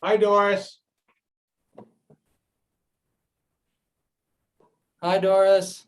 Hi, Doris. Hi, Doris.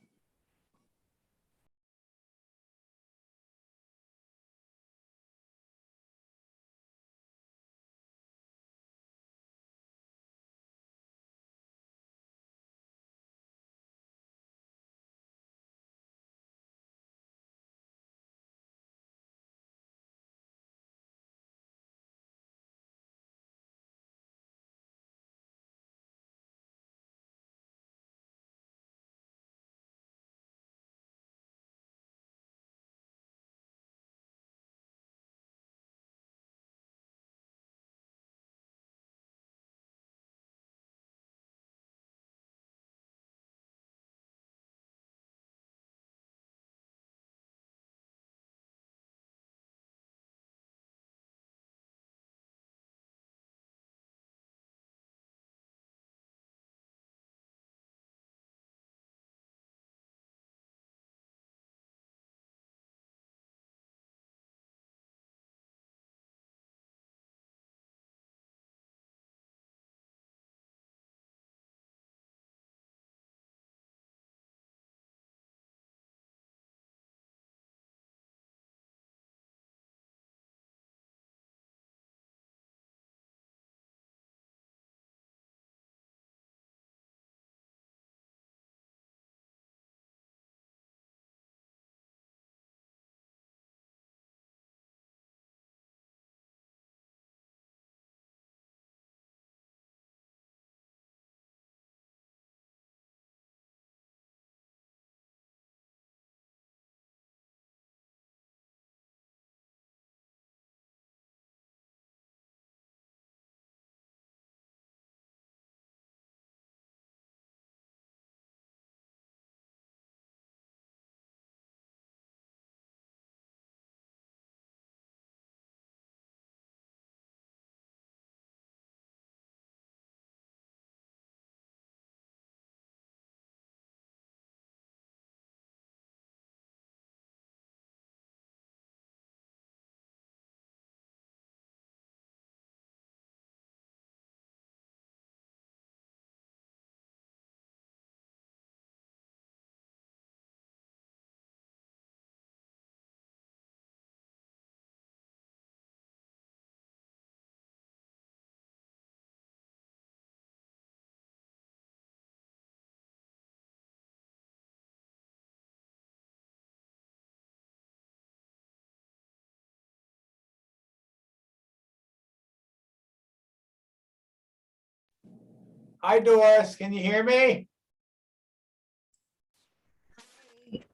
Hi, Doris. Can you hear me?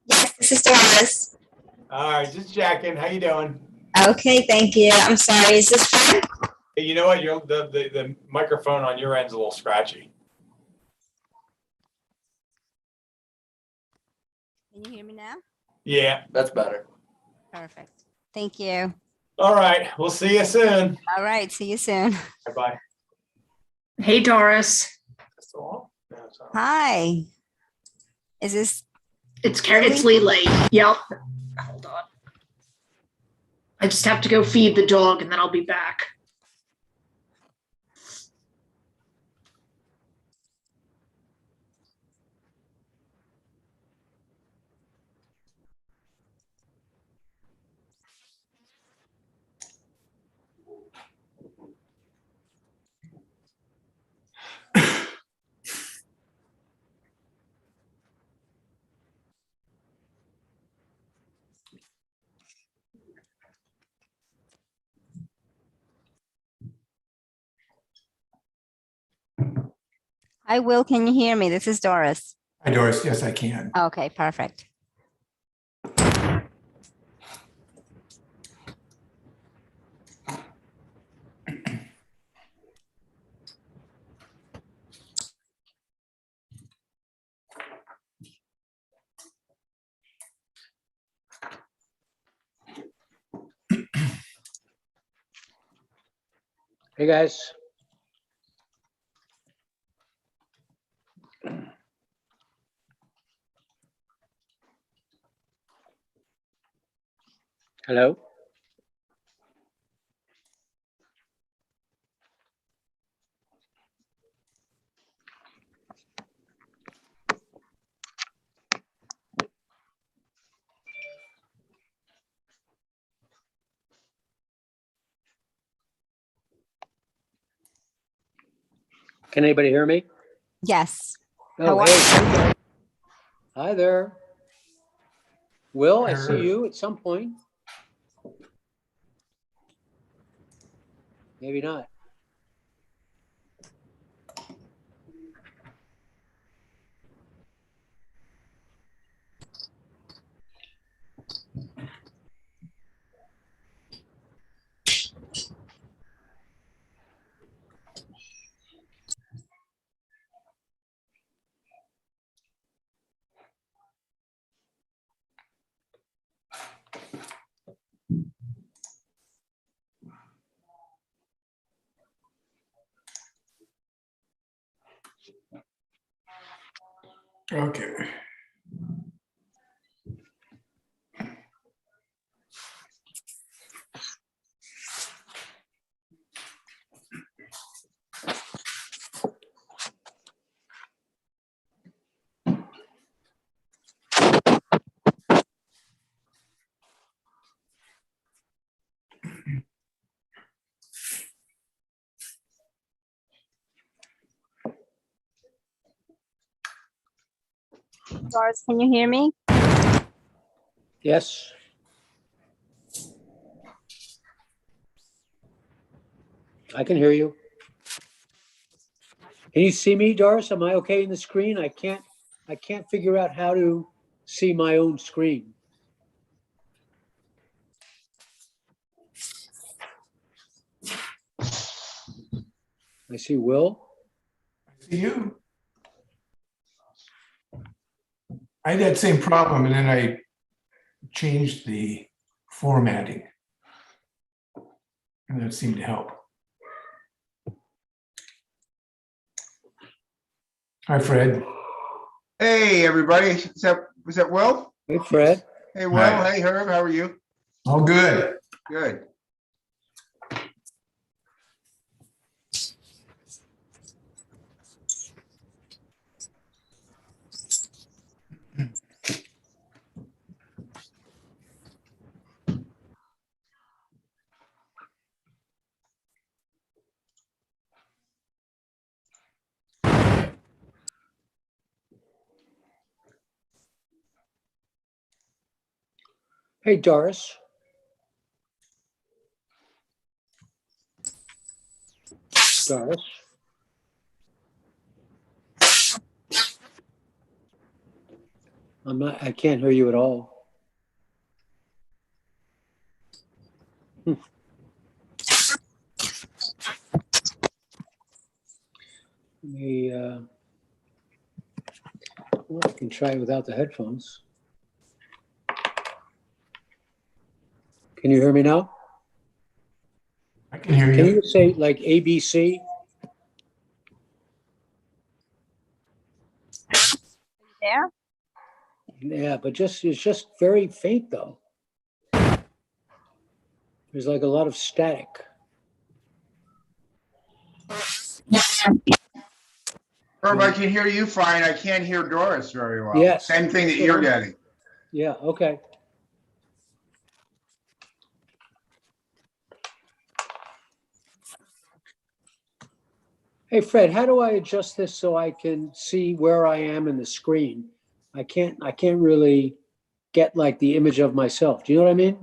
Yes, this is Doris. All right, just checking. How you doing? Okay, thank you. I'm sorry. Is this Fred? Hey, you know what? The microphone on your end's a little scratchy. Can you hear me now? Yeah. That's better. Perfect. Thank you. All right. We'll see you soon. All right. See you soon. Bye-bye. Hey, Doris. That's all? Yeah, that's all. Hi. Is this It's Lily. Yep. Hold on. I just have to go feed the dog and then I'll be back. Hi, Will? Can you hear me? This is Doris. Hi, Doris. Yes, I can. Okay, perfect. Hey, guys. Hello? Can anybody hear me? Yes. Oh, How are hey. Hi there. Will, I see Sure. you at some point. Maybe not. Okay. Doris, can you hear me? Yes. I can hear you. Can you see me, Doris? Am I okay in the screen? I can't figure out how to see my own screen. I see Will. See you. I had that same problem and then I changed the formatting. And that seemed to help. Hi, Fred. Hey, everybody. Was that Will? Hey, Fred. Hey, Will. Hi. Hey, Herb. How are you? All good. Good. Hey, Doris. Doris. I can't hear you at all. Let me, well, I can try it without the headphones. Can you hear me now? I can hear Can you. you say like ABC? There? Yeah, but it's just very faint though. There's like a lot of static. Herb, I can hear you fine. I can't hear Doris very well. Yes. Same thing that you're getting. Yeah, okay. Hey, Fred, how do I adjust this so I can see where I am in the screen? I can't really get like the image of myself. Do you know what I mean?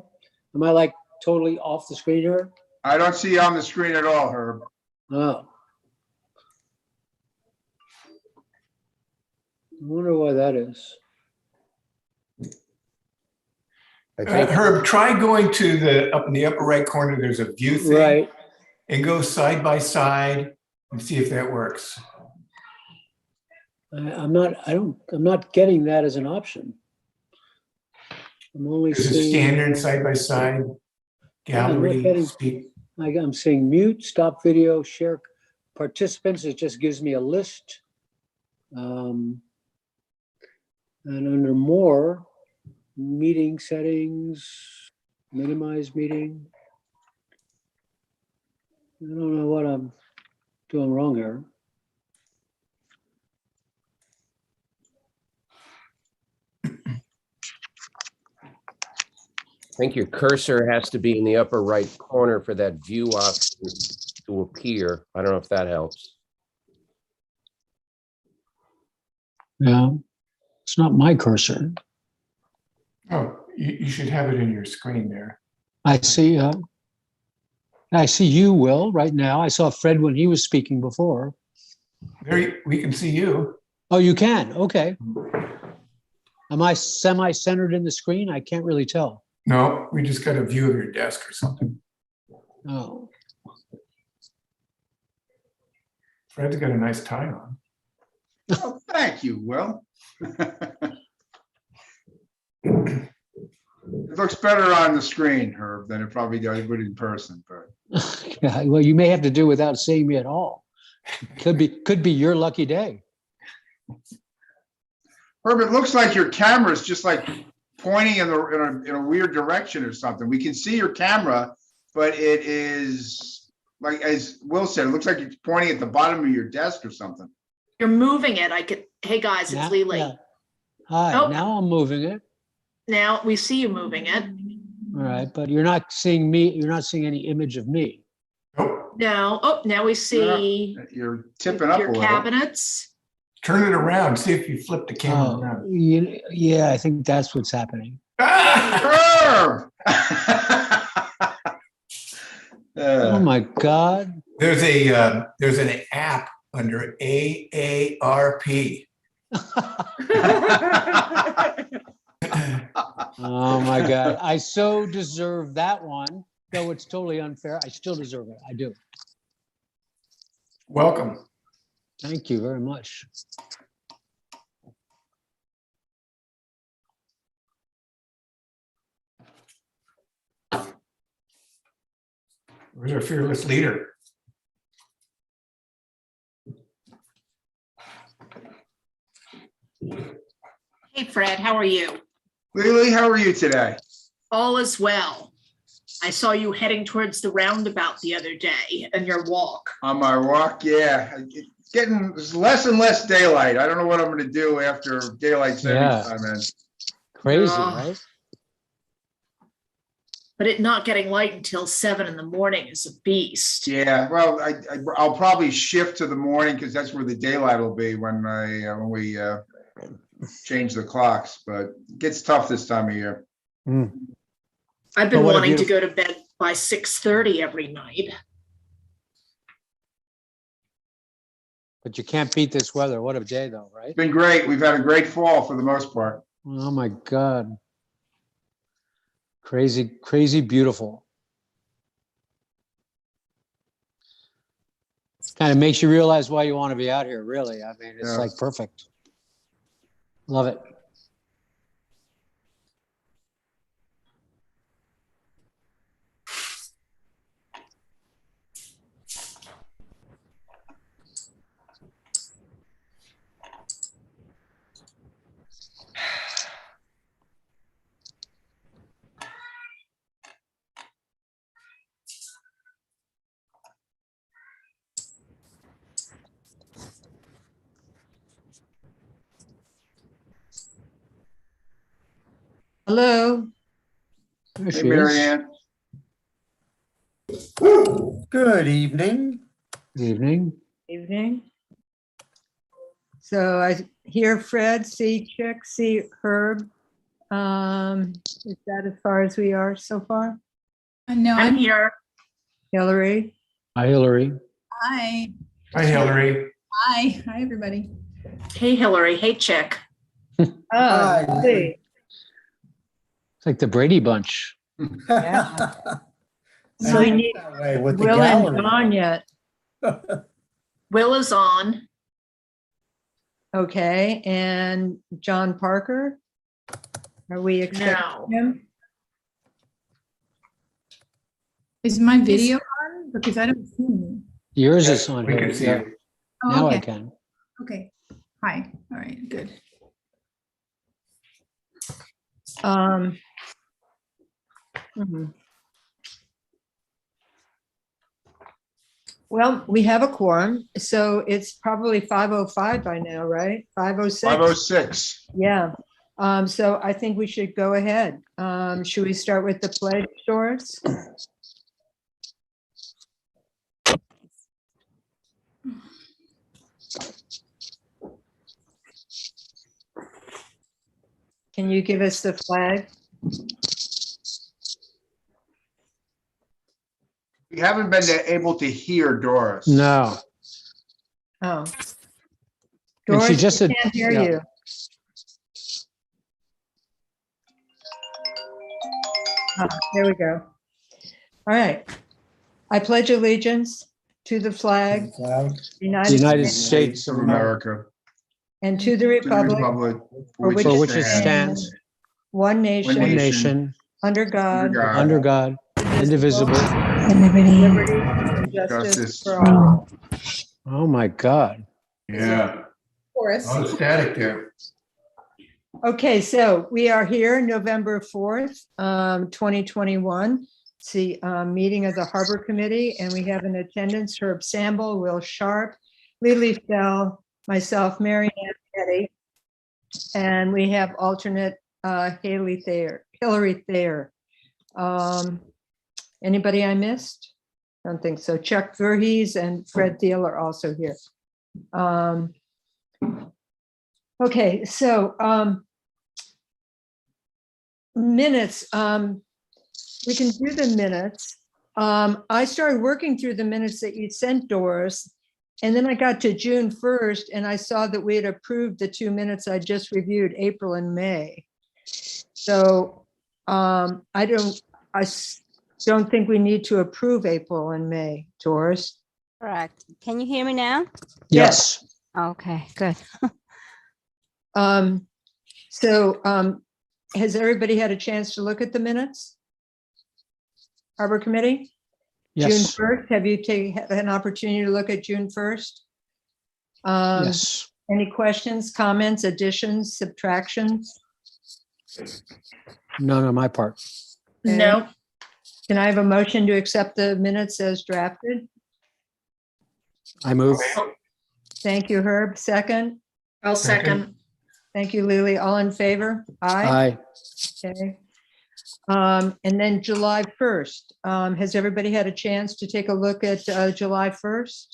Am I like totally off the screen here? I don't see you on the screen at all, Herb. Oh. I wonder why that is. Herb, try going to the up in the upper right corner. There's a view thing. Right. And go side by side and see if that works. I'm not getting that as an option. I'm only There's a seeing standard side by side gallery. getting- Speak. I'm seeing mute, stop video, share participants. It just gives me a list. And under more, meeting settings, minimize meeting. I don't know what I'm doing wrong here. I think your cursor has to be in the upper right corner for that view option to appear. I don't know if that helps. Yeah, it's not my cursor. Oh, you should have it in your screen there. I see you, Will, right now. I saw Fred when he was speaking before. We can see you. Oh, you can? Okay. Am I semi-centered in the screen? I can't really tell. No, we just got a view of your desk or something. Oh, Fred's got a nice tie on. Oh, thank you, Will. It looks better on the screen, Herb, than it probably would in person, but yeah, well, you may have to do without seeing me at all. Could be your lucky day. Herb, it looks like your camera is just like pointing in a weird direction or something. We can see your camera, but it is like, as Will said, it looks like it's pointing at the bottom of your desk or something. You're moving it. Hey, guys, Yeah, it's Lily. yeah. Hi, Oh. now I'm moving it. Now we see you moving it. All right, but you're not seeing me. You're not seeing any image of me. Nope, Now we see You're tipping up a your little. cabinets. turn it around. See if you flip the camera Oh, around. yeah, I think that's what's happening. Ah! Herb! Oh my God. There's an app under AARP. Oh my God. I so deserve that one, though it's totally unfair. I still deserve it. I do. Welcome. Thank you very much. Where's our fearless leader? Hey, Fred, how are you? Lily, how are you today? All is well. I saw you heading towards the roundabout the other day in your walk. On my walk, yeah. It's getting there's less and less daylight. I don't know what I'm gonna do after daylight savings Yeah. time ends. Crazy, Oh. right? But it not getting light until 7 in the morning is a beast. Yeah, well, I'll probably shift to the morning because that's where the daylight will be when we change the clocks, but it gets tough this time of year. I've been But what a wanting to go to bed by 6:30 every night. But you can't beat this weather. What a day, though, right? It's been great. We've had a great fall for the most part. Oh my God. Crazy, crazy beautiful. Kind of makes you realize why you want to be out here, really. I mean, it's Yeah. like perfect. Love it. Hello, There Hey, she Mary is. Ann. Good evening. Good evening. evening. So I hear Fred, see Chick, see Herb. Is that as far as we are so far? No, I'm I'm here. Hillary? Hi, Hillary. hi. Hi, Hillary. Hi, everybody. Hey, Hillary. Hey, Chick. Oh, Hi. see. It's like the Brady Bunch. Yeah. I So we like need that way with the Will and gallery. John yet. Will is on. Okay, and John Parker? Are we accepting No. him? Is my video on? Because I don't see me. Yours Yes, is on we here. can see Yeah. you. Oh, Now I okay. can. Okay. Hi. All right, good. Mhm. Well, we have a quorum, so it's probably 5:05 by now, right? 5:06? 5:06. Yeah. So I think we should go ahead. Should we start with the pledge, Doris? can you give us the flag? We haven't been able to hear Doris. No. Oh. And she Doris, we just said- can't hear yeah. you. Ah, there we go. All right. I pledge allegiance to the flag, Flag. The United United States, States of America. and to the To the republic republic for which for which it stands, stands, one One nation, one nation, nation, under God, under God, indivisible. liberty and justice Justice. for all. Oh, my God. Yeah, Horace. on static there. Okay, so we are here November 4th, 2021. It's the meeting of the Harbor Committee, and we have in attendance Herb Sample, Will Sharp, Lily Fell, myself, Mary Ann Petty, and we have alternate Hillary Thayer. Anybody I missed? Don't think so. Chuck Verhees and Fred Thiel are also here. Okay, so minutes, we can do the minutes. I started working through the minutes that you sent, Doris, and then I got to June 1st and I saw that we had approved the 2 minutes I just reviewed, April and May. So I don't think we need to approve April and May, Doris. Correct. Can you hear me now? Yes. Okay, good. Has everybody had a chance to look at the minutes? Harbor Committee? June Yes. 1st, have you had an opportunity to look at June 1st? Yes. Any questions, comments, additions, subtractions? None on my part. No, Can I have a motion to accept the minutes as drafted? I move. Thank you, Herb. Second. I'll second. Thank you, Lily. All in favor? Aye. Okay. And then July 1st. Has everybody had a chance to take a look at July 1st?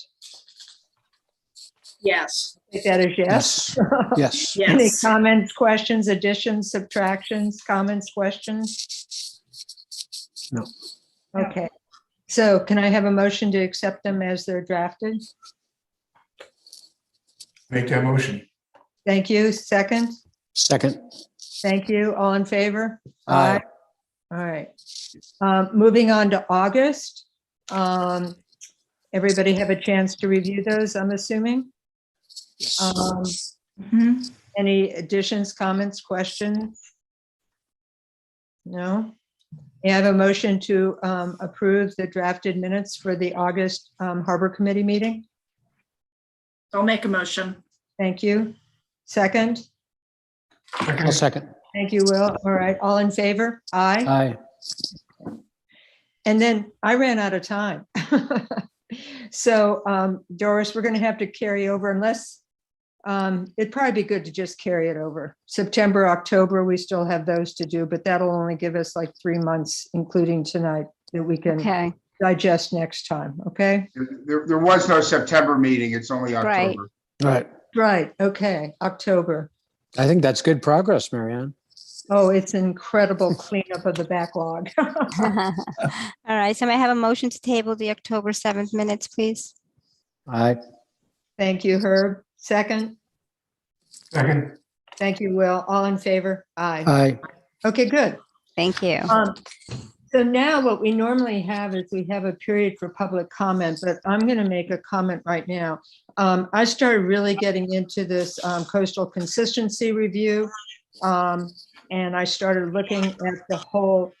Yes, Take that as yes. Yes. Any yes. comments, questions, additions, subtractions, comments, questions? No. Okay. So can I have a motion to accept them as they're drafted? Make that motion. Thank you. Second. Second. Thank you. All in favor? Aye. All right. Moving on to August. Everybody have a chance to review those, I'm assuming? Mhm. Any additions, comments, questions? No? May I have a motion to approve the drafted minutes for the August Harbor Committee meeting? I'll make a motion. Thank you. Second? I'll second. Thank you, Will. All right, all in favor? Aye. Aye. And then I ran out of time. So Doris, we're going to have to carry over unless, it'd probably be good to just carry it over. September, October, we still have those to do, but that'll only give us like 3 months, including tonight, that we can Okay, digest next time, okay? There was no September meeting. It's only Right. October. Right. Right, okay, October. I think that's good progress, Marianne. Oh, it's incredible cleanup of the backlog. all right, so may I have a motion to table the October 7th minutes, please? Aye. Thank you, Herb. Second? Second, Thank you, Will. All in favor? Aye. Aye. Okay, good. Thank you. So now what we normally have is we have a period for public comment, but I'm going to make a comment right now. I started really getting into this coastal consistency review. And I started looking at the whole,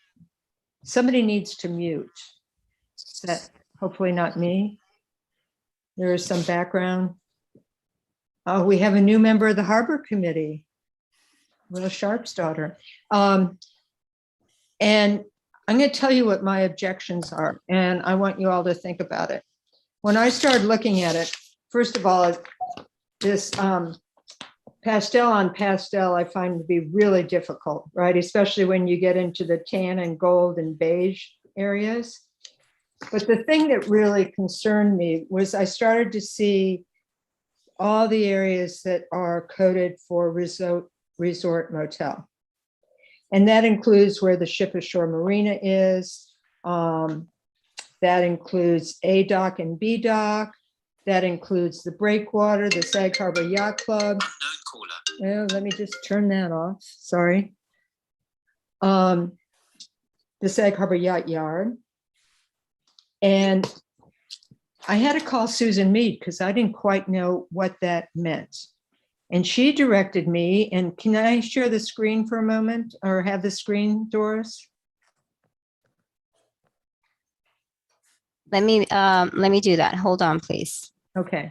somebody needs to mute. Is that hopefully not me? There is some background. Oh, we have a new member of the Harbor Committee, Will Sharp's daughter. And I'm going to tell you what my objections are, and I want you all to think about it. When I started looking at it, first of all, this pastel on pastel, I find to be really difficult, right? Especially when you get into the tan and gold and beige areas. But the thing that really concerned me was I started to see all the areas that are coded for resort motel. And that includes where the Ship Ashore Marina is. That includes A dock and B dock. That includes the breakwater, the Sag Harbor Yacht Club. Well, let me just turn that off, sorry. The Sag Harbor Yacht Yard. And I had to call Susan Mead because I didn't quite know what that meant. And she directed me, and can I share the screen for a moment or have the screen, Doris? Let me do that. Hold on, please. Okay.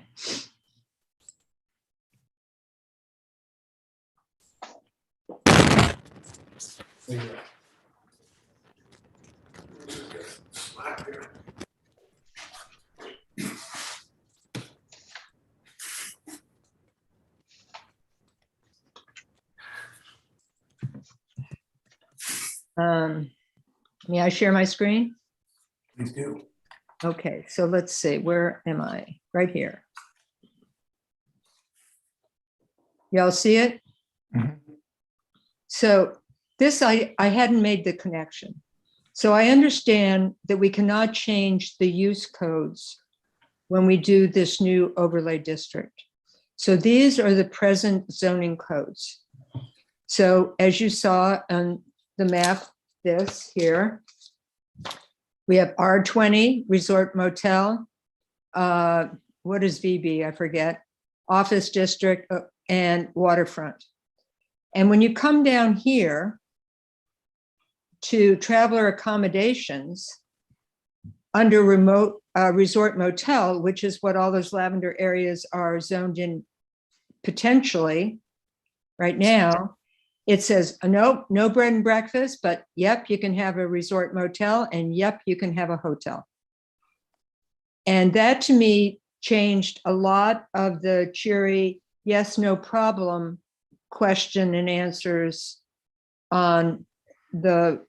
May I share my screen? Please do. Okay, so let's see, where am I? Right here. Y'all see it? Mhm. So this, I hadn't made the connection. So I understand that we cannot change the use codes when we do this new overlay district. So these are the present zoning codes. So as you saw on the map, this here, we have R20 Resort Motel. What is VB? I forget. Office District and Waterfront. And when you come down here to traveler accommodations under remote resort motel, which is what all those lavender areas are zoned in potentially right now, it says, nope, no bread and breakfast, but yep, you can have a resort motel, and yep, you can have a hotel. And that to me changed a lot of the cheery, yes, no problem question and answers on the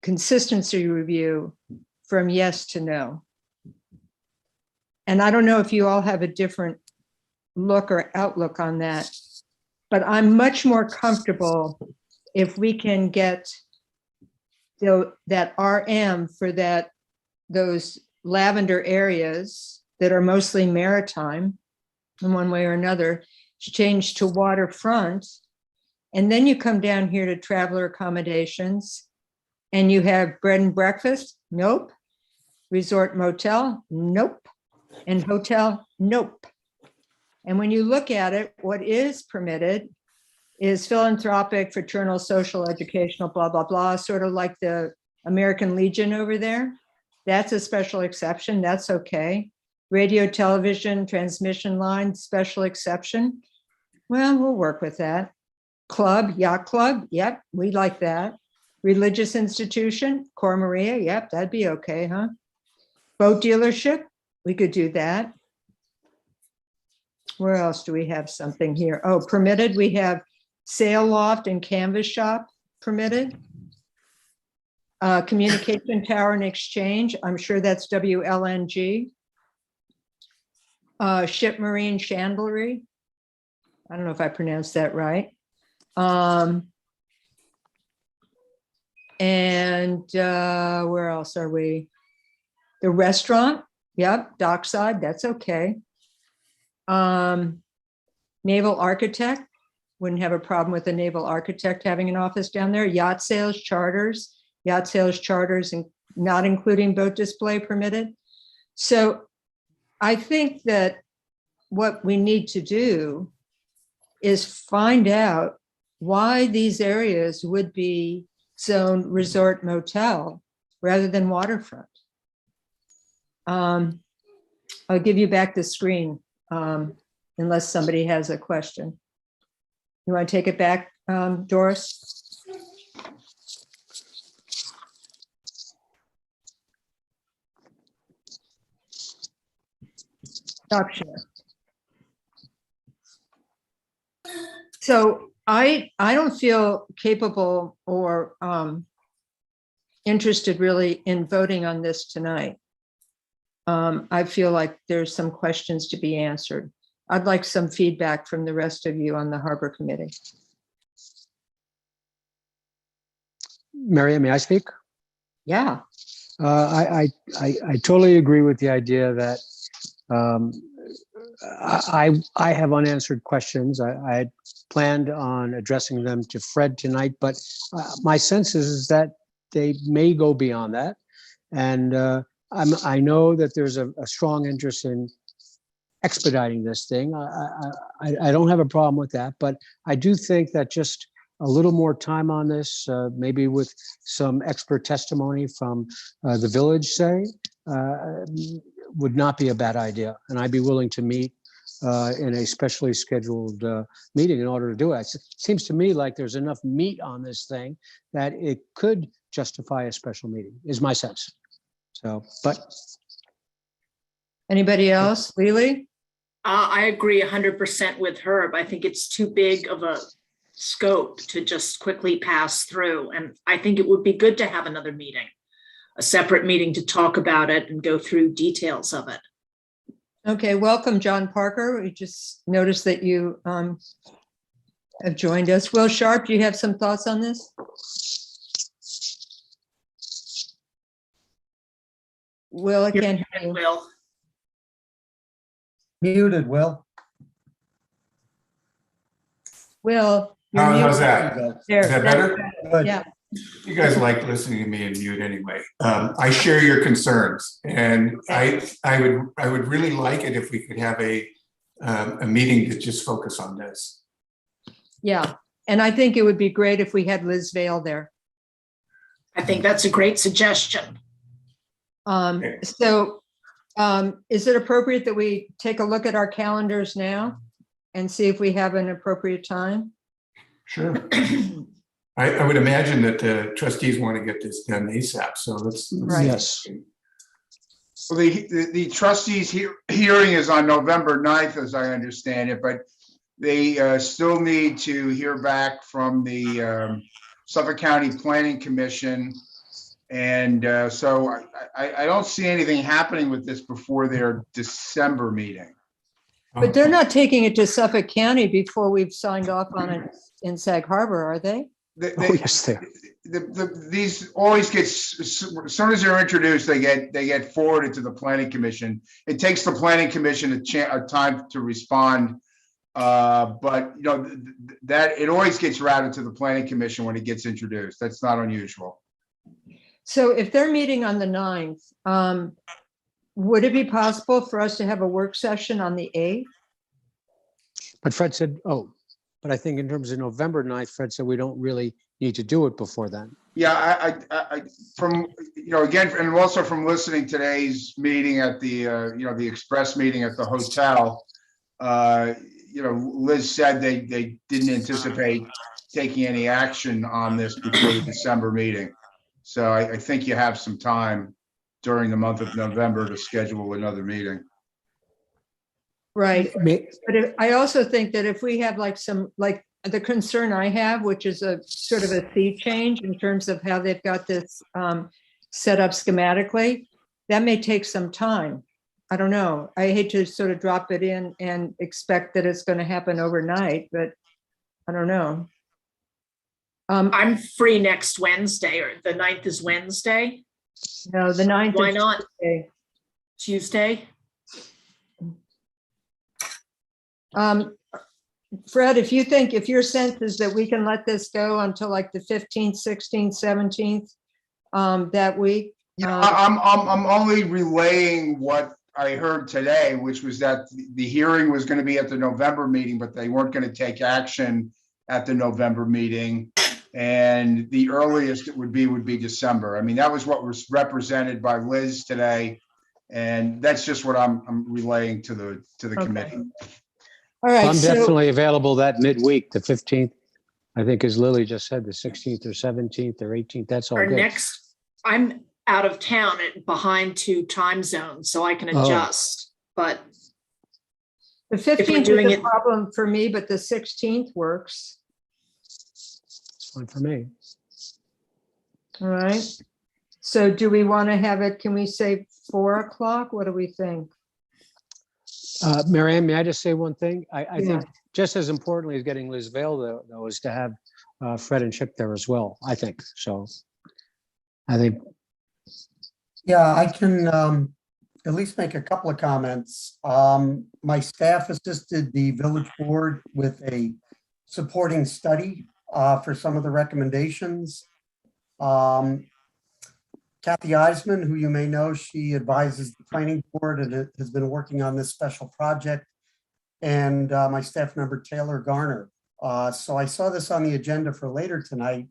consistency review from yes to no. And I don't know if you all have a different look or outlook on that, but I'm much more comfortable if we can get that RM for those lavender areas that are mostly maritime in one way or another, change to waterfront. And then you come down here to traveler accommodations and you have bread and breakfast. Nope. Resort motel. Nope. And hotel. Nope. And when you look at it, what is permitted is philanthropic, fraternal, social, educational, blah, blah, blah, sort of like the American Legion over there. That's a special exception. That's okay. Radio, television, transmission line, special exception. Well, we'll work with that. Club, yacht club. Yep, we like that. Religious institution, Cor Maria. Yep, that'd be okay, huh? Boat dealership, we could do that. Where else do we have something here? Oh, permitted, we have sail loft and canvas shop permitted. Communication tower and exchange, I'm sure that's WLNG. Ship marine chandlery. I don't know if I pronounced that right. And where else are we? The restaurant, yep, dockside, that's okay. Naval architect, wouldn't have a problem with a naval architect having an office down there. Yacht sales charters, and not including boat display permitted. So I think that what we need to do is find out why these areas would be zoned resort motel rather than waterfront. I'll give you back the screen unless somebody has a question. You want to take it back, Doris? Stop share. So I don't feel capable or interested really in voting on this tonight. I feel like there's some questions to be answered. I'd like some feedback from the rest of you on the Harbor Committee. Marianne, may I speak? Yeah. I totally agree with the idea that I have unanswered questions. I had planned on addressing them to Fred tonight, but my sense is that they may go beyond that. And I know that there's a strong interest in expediting this thing. I don't have a problem with that, but I do think that just a little more time on this, maybe with some expert testimony from the village, say, would not be a bad idea. And I'd be willing to meet in a specially scheduled meeting in order to do it. It seems to me like there's enough meat on this thing that it could justify a special meeting, is my sense. So, but Anybody else? Lily? I agree 100% with Herb. I think it's too big of a scope to just quickly pass through. And I think it would be good to have another meeting, a separate meeting to talk about it and go through details of it. Okay, welcome, John Parker. We just noticed that you have joined us. Will Sharp, do you have some thoughts on this? Will, I can't hear you. Will, Muted, Will. Will. you're How's muted. that? There, Is that better? Good. Yeah, You guys like listening to me in mute anyway. I share your concerns, and I would really like it if we could have a meeting to just focus on this. yeah. And I think it would be great if we had Liz Vale there. I think that's a great suggestion. So is it appropriate that we take a look at our calendars now and see if we have an appropriate time? Sure. I would imagine that the trustees want to get this done ASAP, so let's. Right. yes. Well, the trustees hearing is on November 9th, as I understand it, but they still need to hear back from the Suffolk County Planning Commission. And so I don't see anything happening with this before their December meeting. But they're not taking it to Suffolk County before we've signed off on it in Sag Harbor, are they? Oh, yes, they are. These always get, as soon as they're introduced, they get forwarded to the Planning Commission. It takes the Planning Commission a time to respond. But you know, that it always gets routed to the Planning Commission when it gets introduced. That's not unusual. So if they're meeting on the 9th, would it be possible for us to have a work session on the 8th? But Fred said, but I think in terms of November 9th, Fred said we don't really need to do it before then. Yeah, I from, you know, again, and also from listening today's meeting at the, you know, the express meeting at the hotel, you know, Liz said they didn't anticipate taking any action on this before the December meeting. So I think you have some time during the month of November to schedule another meeting. Right. But I also think that if we have like the concern I have, which is a sort of a sea change in terms of how they've got this set up schematically, that may take some time. I don't know. I hate to sort of drop it in and expect that it's going to happen overnight, but I don't know. I'm free next Wednesday, or the 9th is Wednesday. No, the 9th. Why is not? Tuesday. Tuesday? Fred, if your sense is that we can let this go until like the 15th, 16th, 17th that week. Yeah, I'm only relaying what I heard today, which was that the hearing was going to be at the November meeting, but they weren't going to take action at the November meeting. And the earliest it would be December. I mean, that was what was represented by Liz today. And that's just what I'm relaying to the Okay. committee. All right. I'm so- definitely available that midweek, the 15th. I think as Lily just said, the 16th or 17th or 18th, that's all Or good. next, I'm out of town behind 2 time zones, so I can Oh. adjust, but The we're 15th doing is a it- problem for me, but the 16th works. It's fine for me. All right. So do we want to have it, can we say 4 o'clock? What do we think? Marianne, may I just say one thing? I Yeah. think just as importantly as getting Liz Vale though, is to have Fred and Chip there as well, I think. So I think, Yeah, I can at least make a couple of comments. My staff assisted the village board with a supporting study for some of the recommendations. Kathy Eisman, who you may know, she advises the planning board and has been working on this special project. And my staff member, Taylor Garner. So I saw this on the agenda for later tonight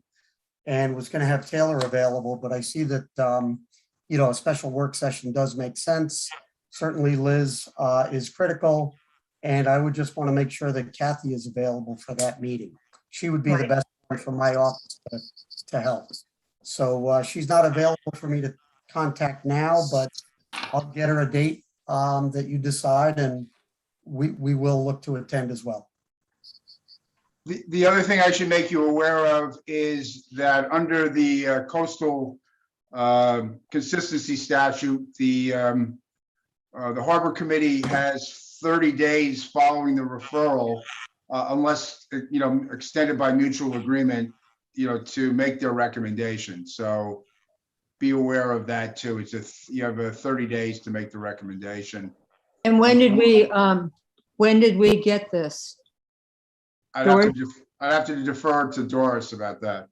and was going to have Taylor available, but I see that, a special work session does make sense. Certainly Liz is critical. And I would just want to make sure that Kathy is available for that meeting. She would be the Right. best one from my office to help. So she's not available for me to contact now, but I'll get her a date that you decide, and we will look to attend as well. The other thing I should make you aware of is that under the coastal consistency statute, the Harbor Committee has 30 days following the referral, unless, extended by mutual agreement, to make their recommendation. So be aware of that too. You have 30 days to make the recommendation. And when did we get this? I'd have to defer to Doris about that.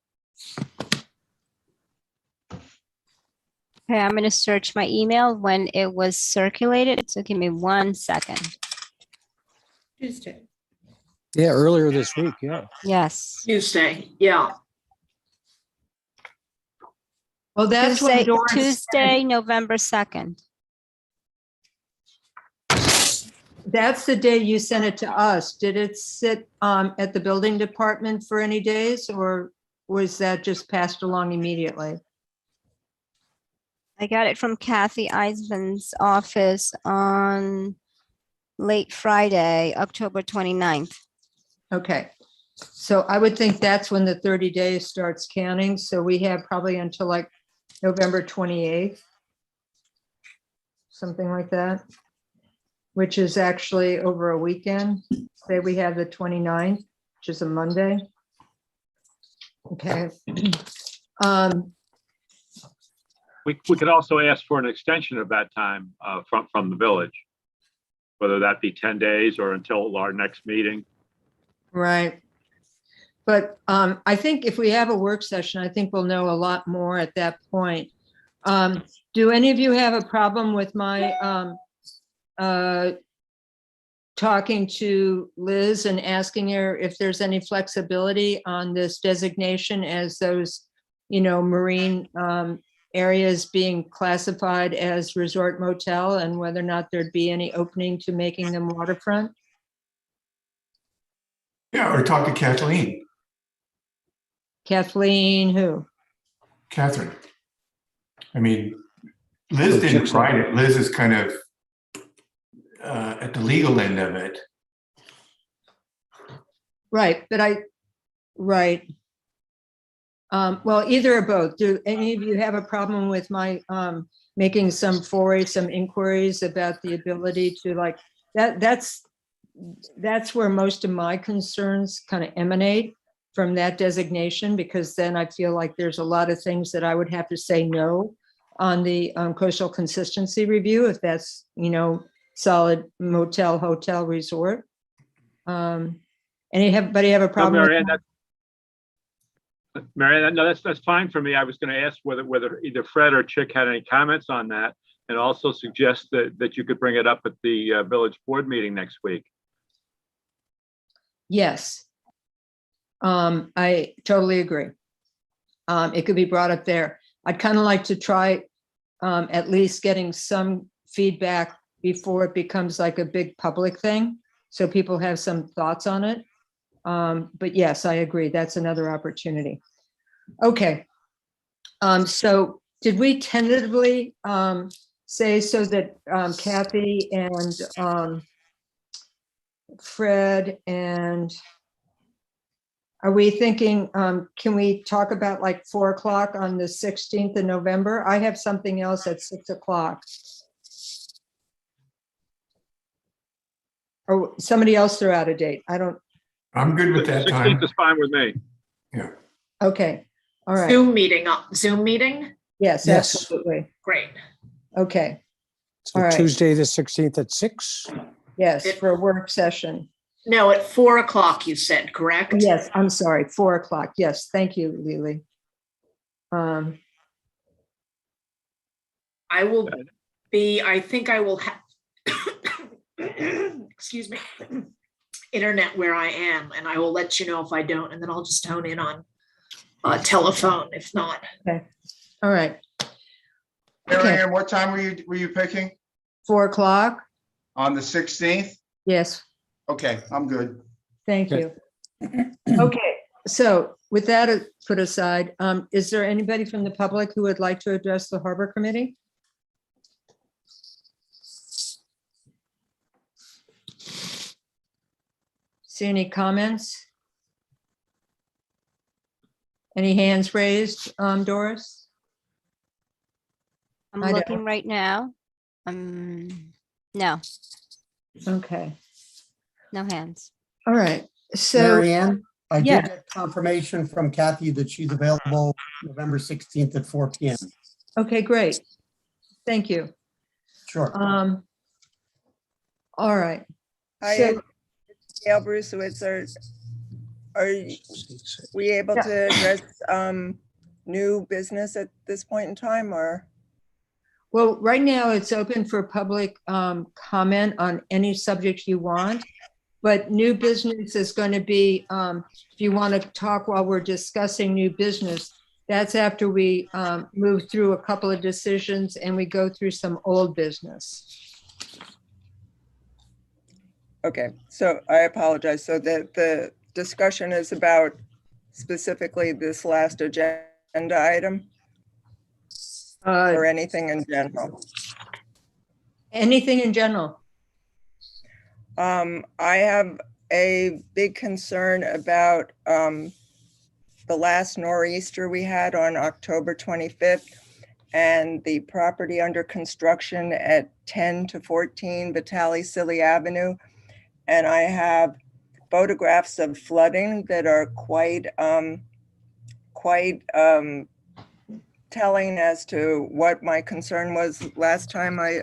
Okay, I'm going to search my email when it was circulated. So give me 1 second. Tuesday. yeah, earlier this week, yeah. Yes. Tuesday, yeah. Well, that's when Doris. Tuesday, November 2nd. That's the day you sent it to us. Did it sit at the building department for any days, or was that just passed along immediately? I got it from Kathy Eisman's office on late Friday, October 29th. Okay, so I would think that's when the 30 days starts counting. So we have probably until like November 28th. Something like that, which is actually over a weekend. Say we have the 29th, which is a Monday. Okay. We could also ask for an extension of that time from the village, whether that be 10 days or until our next meeting. Right. But I think if we have a work session, I think we'll know a lot more at that point. Do any of you have a problem with my talking to Liz and asking her if there's any flexibility on this designation as those, marine areas being classified as resort motel, and whether or not there'd be any opening to making them waterfront? Yeah, or talk to Kathleen, Kathleen, who? Catherine. I mean, Liz didn't write it. Liz is kind of at the legal end of it. Right, but right. Well, either or both. Do any of you have a problem with my making some inquiries about the ability to that's where most of my concerns kind of emanate from that designation, because then I feel like there's a lot of things that I would have to say no on the coastal consistency review if that's, solid motel, hotel, resort. Anybody have a problem? Marianne, no, that's fine for me. I was going to ask whether either Fred or Chick had any comments on that, and also suggest that you could bring it up at the village board meeting next week. Yes. I totally agree. It could be brought up there. I'd kind of like to try at least getting some feedback before it becomes like a big public thing, so people have some thoughts on it. But yes, I agree. That's another opportunity. Okay. So did we tentatively say so that Kathy and Fred and are we thinking, can we talk about like 4 o'clock on the 16th of November? I have something else at 6 o'clock. Or somebody else threw out a date. I don't, I'm good with that time. 16th is fine with me. okay, all right. Zoom meeting? Yes, Yes. absolutely. Great. Okay, So All right. Tuesday, the 16th at 6? yes, for a work session. No, at 4 o'clock, you said, correct? Yes, I'm sorry, 4 o'clock. Yes, thank you, Lily. I will be, I think I will have, excuse me, internet where I am, and I will let you know if I don't, and then I'll just hone in on telephone if not. Okay, all right, Mary Ann, what time were you picking? 4 o'clock? On the 16th? Yes, Okay, I'm good. thank Okay. you. Okay, so with that put aside, is there anybody from the public who would like to address the Harbor Committee? See any comments? Any hands raised, Doris? I'm I don't- looking right now. No, Okay, no hands. all right, so, Mary Ann, I Yeah. did get confirmation from Kathy that she's available November 16th at 4 PM. okay, great. Thank you. Sure. All right. Hi, So, Gail Brucewitz, are we able to address new business at this point in time, or? well, right now it's open for public comment on any subject you want. But new business is going to be, if you want to talk while we're discussing new business, that's after we move through a couple of decisions and we go through some old business. Okay, so I apologize. So the discussion is about specifically this last agenda item or anything in general? Anything in general? I have a big concern about the last nor'easter we had on October 25th and the property under construction at 10 to 14 Vitale Silly Avenue. And I have photographs of flooding that are quite telling as to what my concern was last time I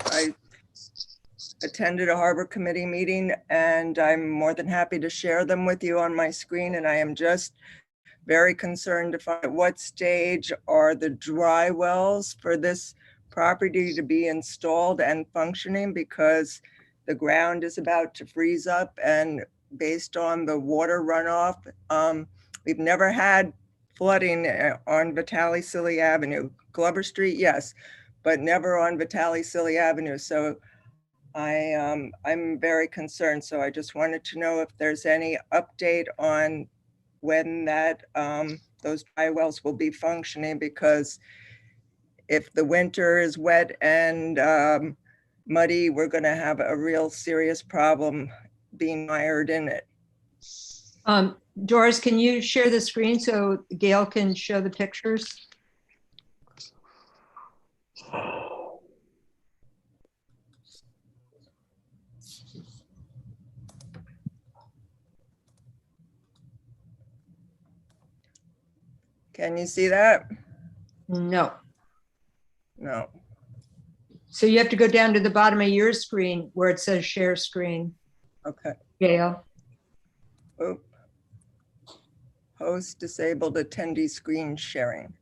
attended a Harbor Committee meeting, and I'm more than happy to share them with you on my screen. And I am just very concerned to find at what stage are the dry wells for this property to be installed and functioning, because the ground is about to freeze up, and based on the water runoff, we've never had flooding on Vitale Silly Avenue. Glover Street, yes, but never on Vitale Silly Avenue. So I'm very concerned. So I just wanted to know if there's any update on when that those dry wells will be functioning, because if the winter is wet and muddy, we're going to have a real serious problem being mired in it. Doris, can you share the screen so Gail can show the pictures? Can you see that? No. No. So you have to go down to the bottom of your screen where it says share screen. Okay. Gail. Oop. Host disabled attendee screen sharing.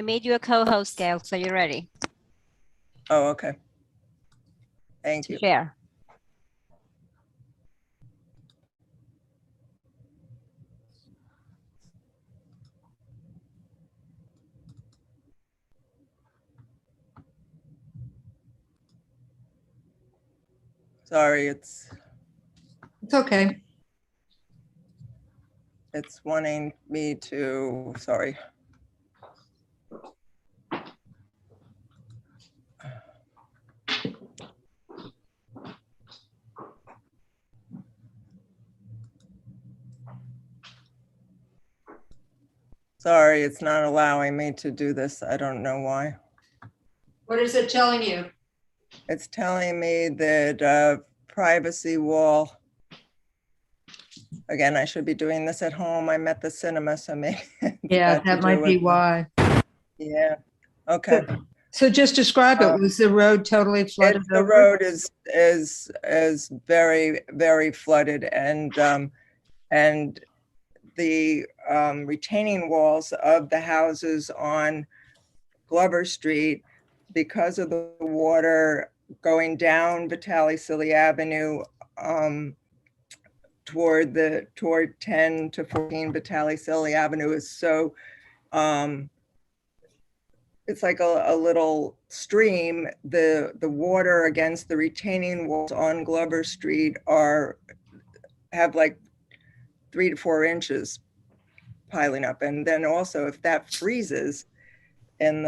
I made you a co-host, Gail, so you're ready Oh, okay. Thank to you. share. Sorry, It's okay. it's wanting me to, sorry. Sorry, it's not allowing me to do this. I don't know why. What is it telling you? It's telling me that privacy wall. Again, I should be doing this at home. I'm at the cinema, so maybe. it's Yeah, got to that do might be with- why. Yeah, okay. So just describe it. Was the road totally flooded The over? road is very, very flooded and the retaining walls of the houses on Glover Street, because of the water going down Vitale Silly Avenue toward 10 to 14 Vitale Silly Avenue is so it's like a little stream. The water against the retaining walls on Glover Street have like 3 to 4 inches piling up. And then also if that freezes in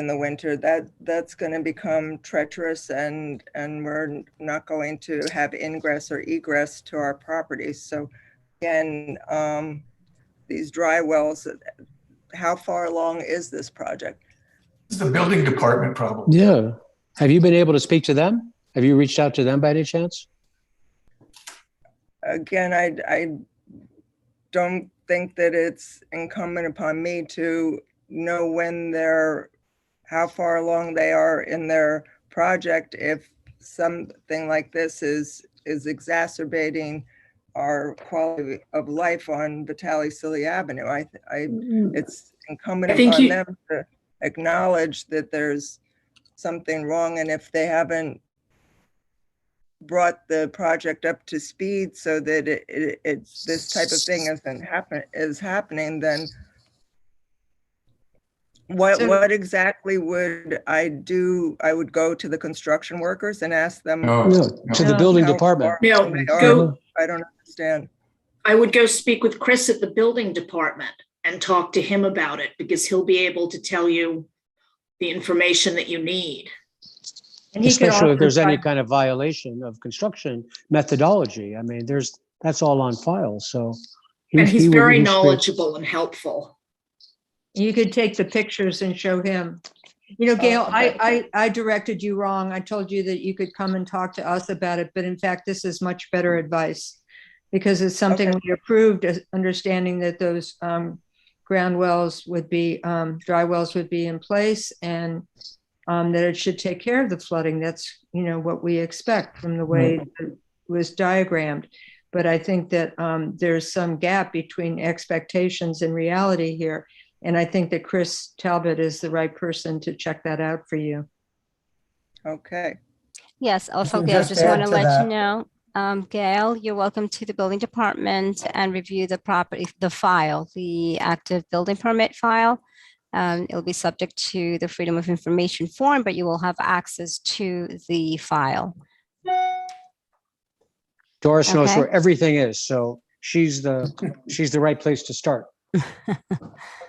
the winter, that's going to become treacherous and we're not going to have ingress or egress to our properties. So again, these dry wells, how far along is this project? It's the building department problem. Yeah. Have you been able to speak to them? Have you reached out to them by any chance? Again, I don't think that it's incumbent upon me to know how far along they are in their project if something like this is exacerbating our quality of life on Vitale Silly Avenue. It's incumbent I think upon you- them to acknowledge that there's something wrong, and if they haven't brought the project up to speed so that this type of thing is happening, then what exactly would I do? I would go to the construction workers and ask them. No, No, to the building how department. far No, along they are. go- I don't understand. I would go speak with Chris at the building department and talk to him about it because he'll be able to tell you the information that you need. And he could Especially if also there's any try- kind of violation of construction methodology. I mean, that's all on file, so. And he's he would- very he's- knowledgeable and helpful. You could take the pictures and show him. You know, Gail, okay. I directed you wrong. I told you that you could come and talk to us about it, but in fact, this is much better advice because it's something Okay. we approved, understanding that those ground wells would be, dry wells would be in place and that it should take care of the flooding. That's, what we expect from the way it was diagrammed. But I think that there's some gap between expectations and reality here. And I think that Chris Talbot is the right person to check that out for you. Okay. Yes, also can Gail, just just want add to to let you that. know, Gail, you're welcome to the building department and review the property, the file, the active building permit file. It'll be subject to the Freedom of Information form, but you will have access to the file. Doris knows Okay. where everything is, so she's the right place to start.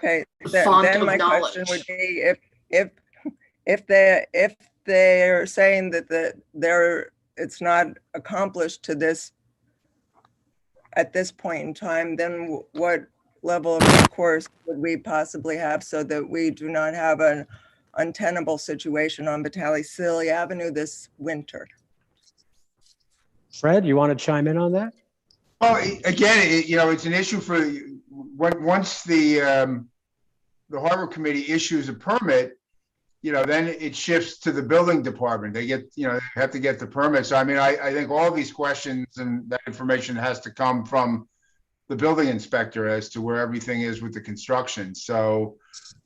Okay. Font Then of my question knowledge. would be if they're saying that it's not accomplished at this point in time, then what level of recourse would we possibly have so that we do not have an untenable situation on Vitale Silly Avenue this winter? Fred, you want to chime in on that? Well, again, it's an issue for, once the Harbor Committee issues a permit, then it shifts to the building department. They get, have to get the permits. I mean, I think all these questions and that information has to come from the building inspector as to where everything is with the construction. So,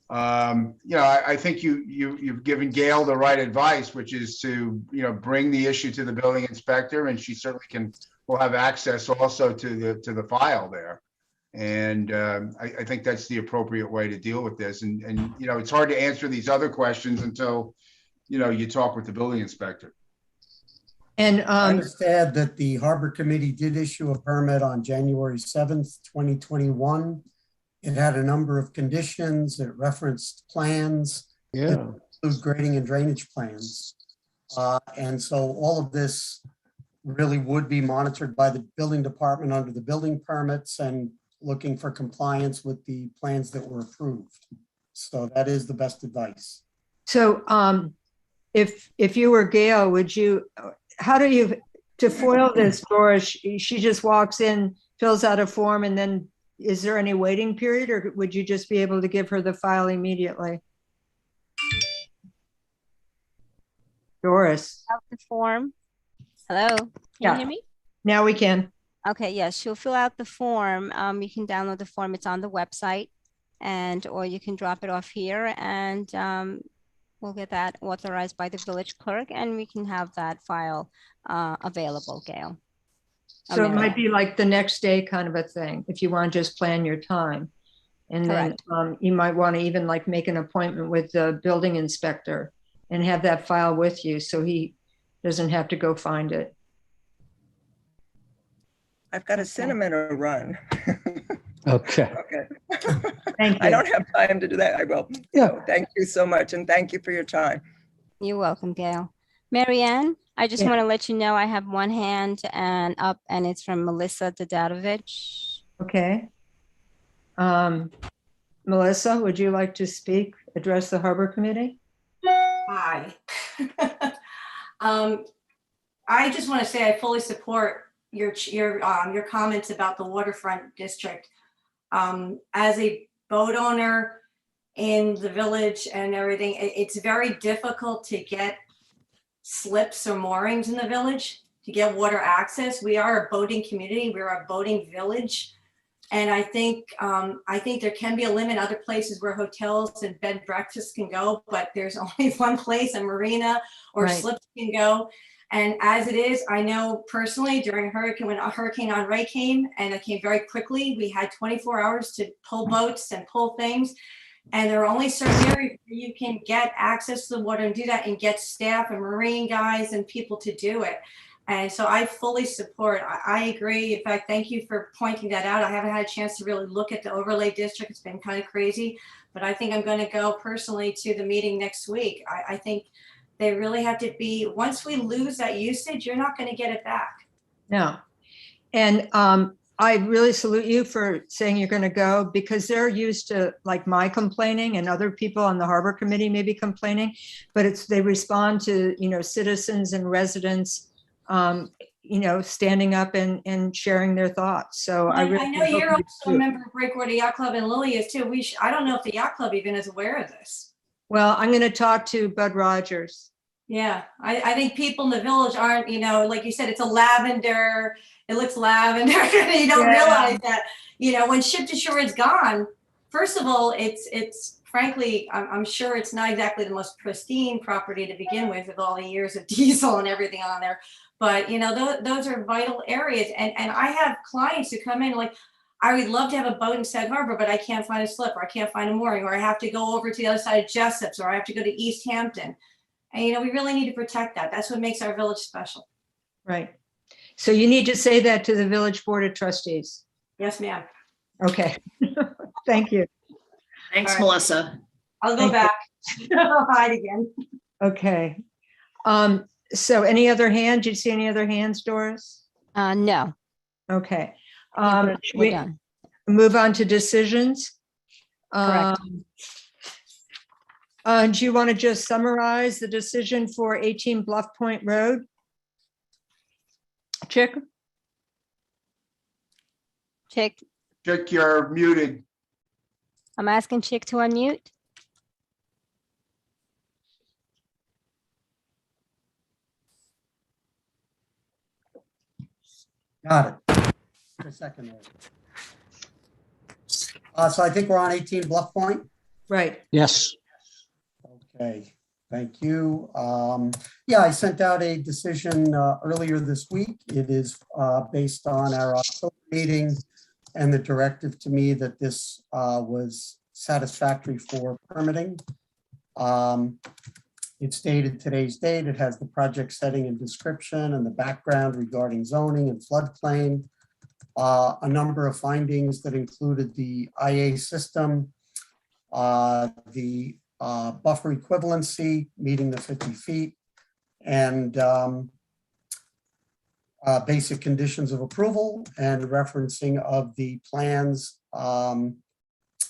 I think you've given Gail the right advice, which is to, bring the issue to the building inspector, and she certainly will have access also to the file there. And I think that's the appropriate way to deal with this. And it's hard to answer these other questions until, you talk with the building inspector. And I understand that the Harbor Committee did issue a permit on January 7th, 2021. It had a number of conditions. It referenced plans. Yeah. Include grading and drainage plans. And so all of this really would be monitored by the building department under the building permits and looking for compliance with the plans that were approved. So that is the best advice. So if you were Gail, would you, how do you, to foil this, Doris, she just walks in, fills out a form, and then is there any waiting period, or would you just be able to give her the file immediately? Doris, Out the form. Hello, can Yeah. you hear me? now we can. Okay, yes, she'll fill out the form. You can download the form. It's on the website, and or you can drop it off here, and we'll get that authorized by the village clerk, and we can have that file available, Gail. So it Mary might be like the next day kind of a thing, if you want to just plan your time. And then you might want to even like make an appointment with the building inspector and have that file with you so he doesn't have to go find it. I've got a cinnamon to run. Okay. Okay. Thank I you. don't have time to do that. I will. Yeah. So thank you so much. And thank you for your time. You're welcome, Gail. Mary Ann, I just Yeah. want to let you know I have one hand and up, and it's from Melissa Dadovich. Okay. Melissa, would you like to speak, address the Harbor Committee? Hi. I just want to say I fully support your comments about the waterfront district. As a boat owner in the village and everything, it's very difficult to get slips or moorings in the village to get water access. We are a boating community. We're a boating village. And I think there can be a limit other places where hotels and bed and breakfasts can go, but there's only one place, a marina or Right. slips can go. And as it is, I know personally during when Hurricane Henri came, and it came very quickly, we had 24 hours to pull boats and pull things. And there are only certain areas where you can get access to the water and do that and get staff and marine guys and people to do it. And so I fully support, I agree. In fact, thank you for pointing that out. I haven't had a chance to really look at the overlay district. It's been kind of crazy, but I think I'm going to go personally to the meeting next week. I think they really have to be, once we lose that usage, you're not going to get it back. No. And I really salute you for saying you're going to go, because they're used to like my complaining and other people on the Harbor Committee may be complaining, but they respond to, citizens and residents, standing up and sharing their thoughts. So I really know hope you're you also a do. member of Breakwater Yacht Club, and Lily is too. I don't know if the yacht club even is aware of this. Well, I'm going to talk to Bud Rogers. Yeah, I think people in the village aren't, like you said, it's a lavender, it looks lavender, you don't Yeah. realize that, when Ship to Shore is gone, first of all, it's frankly, I'm sure it's not exactly the most pristine property to begin with all the years of diesel and everything on there. But, those are vital areas. And I have clients who come in like, I would love to have a boat in Sag Harbor, but I can't find a slip, or I can't find a mooring, or I have to go over to the other side of Jessup's, or I have to go to East Hampton. And, we really need to protect that. That's what makes our village special. Right. So you need to say that to the Village Board of Trustees. Yes, ma'am. Okay. Thank you. Thanks, All right. Melissa. I'll go Thank you. back. I'll hide again. Okay. So any other hand? Did you see any other hands, Doris? No, Okay. we're Should we done. move on to decisions? Correct. Do you want to just summarize the decision for 18 Bluff Point Road? Chick? Chick, Chick, you're muted. I'm asking Chick to unmute. Got it. For a second there. So I think we're on 18 Bluff Point. Right. Yes. Okay, thank you. Yeah, I sent out a decision earlier this week. It is based on our October meeting and the directive to me that this was satisfactory for permitting. It's dated today's date. It has the project setting and description and the background regarding zoning and floodplain. A number of findings that included the IA system, the buffer equivalency, meeting the 50 feet, and basic conditions of approval and referencing of the plans,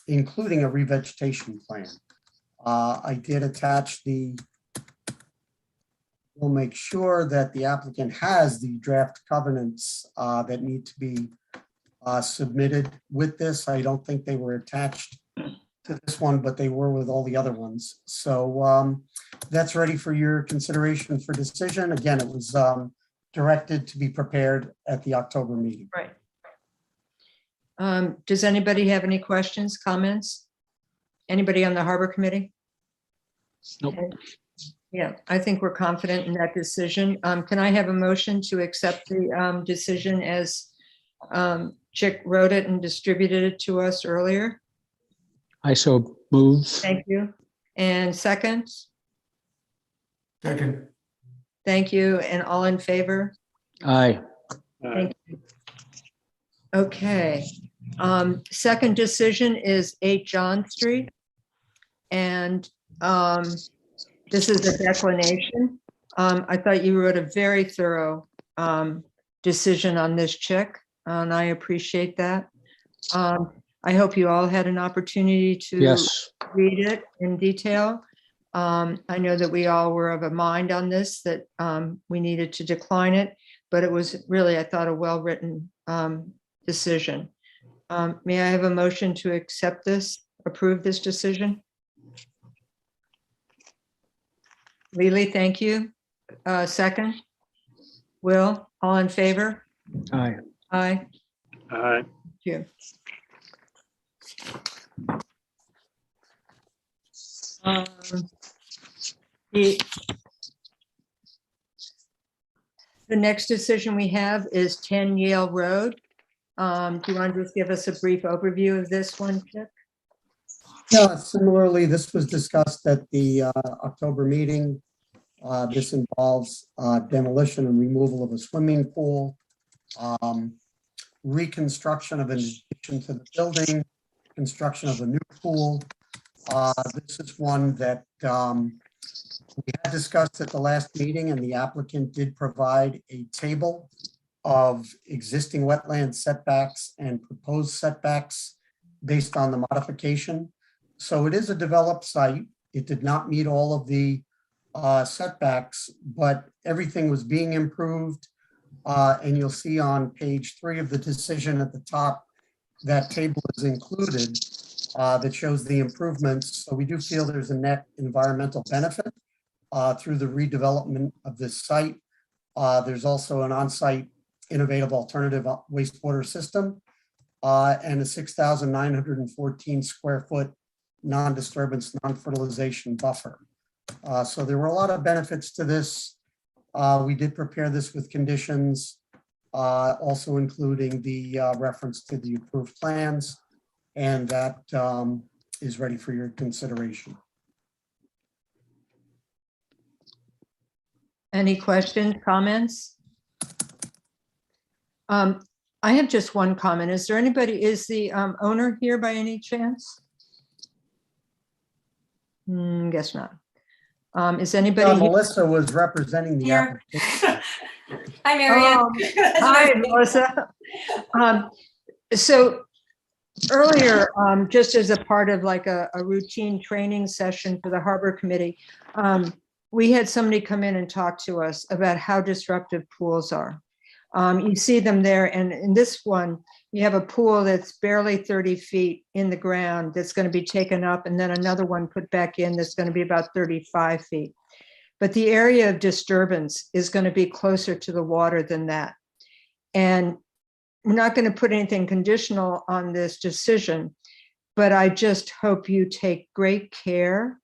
including a revegetation plan. I did attach we'll make sure that the applicant has the draft covenants that need to be submitted with this. I don't think they were attached to this one, but they were with all the other ones. So that's ready for your consideration for decision. Again, it was directed to be prepared at the October meeting. Right. Does anybody have any questions, comments? Anybody on the Harbor Committee? Nope. Yeah, I think we're confident in that decision. Can I have a motion to accept the decision as Chick wrote it and distributed it to us earlier? I so move. Thank you. And second? Second. Thank you. And all in favor? Aye. Thank you. Okay. Second decision is 8 John Street. And this is a declination. I thought you wrote a very thorough decision on this, Chick, and I appreciate that. I hope you all had an opportunity to Yes. read it in detail. I know that we all were of a mind on this, that we needed to decline it, but it was really, I thought, a well-written decision. May I have a motion to accept this, approve this decision? Lily, thank you. Second? Will, all in favor? Aye. Aye. Aye. Thank you. The next decision we have is 10 Yale Road. Do you want to just give us a brief overview of this one, Chip? Yeah, similarly, this was discussed at the October meeting. This involves demolition and removal of a swimming pool, reconstruction of an addition to the building, construction of a new pool. This is one that we had discussed at the last meeting, and the applicant did provide a table of existing wetland setbacks and proposed setbacks based on the modification. So it is a developed site. It did not meet all of the setbacks, but everything was being improved. And you'll see on page 3 of the decision at the top, that table is included that shows the improvements. So we do feel there's a net environmental benefit through the redevelopment of this site. There's also an on-site innovative alternative wastewater system and a 6,914 square foot non-disturbance, non-fertilization buffer. So there were a lot of benefits to this. We did prepare this with conditions, also including the reference to the approved plans, and that is ready for your consideration. Any questions, comments? I have just one comment. Is there anybody, is the owner here by any chance? Guess not. Is anybody? here? Melissa was representing the Here. application. Hi, Marianne. Hi, Melissa. So earlier, just as a part of like a routine training session for the Harbor Committee, we had somebody come in and talk to us about how disruptive pools are. You see them there, and in this one, you have a pool that's barely 30 feet in the ground that's going to be taken up, and then another one put back in that's going to be about 35 feet. But the area of disturbance is going to be closer to the water than that. And we're not going to put anything conditional on this decision, but I just hope you take great care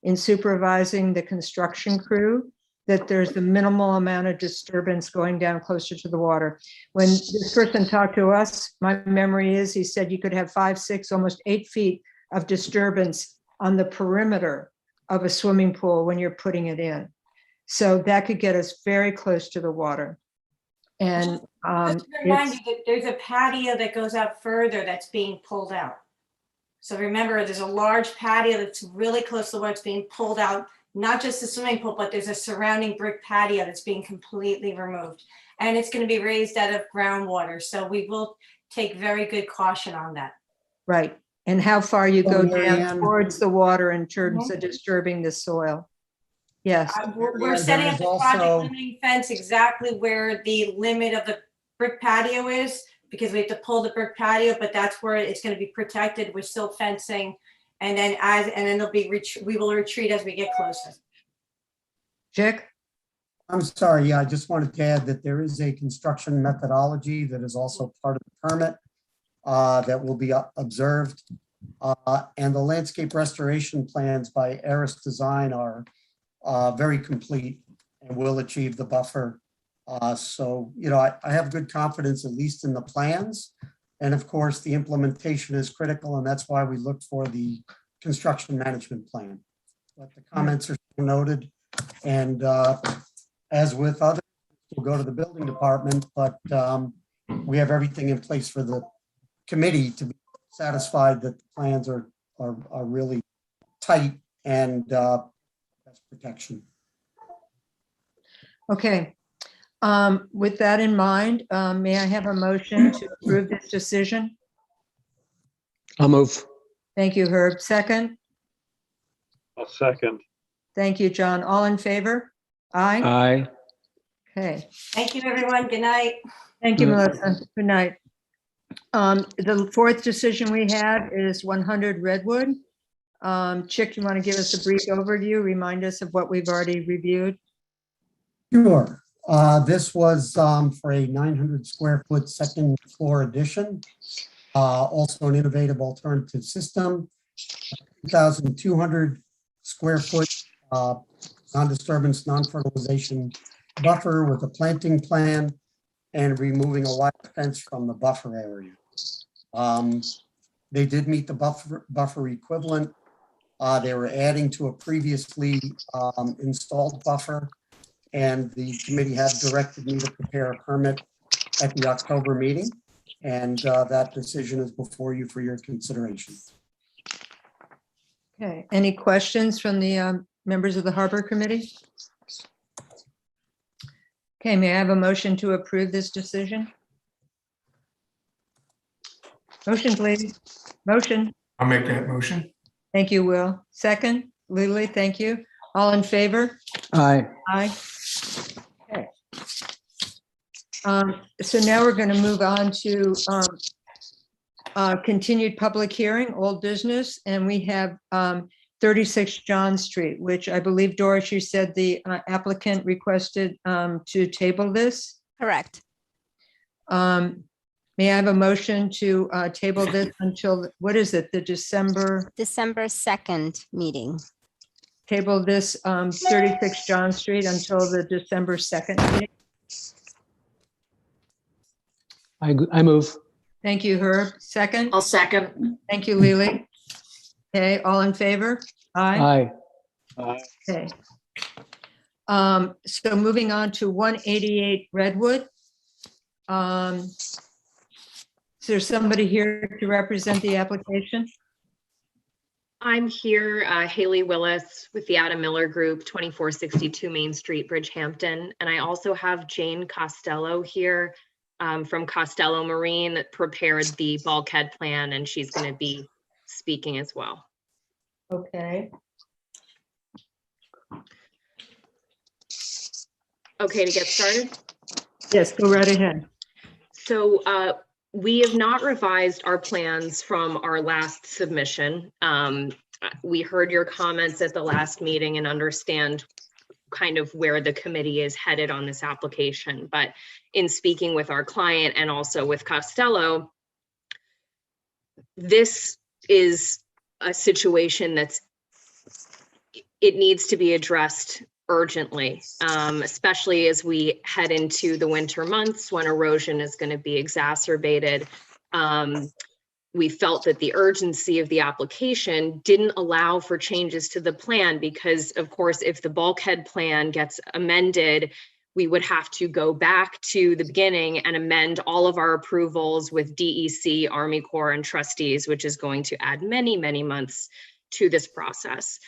in supervising the construction crew, that there's the minimal amount of disturbance going down closer to the water. When this person talked to us, my memory is he said you could have 5, 6, almost 8 feet of disturbance on the perimeter of a swimming pool when you're putting it in. So that could get us very close to the water. And Just to remind you that there's a patio that goes out further that's being pulled out. So remember, there's a large patio that's really close to what's being pulled out, not just the swimming pool, but there's a surrounding brick patio that's being completely removed. And it's going to be raised out of groundwater. So we will take very good caution on that. right. and how far you go Mary down Ann. towards the water in terms of disturbing the soil. Yes, We're And setting there up is the project also- limiting fence exactly where the limit of the brick patio is, because we have to pull the brick patio, but that's where it's gonna be protected with silt fencing. And then it'll be, we will retreat as we get closer. Chick? I'm sorry, yeah, I just wanted to add that there is a construction methodology that is also part of the permit that will be observed. And the landscape restoration plans by Eris Design are very complete and will achieve the buffer. So, you know, I have good confidence, at least in the plans. And of course, the implementation is critical, and that's why we look for the construction management plan. But the comments are noted, and as with others, we'll go to the building department, but we have everything in place for the committee to be satisfied that the plans are really tight and best protection. Okay. With that in mind, may I have a motion to approve this decision? I'll move. Thank you, Herb. Second? I'll second. Thank you, John. All in favor? Aye. Aye. Okay. Thank you, everyone. Good night. Thank you, Melissa. Good night. The fourth decision we have is 100 Redwood. Chick, you want to give us a brief overview? Remind us of what we've already reviewed? Sure. This was for a 900 square foot second floor addition. Also an innovative alternative system. 2,200 square foot non-disturbance, non-fertilization buffer with a planting plan and removing a wire fence from the buffer area. They did meet the buffer equivalent. They were adding to a previously installed buffer, and the committee had directed me to prepare a permit at the October meeting, and that decision is before you for your consideration. Okay. Any questions from the members of the Harbor Committee? Okay, may I have a motion to approve this decision? Motion, please. Motion. I'll make that motion. Thank you, Will. Second, Lily, thank you. All in favor? Aye. Aye. Okay. So now we're going to move on to continued public hearing, old business, and we have 36 John Street, which I believe, Doris, you said the applicant requested to table this. Correct. May I have a motion to table this until, what is it, the December, December 2nd meeting. table this 36 John Street until the December 2nd meeting? I move. Thank you, Herb. Second? I'll second. Thank you, Lily. Okay, all in favor? Aye. Aye. Okay. So moving on to 188 Redwood. Is there somebody here to represent the application? I'm here, Haley Willis with the Adam Miller Group, 2462 Main Street, Bridgehampton. And I also have Jane Costello here from Costello Marine that prepared the bulkhead plan, and she's going to be speaking as well. Okay. Okay, to get started? Yes, go right ahead. So we have not revised our plans from our last submission. We heard your comments at the last meeting and understand kind of where the committee is headed on this application. But in speaking with our client and also with Costello, this is a situation it needs to be addressed urgently, especially as we head into the winter months when erosion is going to be exacerbated. We felt that the urgency of the application didn't allow for changes to the plan because, of course, if the bulkhead plan gets amended, we would have to go back to the beginning and amend all of our approvals with DEC, Army Corps, and trustees, which is going to add many, many months to this process.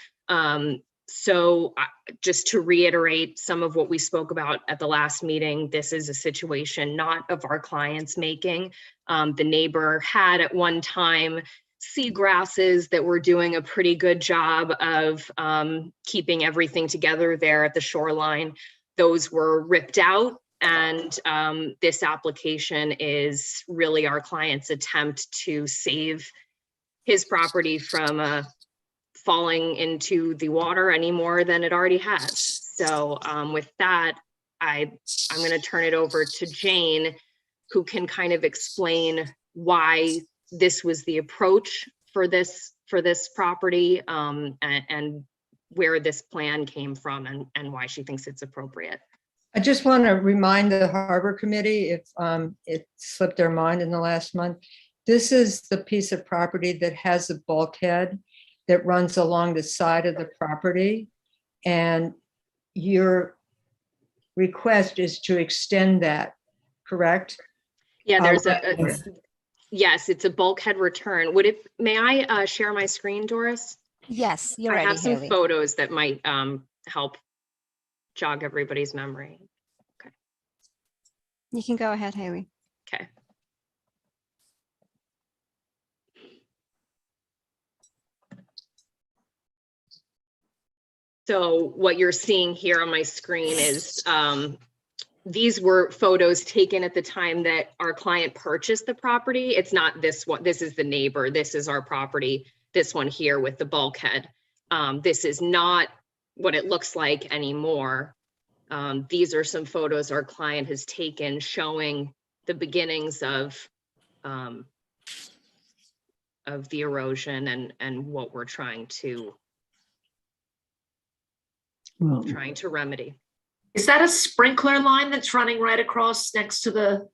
So just to reiterate some of what we spoke about at the last meeting, this is a situation not of our clients making. The neighbor had at one time seagrasses that were doing a pretty good job of keeping everything together there at the shoreline. Those were ripped out, and this application is really our client's attempt to save his property from falling into the water any more than it already has. So with that, I'm going to turn it over to Jane, who can kind of explain why this was the approach for this property, and where this plan came from, and why she thinks it's appropriate. I just want to remind the Harbor Committee, if it slipped their mind in the last month, this is the piece of property that has a bulkhead that runs along the side of the property. And your request is to extend that, correct? Yeah, there's yes, it's a bulkhead return. May I share my screen, Doris? Yes, you're I ready, have some Haley. photos that might help jog everybody's memory. Okay. You can go ahead, Haley. Okay. So what you're seeing here on my screen is these were photos taken at the time that our client purchased the property. It's not this one. This is the neighbor. This is our property. This one here with the bulkhead. This is not what it looks like anymore. These are some photos our client has taken showing the beginnings of the erosion and what we're trying to remedy. Is that a sprinkler line that's running right across next to the?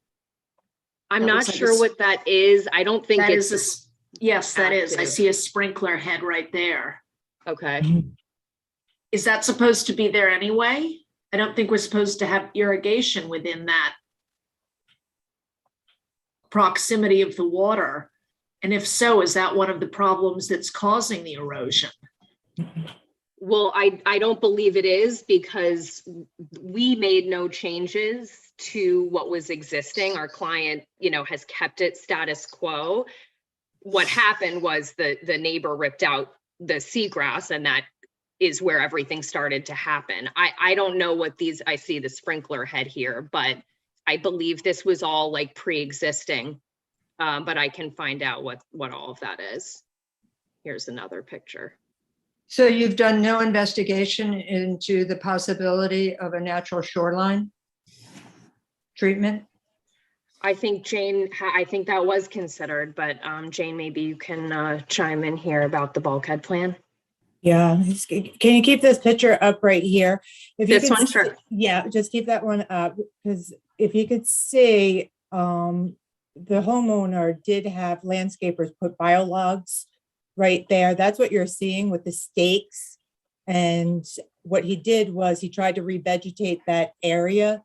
I'm That not looks like sure a- what that is. I don't think That it's is yes, that is. I active. see a sprinkler head right there. okay. Is that supposed to be there anyway? I don't think we're supposed to have irrigation within that proximity of the water. And if so, is that one of the problems that's causing the erosion? Well, I don't believe it is, because we made no changes to what was existing. Our client, has kept it status quo. What happened was the neighbor ripped out the seagrass, and that is where everything started to happen. I don't know what I see the sprinkler head here, but I believe this was all like pre-existing. But I can find out what all of that is. Here's another picture. So you've done no investigation into the possibility of a natural shoreline treatment? I think Jane, I think that was considered, but Jane, maybe you can chime in here about the bulkhead plan. Yeah, can you keep this picture up right here? If you This could one, see- sure. Yeah, just keep that one up, because if you could see, the homeowner did have landscapers put biologs right there. That's what you're seeing with the stakes. And what he did was he tried to revegetate that area.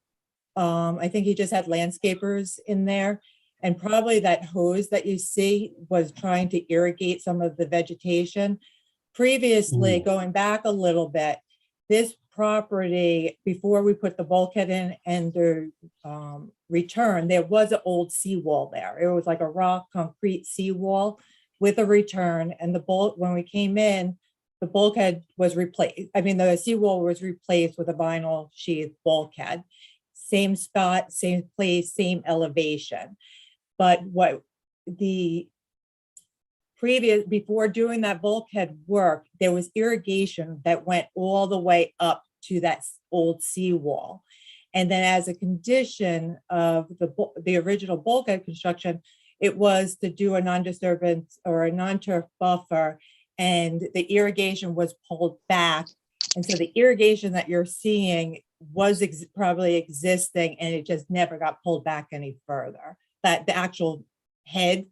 I think he just had landscapers in there. And probably that hose that you see was trying to irrigate some of the vegetation. Previously, going back a little bit, this property, before we put the bulkhead in and the return, there was an old seawall there. It was like a raw concrete seawall with a return, and when we came in, the bulkhead was replaced. I mean, the seawall was replaced with a vinyl sheath bulkhead. Same spot, same place, same elevation. But what the before doing that bulkhead work, there was irrigation that went all the way up to that old seawall. And then as a condition of the original bulkhead construction, it was to do a non-disturbance or a non-turf buffer, and the irrigation was pulled back. And so the irrigation that you're seeing was probably existing, and it just never got pulled back any further, that the actual head.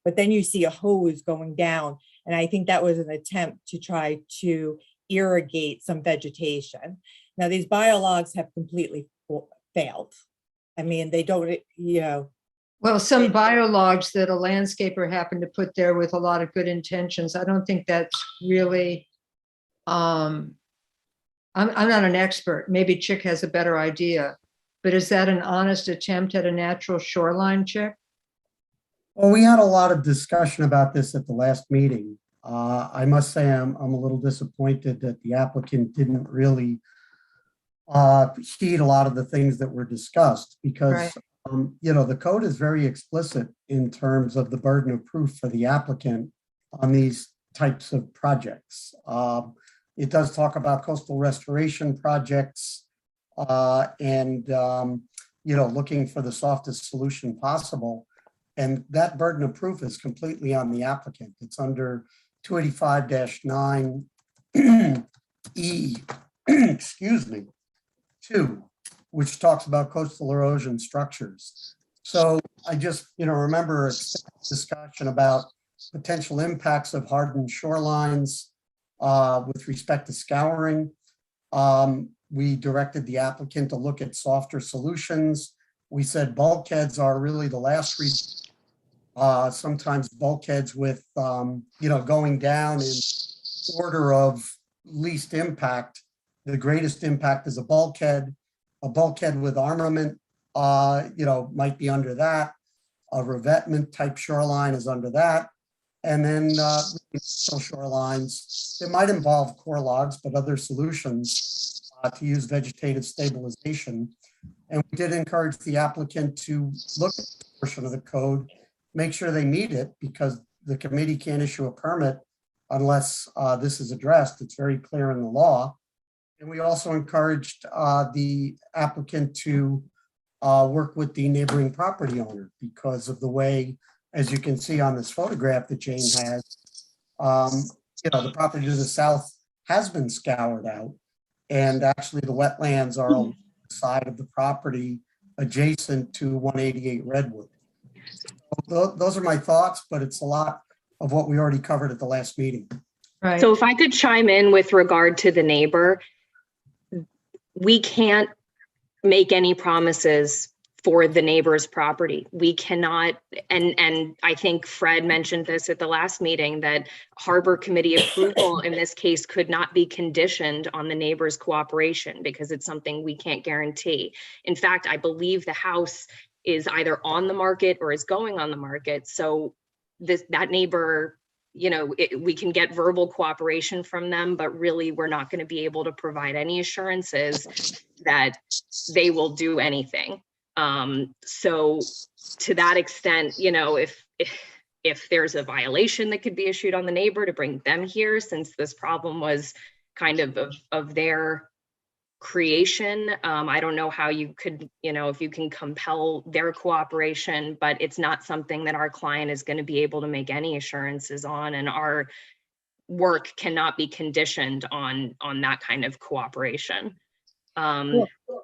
But then you see a hose going down. And I think that was an attempt to try to irrigate some vegetation. Now, these biologs have completely failed. I mean, they don't, Well, some biologs that a landscaper happened to put there with a lot of good intentions. I don't think that's really, I'm not an expert. Maybe Chick has a better idea. But is that an honest attempt at a natural shoreline, Chick? Well, we had a lot of discussion about this at the last meeting. I must say I'm a little disappointed that the applicant didn't really heed a lot of the things that were discussed because, Right. The code is very explicit in terms of the burden of proof for the applicant on these types of projects. It does talk about coastal restoration projects and looking for the softest solution possible. And that burden of proof is completely on the applicant. It's under 285-9 E, excuse me, 2, which talks about coastal erosion structures. So I just, remember a discussion about potential impacts of hardened shorelines with respect to scouring. We directed the applicant to look at softer solutions. We said bulkheads are really the last resort. Sometimes bulkheads with, going down in order of least impact. The greatest impact is a bulkhead with armament, might be under that. A revetment type shoreline is under that. And then shorelines, it might involve core logs, but other solutions to use vegetative stabilization. And we did encourage the applicant to look at the portion of the code, make sure they meet it, because the committee can't issue a permit unless this is addressed. It's very clear in the law. And we also encouraged the applicant to work with the neighboring property owner because of the way, as you can see on this photograph that Jane has, the property to the south has been scoured out. And actually the wetlands are on the side of the property adjacent to 188 Redwood. So those are my thoughts, but it's a lot of what we already covered at the last meeting. Right. So if I could chime in with regard to the neighbor, we can't make any promises for the neighbor's property. We cannot, and I think Fred mentioned this at the last meeting, that Harbor Committee approval in this case could not be conditioned on the neighbor's cooperation because it's something we can't guarantee. In fact, I believe the house is either on the market or is going on the market. So that neighbor, we can get verbal cooperation from them, but really we're not going to be able to provide any assurances that they will do anything. So to that extent, if there's a violation that could be issued on the neighbor, to bring them here, since this problem was kind of their creation. I don't know how you could, if you can compel their cooperation, but it's not something that our client is going to be able to make any assurances on, and our work cannot be conditioned on that kind of cooperation.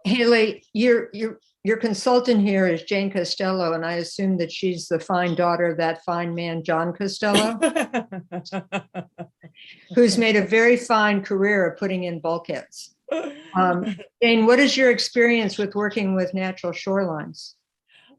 Haley, your consultant here is Jane Costello, and I assume that she's the fine daughter of that fine man, John Costello, who's made a very fine career of putting in bulkheads. Jane, what is your experience with working with natural shorelines?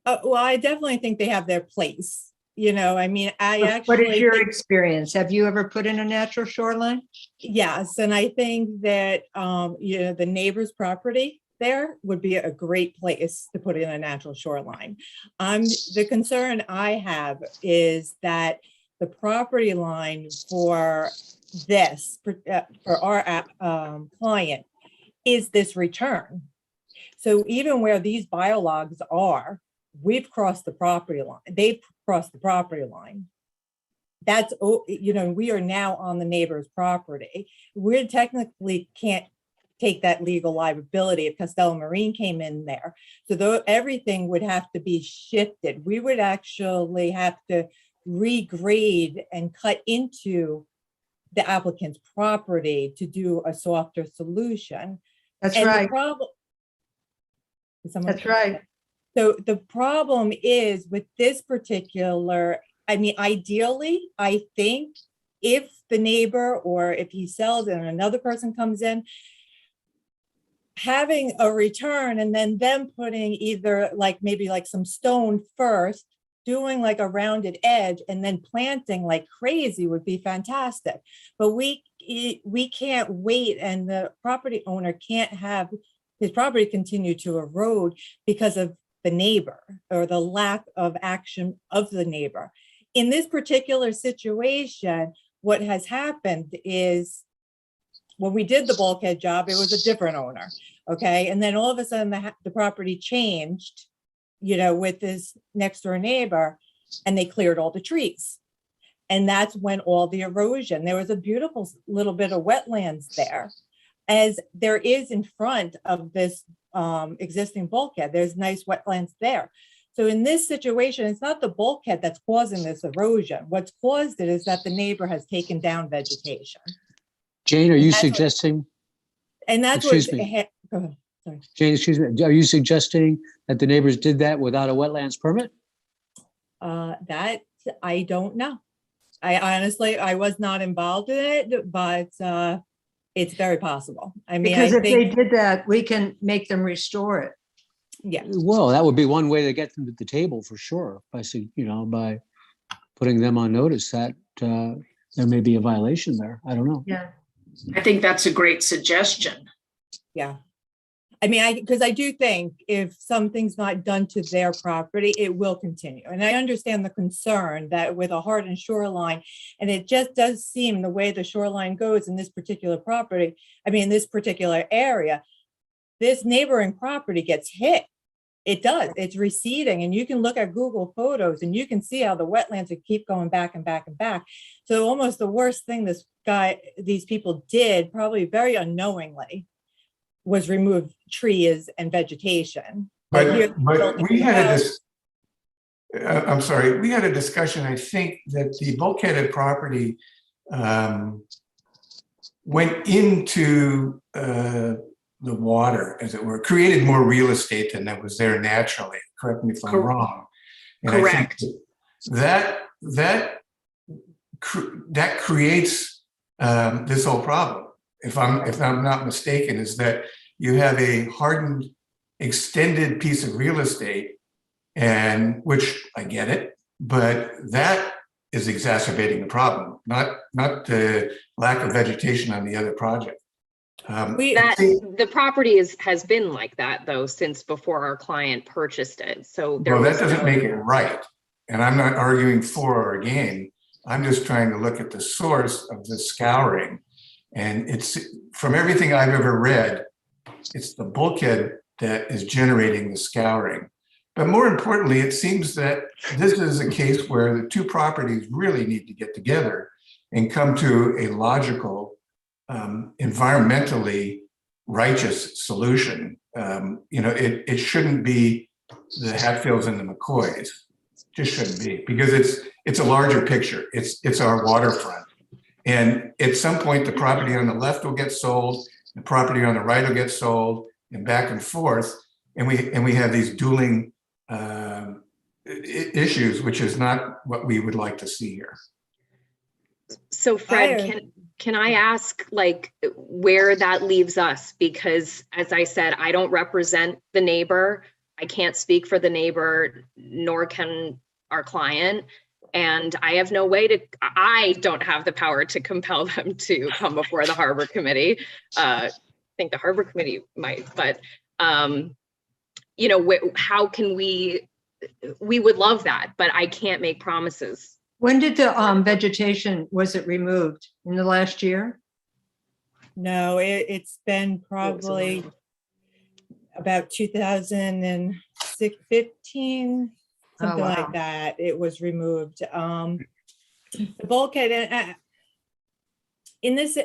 Well, I definitely think they have their place. What is your experience? Have you ever put in a natural shoreline? Yes, and I think that the neighbor's property there would be a great place to put in a natural shoreline. The concern I have is that the property line for our client is this return. So even where these biologs are, we've crossed the property line. They've crossed the property line. That's, we are now on the neighbor's property. We technically can't take that legal liability if Costello Marine came in there. So everything would have to be shifted. We would actually have to regrade and cut into the applicant's property to do a softer solution. That's And right. That's right. So the problem is with this particular, ideally, I think if the neighbor or if he sells and another person comes in, having a return and then them putting either maybe some stone first, doing like a rounded edge and then planting like crazy would be fantastic. But we can't wait, and the property owner can't have his property continue to erode because of the neighbor or the lack of action of the neighbor. In this particular situation, what has happened is when we did the bulkhead job, it was a different owner. Okay. And then all of a sudden the property changed, you know, with this next door neighbor, and they cleared all the trees. And that's when all the erosion, there was a beautiful little bit of wetlands there, as there is in front of this existing bulkhead. There's nice wetlands there. So in this situation, it's not the bulkhead that's causing this erosion. What's caused it is that the neighbor has taken down vegetation. Jane, are you That's what- suggesting, And that's Excuse what. me. Go ahead. Sorry. Jane, excuse me, are you suggesting that the neighbors did that without a wetlands permit? That I don't know. I honestly, I was not involved in it, but it's very possible. I mean, Because I if they think, did that, we can make them restore it. yeah. Well, that would be one way to get them to the table for sure, by putting them on notice that there may be a violation there. I don't know. Yeah. I think that's a great suggestion. Yeah. I mean, because I do think if something's not done to their property, it will continue. And I understand the concern that with a hardened shoreline, and it just does seem the way the shoreline goes in this particular property, I mean, this particular area, this neighboring property gets hit. It does. It's receding. And you can look at Google Photos and you can see how the wetlands keep going back and back and back. So almost the worst thing these people did, probably very unknowingly, was remove trees and vegetation. But here- we had I'm sorry, we had a discussion, I think, that the bulkheaded property went into the water, as it were, created more real estate than that was there naturally. Correct me if I'm wrong. And I think that creates this whole problem. If I'm not mistaken, is that you have a hardened, extended piece of real estate, and which I get it, but that is exacerbating the problem, not the lack of vegetation on the other project. The property has been like that though since before our client purchased it. So there Well, that was doesn't make it right. And I'm not arguing for or against. I'm just trying to look at the source of the scouring. And it's, from everything I've ever read, it's the bulkhead that is generating the scouring. But more importantly, it seems that this is a case where the two properties really need to get together and come to a logical, environmentally righteous solution. It shouldn't be the Hatfields and the McCoys. Just shouldn't be, because it's a larger picture. It's our waterfront. And at some point, the property on the left will get sold, the property on the right will get sold, and back and forth. And we have these dueling issues, which is not what we would like to see here. So Fred, can I ask like where that leaves us? Because as I said, I don't represent the neighbor. I can't speak for the neighbor, nor can our client. And I have no way I don't have the power to compel them to come before the Harbor Committee. I think the Harbor Committee might, but how can we would love that, but I can't make promises. When did the vegetation, was it removed in the last year? No, it's been probably about 2015, something wow. like that. It was removed. The bulkhead, in this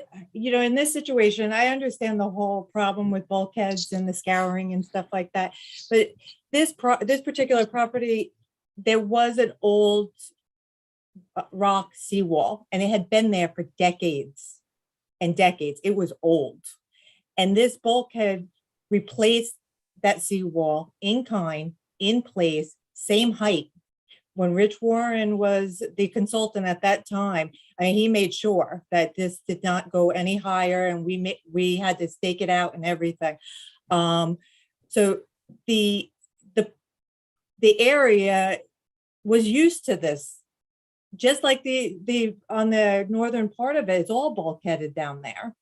situation, I understand the whole problem with bulkheads and the scouring and stuff like that. But this particular property, there was an old rock seawall, and it had been there for decades and decades. It was old. And this bulkhead replaced that seawall in kind, in place, same height. When Rich Warren was the consultant at that time, he made sure that this did not go any higher, and we had to stake it out and everything. So the area was used to this. Just like the on the northern part of it, it's all bulkheaded down there.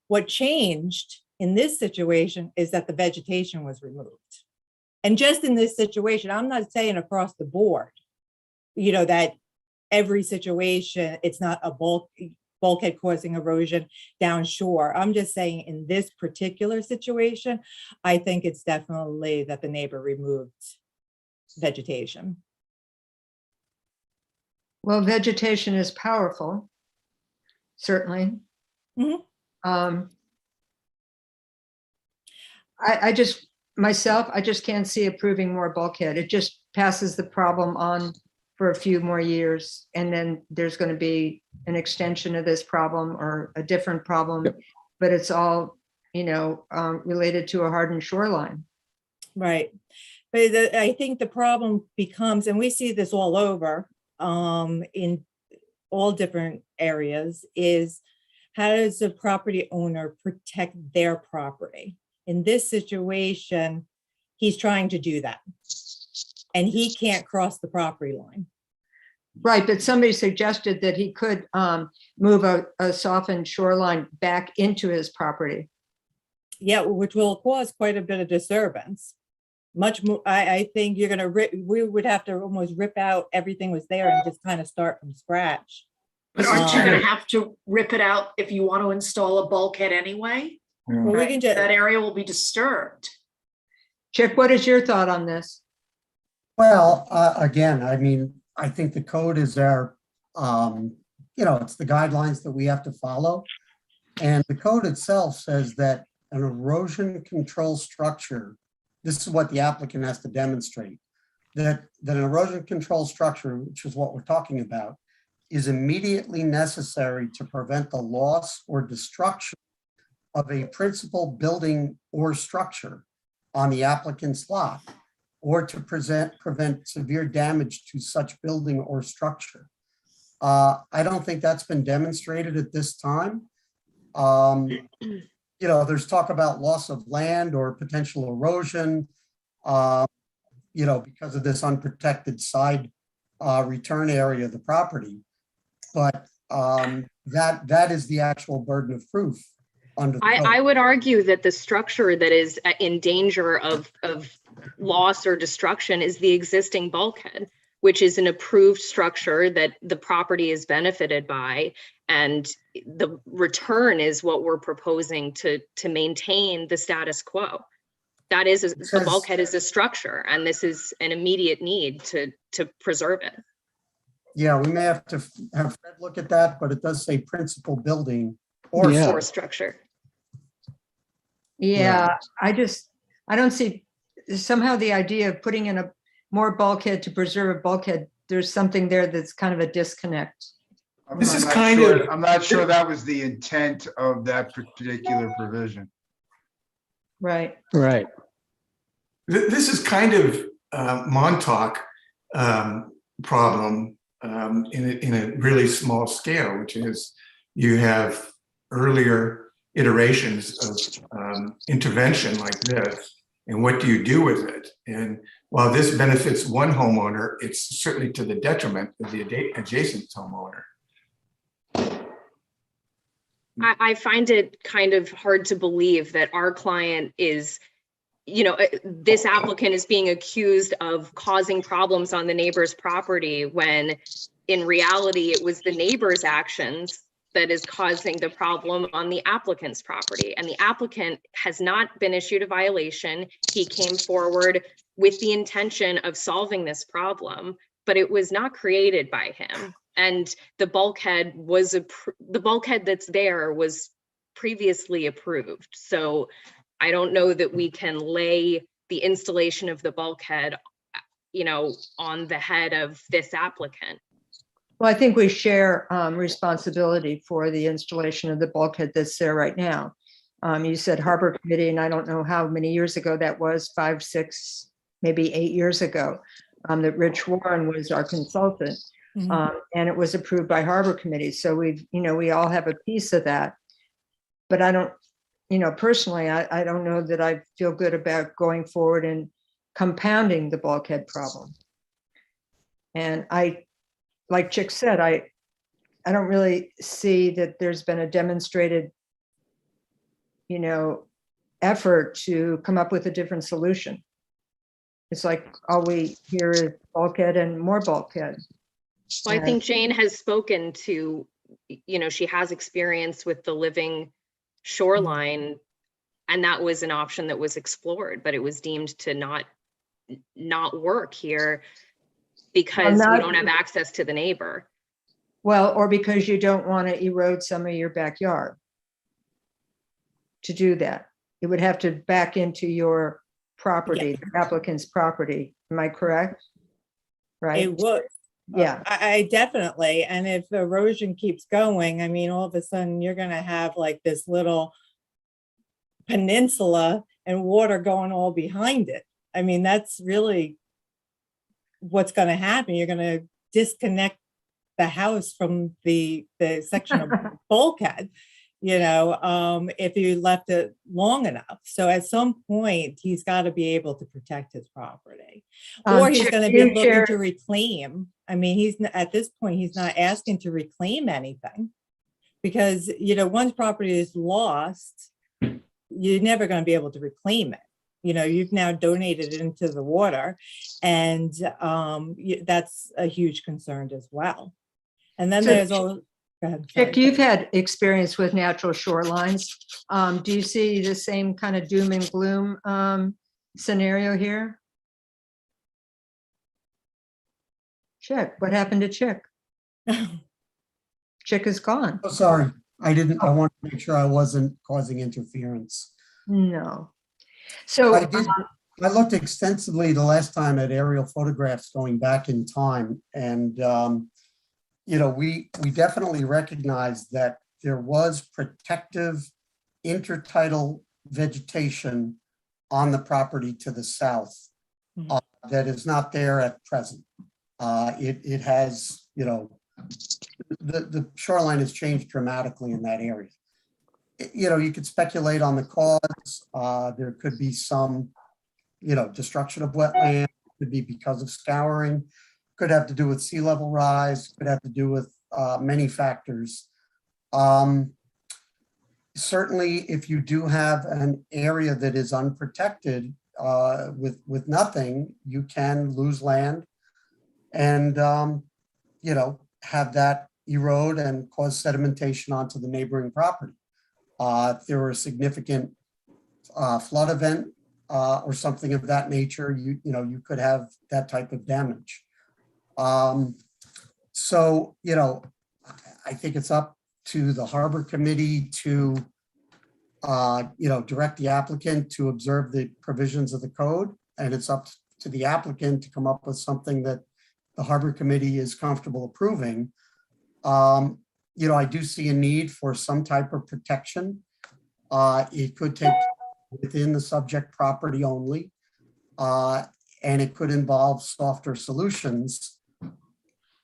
What changed in this situation is that the vegetation was removed. And just in this situation, I'm not saying across the board, that every situation, it's not a bulkhead causing erosion down shore. I'm just saying in this particular situation, I think it's definitely that the neighbor removed vegetation. Well, vegetation is powerful, certainly. Mhm. I just, myself, I just can't see approving more bulkhead. It just passes the problem on for a few more years. And then there's going to be an extension of this problem or a different problem, but it's all, related to a hardened shoreline. Right. But I think the problem becomes, and we see this all over in all different areas, is how does the property owner protect their property? In this situation, he's trying to do that. And he can't cross the property line. Right, but somebody suggested that he could move a softened shoreline back into his property. Yeah, which will cause quite a bit of disturbance. Much more, I think you're gonna we would have to almost rip out everything was there and just kind of start from scratch. But aren't you gonna have to rip it out if you want to install a bulkhead anyway? Well, we can just, That area will be disturbed. Chick, what is your thought on this? Well, again, I mean, I think the code is there, it's the guidelines that we have to follow. And the code itself says that an erosion control structure, this is what the applicant has to demonstrate, that an erosion control structure, which is what we're talking about, is immediately necessary to prevent the loss or destruction of a principal building or structure on the applicant's lot, or to prevent severe damage to such building or structure. I don't think that's been demonstrated at this time. There's talk about loss of land or potential erosion, because of this unprotected side return area of the property. But that is the actual burden of proof under the code. I would argue that the structure that is in danger of loss or destruction is the existing bulkhead, which is an approved structure that the property is benefited by. And the return is what we're proposing to maintain the status quo. That is, the bulkhead is a structure, and this is an immediate need to preserve it. Yeah, we may have to have Fred look at that, but it does say principal building or Yeah. Or structure. Yeah, I don't see, somehow the idea of putting in a more bulkhead to preserve a bulkhead, there's something there that's kind of a disconnect. This is kind of- I'm not sure that was the intent of that particular provision. Right. right. This is kind of Montauk problem in a really small scale, which is you have earlier iterations of intervention like this, and what do you do with it? And while this benefits one homeowner, it's certainly to the detriment of the adjacent homeowner. I find it kind of hard to believe that our client is, this applicant is being accused of causing problems on the neighbor's property when in reality, it was the neighbor's actions that is causing the problem on the applicant's property. And the applicant has not been issued a violation. He came forward with the intention of solving this problem, but it was not created by him. And the bulkhead that's there was previously approved. So I don't know that we can lay the installation of the bulkhead, on the head of this applicant. Well, I think we share responsibility for the installation of the bulkhead that's there right now. You said Harbor Committee, and I don't know how many years ago that was, 5, 6, maybe 8 years ago, that Rich Warren was our consultant. And it was approved by Harbor Committee. So we all have a piece of that. But I don't, personally, I don't know that I feel good about going forward and compounding the bulkhead problem. And like Chick said, I don't really see that there's been a demonstrated, effort to come up with a different solution. It's like all we hear is bulkhead and more bulkhead. Well, I think Jane has spoken to, she has experience with the living shoreline, and that was an option that was explored, but it was deemed to not work here because you don't have access to the neighbor. Well, or because you don't want to erode some of your backyard. To do that, it would have to back into your property, the applicant's property. Am I correct? Right? It would. Yeah. I definitely, and if the erosion keeps going, I mean, all of a sudden you're gonna have like this little peninsula and water going all behind it. I mean, that's really what's gonna happen. You're gonna disconnect the house from the section of bulkhead, if you left it long enough. So at some point, he's got to be able to protect his property. Or he's going to be looking to reclaim. I mean, at this point, he's not asking to reclaim anything because, once property is lost, you're never going to be able to reclaim it. You've now donated it into the water, and that's a huge concern as well. And then there's all. Go ahead, Chick, you've had experience with natural shorelines. Do you see the same kind of doom and gloom scenario here? Chick, what happened to Chick? Chick is gone. Oh, sorry. I wanted to make sure I wasn't causing interference. No. So I looked extensively the last time at aerial photographs going back in time, and we definitely recognize that there was protective intertidal vegetation on the property to the south that is not there at present. It has, the shoreline has changed dramatically in that area. You could speculate on the cause. There could be some, destruction of wetland, could be because of scouring, could have to do with sea level rise, could have to do with many factors. Certainly, if you do have an area that is unprotected with nothing, you can lose land and, have that erode and cause sedimentation onto the neighboring property. If there were a significant flood event or something of that nature, you could have that type of damage. So, I think it's up to the Harbor Committee to, direct the applicant to observe the provisions of the code. And it's up to the applicant to come up with something that the Harbor Committee is comfortable approving. I do see a need for some type of protection. It could take within the subject property only, and it could involve softer solutions,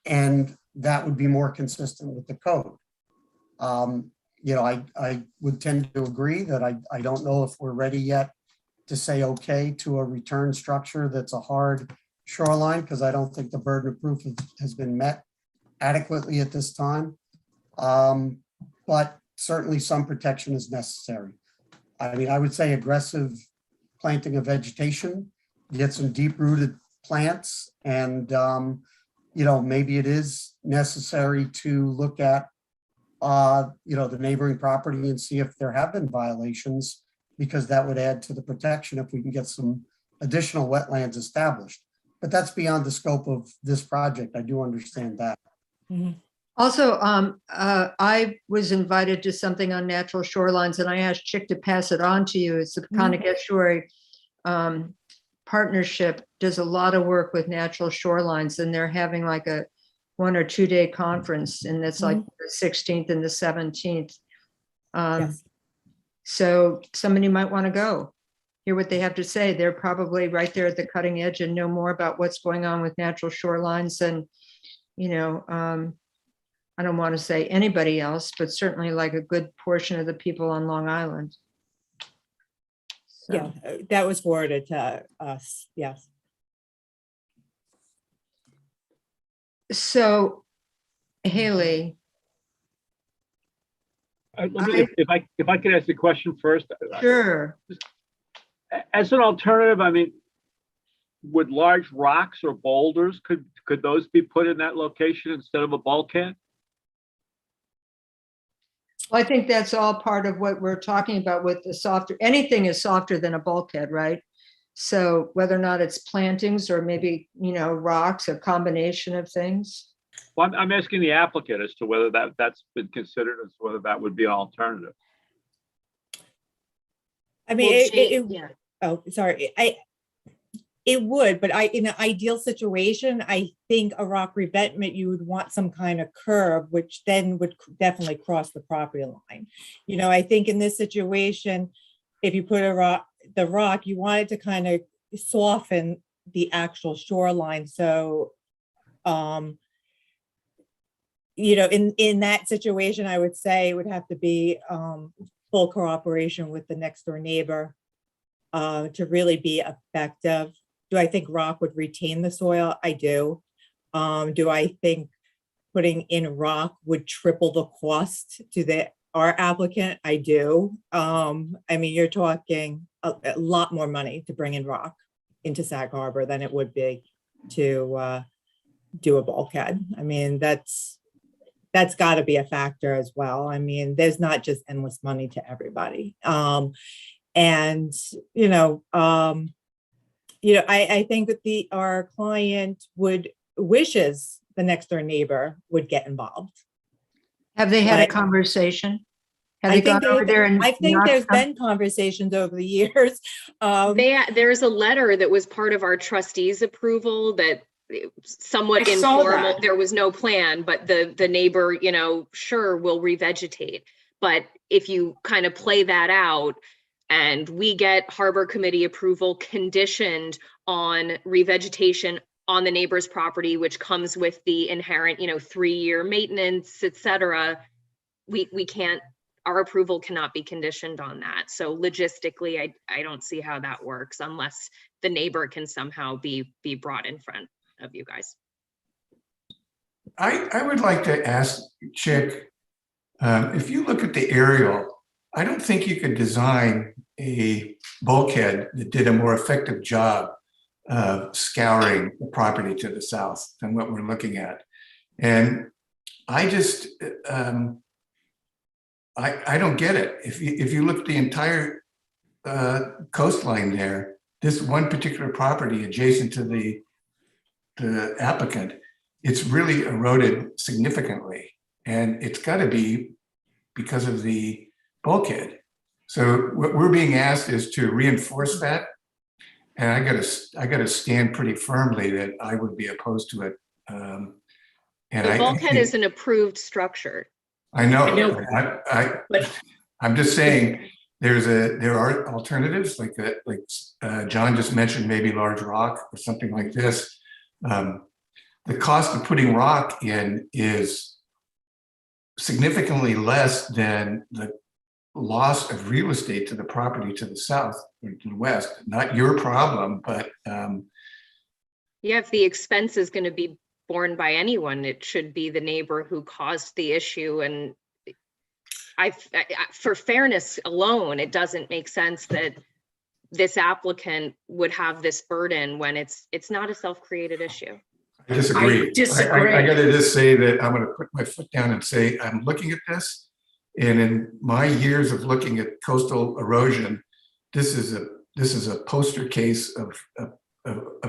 and that would be more consistent with the code. I would tend to agree that I don't know if we're ready yet to say okay to a return structure that's a hard shoreline, because I don't think the burden of proof has been met adequately at this time. But certainly some protection is necessary. I mean, I would say aggressive planting of vegetation, get some deep rooted plants, and maybe it is necessary to look at the neighboring property and see if there have been violations, because that would add to the protection if we can get some additional wetlands established. But that's beyond the scope of this project. I do understand that. Mhm. Also, I was invited to something on natural shorelines, and I asked Chick to pass it on to you. It's the Peconic Estuary Partnership does a lot of work with natural shorelines, and they're having like a 1 or 2 day conference, and it's like the 16th and the 17th. Yes. So somebody might want to go hear what they have to say. They're probably right there at the cutting edge and know more about what's going on with natural shorelines than, I don't want to say anybody else, but certainly like a good portion of the people on Long Island. So, Yeah, that was forwarded to us. Yes. So, Haley, If I could ask a question first. sure. As an alternative, I mean, would large rocks or boulders, could those be put in that location instead of a bulkhead? I think that's all part of what we're talking about with the softer, anything is softer than a bulkhead, right? So whether or not it's plantings or maybe, rocks, a combination of things. Well, I'm asking the applicant as to whether that's been considered, as to whether that would be an alternative. I mean, Well, Jane- yeah. oh, sorry. It would, but in an ideal situation, I think a rock revetment, you would want some kind of curve, which then would definitely cross the property line. I think in this situation, if you put the rock, you want it to kind of soften the actual shoreline. So, in that situation, I would say it would have to be full cooperation with the next door neighbor to really be effective. Do I think rock would retain the soil? I do. Do I think putting in rock would triple the cost to our applicant? I do. I mean, you're talking a lot more money to bring in rock into Sag Harbor than it would be to do a bulkhead. I mean, that's got to be a factor as well. I mean, there's not just endless money to everybody. I think that our client wishes the next door neighbor would get involved. Have they had a But- conversation? Have I they think gone over there and? I think knocked there's on- been conversations over the years. There's a letter that was part of our trustees' approval that somewhat I saw informal. that. There was no plan, but the neighbor, sure, will revegetate. But if you kind of play that out and we get Harbor Committee approval conditioned on revegetation on the neighbor's property, which comes with the inherent, 3-year maintenance, et cetera, we can't, our approval cannot be conditioned on that. So logistically, I don't see how that works unless the neighbor can somehow be brought in front of you guys. I would like to ask Chick, if you look at the aerial, I don't think you could design a bulkhead that did a more effective job of scouring the property to the south than what we're looking at. And I just, I don't get it. If you look at the entire coastline there, this one particular property adjacent to the applicant, it's really eroded significantly. And it's got to be because of the bulkhead. So what we're being asked is to reinforce that. And I gotta stand pretty firmly that I would be opposed to it. And The bulkhead is an approved structure. I know. I know. But- I'm just saying there are alternatives like John just mentioned, maybe large rock or something like this. The cost of putting rock in is significantly less than the loss of real estate to the property to the south or to the west. Not your problem, but Yeah, if the expense is going to be borne by anyone, it should be the neighbor who caused the issue. And for fairness alone, it doesn't make sense that this applicant would have this burden when it's not a self-created issue. I disagree. I disagree. I gotta just say that I'm gonna put my foot down and say, I'm looking at this. And in my years of looking at coastal erosion, this is a poster case of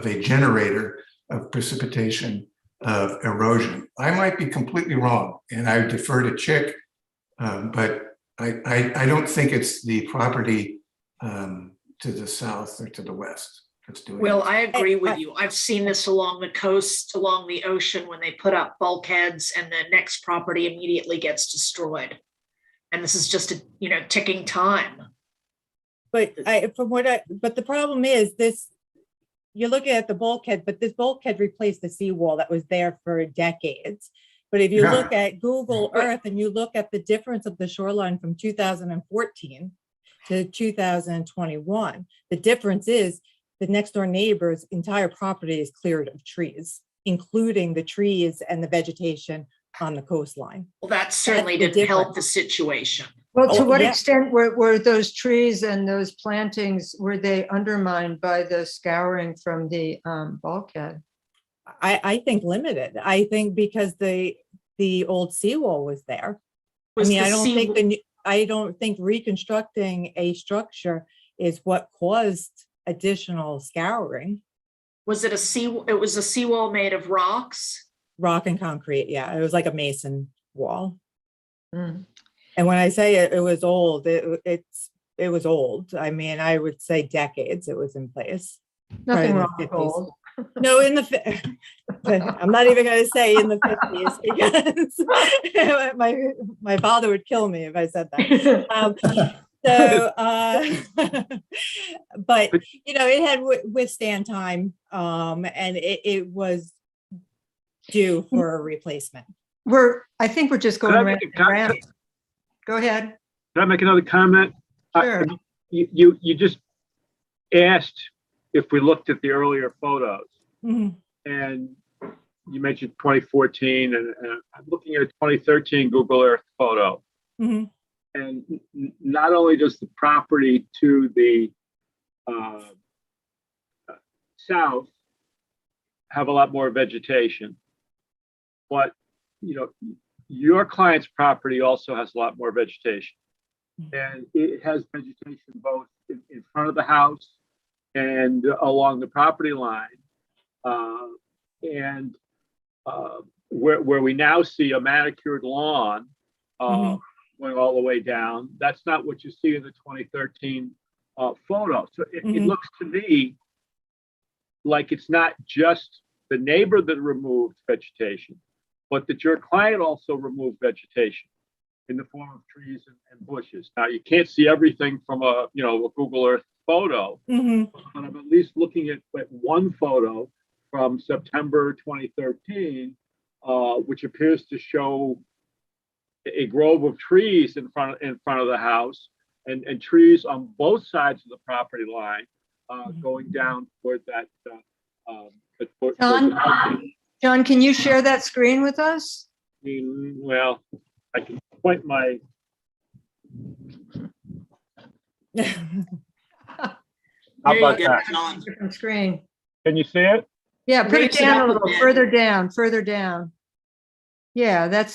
a generator of precipitation of erosion. I might be completely wrong, and I defer to Chick, but I don't think it's the property to the south or to the west that's doing it. Will, I agree with you. I've seen this along the coast, along the ocean, when they put up bulkheads and the next property immediately gets destroyed. And this is just a, ticking time. But but the problem is this, you're looking at the bulkhead, but this bulkhead replaced the seawall that was there for decades. But if you Yeah. look at Google Earth and you look at the difference of the shoreline from 2014 to 2021, the difference is the next door neighbor's entire property is cleared of trees, including the trees and the vegetation on the coastline. Well, that certainly the didn't help difference. the situation. Well, to Oh, what yeah. extent were those trees and those plantings, were they undermined by the scouring from the bulkhead? I think limited. I think because the old seawall was there. I Was mean, the I don't think reconstructing a structure is what caused additional scouring. Was it it was a seawall made of rocks? Rock and concrete, yeah. It was like a mason wall. Mm. And when I say it was old, it was old. I mean, I would say decades it was in place. Nothing Probably in the wrong with 50s. old. No, I'm not even going to say in the 50s because my father would kill me if I said that. But you know, it had withstand time, and it was due for a replacement. I think we're just going Could I round make and round. Go ahead. Can I make another comment? Sure. You just asked if we looked at the earlier photos, Mhm. and you mentioned 2014, and I'm looking at a 2013 Google Earth photo. Mhm. And not only does the property to the south have a lot more vegetation, but you know, your client's property also has a lot more vegetation, and it has vegetation both in front of the house and along the property line, and where we now see a manicured lawn going all the way down. That's not what you see in the 2013 photo. So it looks to me like it's not just the neighbor that removed vegetation, but that your client also removed vegetation in the form of trees and bushes. Now, you can't see everything from a Google Earth photo, but I'm at least looking at one photo from September 2013, which appears to show a grove of trees in front of the house, and trees on both sides of the property line, going down toward that. John, can you share that screen with us? Well, I can point my. How about that? Different screen. Can you see it? Yeah, put it Raise it down a up a little, bit. further down. Yeah,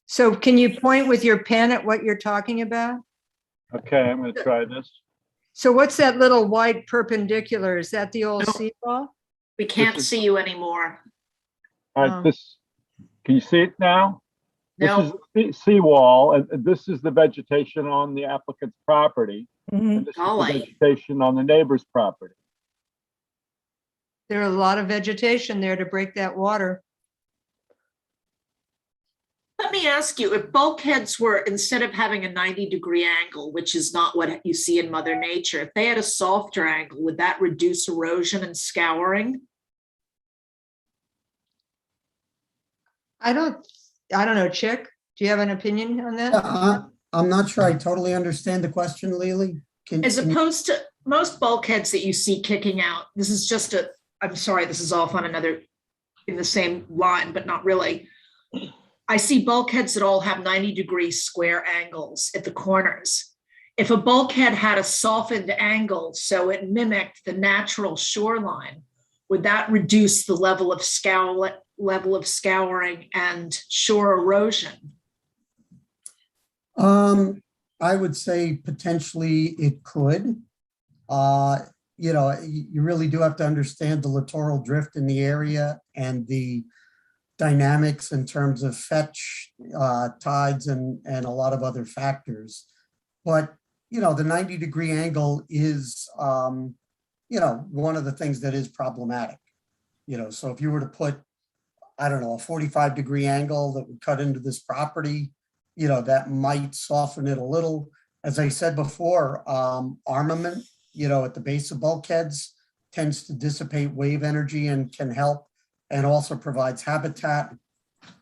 so can you point with your pen at what you're talking about? Okay, I'm going to try this. So what's that little white perpendicular? Is that the old No. seawall? We can't see you anymore. All right, can you see it now? No. This is the seawall, and this is the vegetation on the applicant's property. And this is the Golly. vegetation on the neighbor's property. There are a lot of vegetation there to break that water. Let me ask you, if bulkheads were, instead of having a 90-degree angle, which is not what you see in Mother Nature, if they had a softer angle, would that reduce erosion and scouring? I don't know, Chick, do you have an opinion on that? I'm not sure I totally understand the question, Lily. As opposed to most bulkheads that you see kicking out, this is just I'm sorry, this is off on in the same line, but not really. I see bulkheads that all have 90-degree square angles at the corners. If a bulkhead had a softened angle, so it mimicked the natural shoreline, would that reduce the level of scouring and shore erosion? I would say potentially it could. You really do have to understand the littoral drift in the area and the dynamics in terms of fetch, tides, and a lot of other factors. But, the 90-degree angle is, one of the things that is problematic. So if you were to put, I don't know, a 45-degree angle that would cut into this property, that might soften it a little. As I said before, armament, at the base of bulkheads tends to dissipate wave energy and can help, and also provides habitat.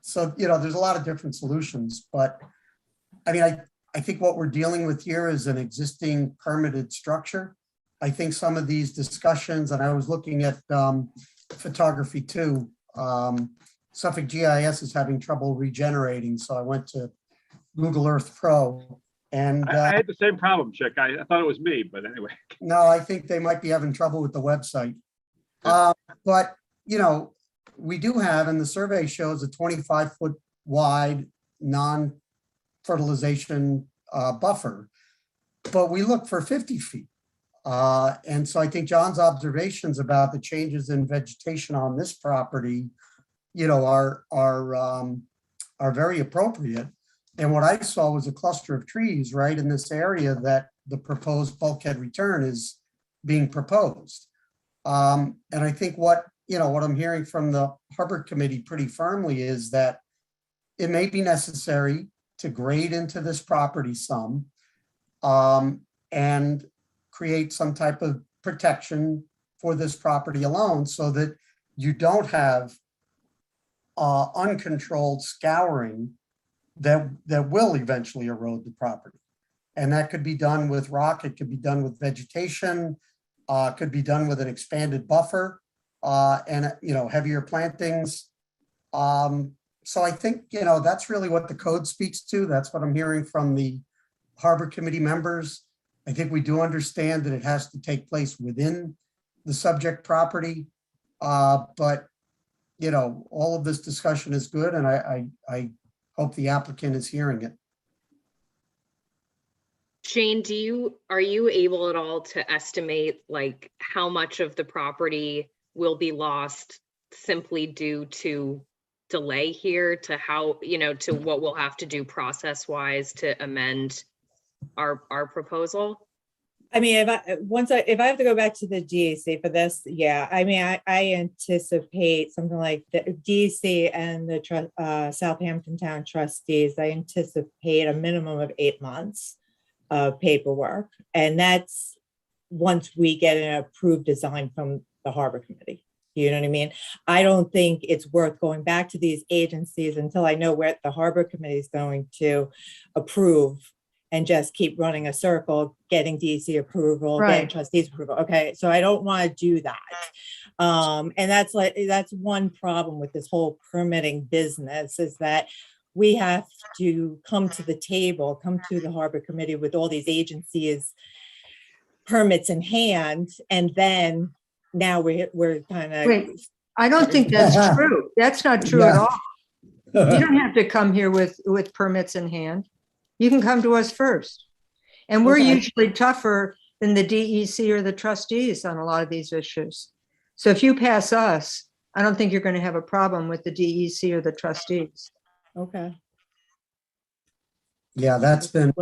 So, there's a lot of different solutions, but I mean, I think what we're dealing with here is an existing permitted structure. I think some of these discussions, and I was looking at photography too, Suffolk GIS is having trouble regenerating. So I went to Google Earth Pro. And I had the same problem, Chick. I thought it was me, but anyway. no, I think they might be having trouble with the website. But, you know, we do have, and the survey shows a 25-foot wide non-fertilization buffer, but we look for 50 feet. And so I think John's observations about the changes in vegetation on this property, you know, are very appropriate. And what I saw was a cluster of trees right in this area that the proposed bulkhead return is being proposed. And I think what I'm hearing from the Harbor Committee pretty firmly is that it may be necessary to grade into this property some and create some type of protection for this property alone so that you don't have uncontrolled scouring that will eventually erode the property. And that could be done with rock, it could be done with vegetation, could be done with an expanded buffer and, you know, heavier plantings. So I think, you know, that's really what the code speaks to. That's what I'm hearing from the Harbor Committee members. I think we do understand that it has to take place within the subject property. But, you know, all of this discussion is good, and I hope the applicant is hearing it. Jane, are you able at all to estimate like how much of the property will be lost simply due to delay here, to how, you know, to what we'll have to do process wise to amend our proposal? I mean, if I have to go back to the DEC for this, yeah, I mean, I anticipate something like the DEC and the Southampton Town trustees, I anticipate a minimum of 8 months of paperwork. And that's once we get an approved design from the Harbor Committee. You know what I mean? I don't think it's worth going back to these agencies until I know what the Harbor Committee is going to approve and just keep running a circle, getting DC approval, getting trustees approval. Okay, so I don't want to do that. And that's one problem with this whole permitting business is that we have to come to the table, come to the Harbor Committee with all these agencies permits in hand, and then now we're kind of. Wait, I don't think that's true. That's not true at all. You don't have to come here with permits in hand. You can come to us first. And we're usually tougher than the DEC or the trustees on a lot of these issues. So if you pass us, I don't think you're going to have a problem with the DEC or the trustees. Okay. Yeah, that's been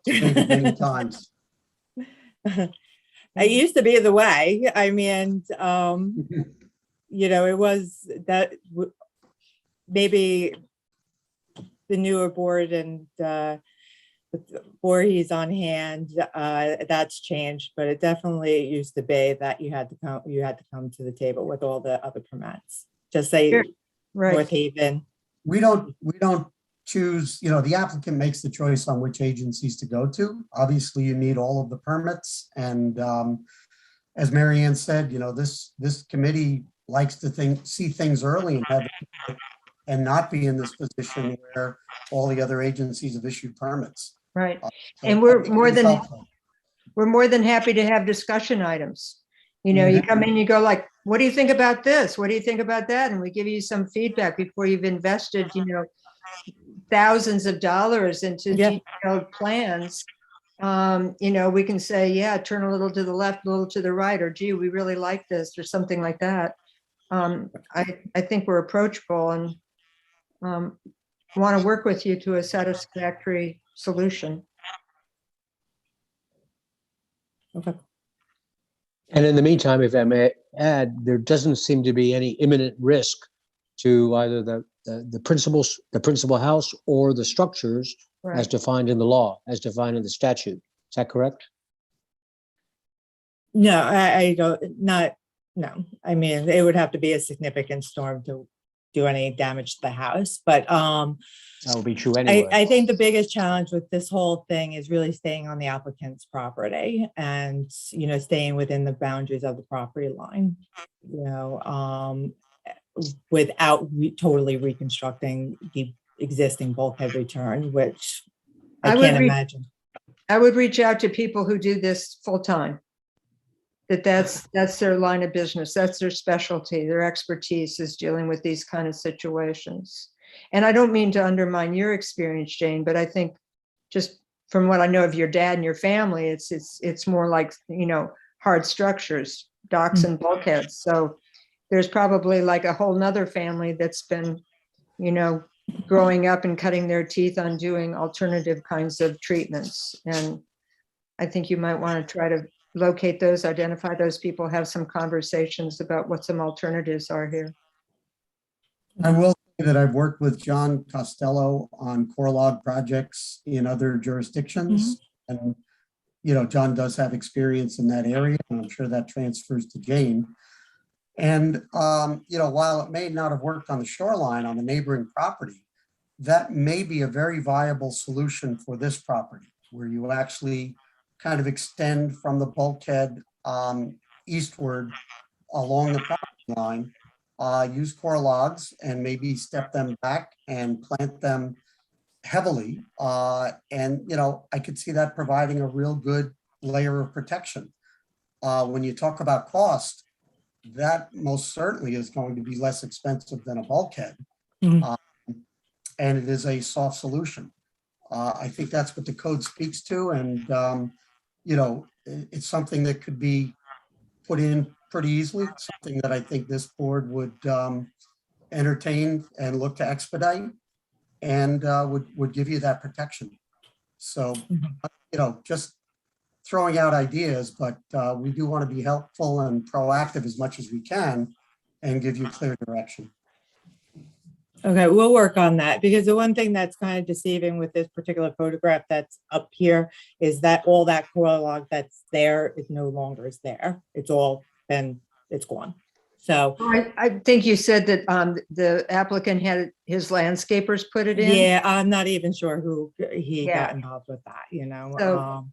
stated many times. I used to be the way. I mean, you know, it was that maybe the newer board and Voorhees on hand, that's changed, but it definitely used to be that you had to come to the table with all the other permits. Just say North Haven. We don't choose, you know, the applicant makes the choice on which agencies to go to. Obviously, you need all of the permits. And as Mary Ann said, you know, this committee likes to see things early and not be in this position where all the other agencies have issued permits. Right. So And we're more than happy to have discussion items. You know, you come in, you go like, what do you think about this? What do you think about that? And we give you some feedback before you've invested, you know, thousands of dollars into detailed plans. You know, we can say, yeah, turn a little to the left, a little to the right, or gee, we really like this, or something like that. I think we're approachable and want to work with you to a satisfactory solution. Okay. And in the meantime, if I may add, there doesn't seem to be any imminent risk to either the principal house or the structures as defined in the law, as defined in the statute. Is that correct? No, I don't, no. I mean, it would have to be a significant storm to do any damage to the house, but that would be true anyway. I think the biggest challenge with this whole thing is really staying on the applicant's property and, you know, staying within the boundaries of the property line, you know, without totally reconstructing the existing bulkhead return, which I I would can't re- imagine. I would reach out to people who do this full time. That's their line of business. That's their specialty. Their expertise is dealing with these kind of situations. And I don't mean to undermine your experience, Jane, but I think just from what I know of your dad and your family, it's more like, hard structures, docks and bulkheads. So there's probably like a whole nother family that's been, growing up and cutting their teeth on doing alternative kinds of treatments. And I think you might want to try to locate those, identify those people, have some conversations about what some alternatives are here. I will say that I've worked with John Costello on core log projects in other jurisdictions. And, John does have experience in that area, and I'm sure that transfers to Jane. And, while it may not have worked on the shoreline on the neighboring property, that may be a very viable solution for this property, where you actually kind of extend from the bulkhead eastward along the property line, use core logs and maybe step them back and plant them heavily. And, I could see that providing a real good layer of protection. When you talk about cost, that most certainly is going to be less expensive than a bulkhead. And it is a soft solution. I think that's what the code speaks to. And, it's something that could be put in pretty easily, something that I think this board would entertain and look to expedite, and would give you that protection. So, just throwing out ideas, but we do want to be helpful and proactive as much as we can and give you clear direction. Okay, we'll work on that, because the one thing that's kind of deceiving with this particular photograph that's up here is that all that core log that's there is no longer there. It's gone. So I think you said that the applicant had his landscapers put it in. yeah, I'm not even sure who he Yeah. got involved with that, So-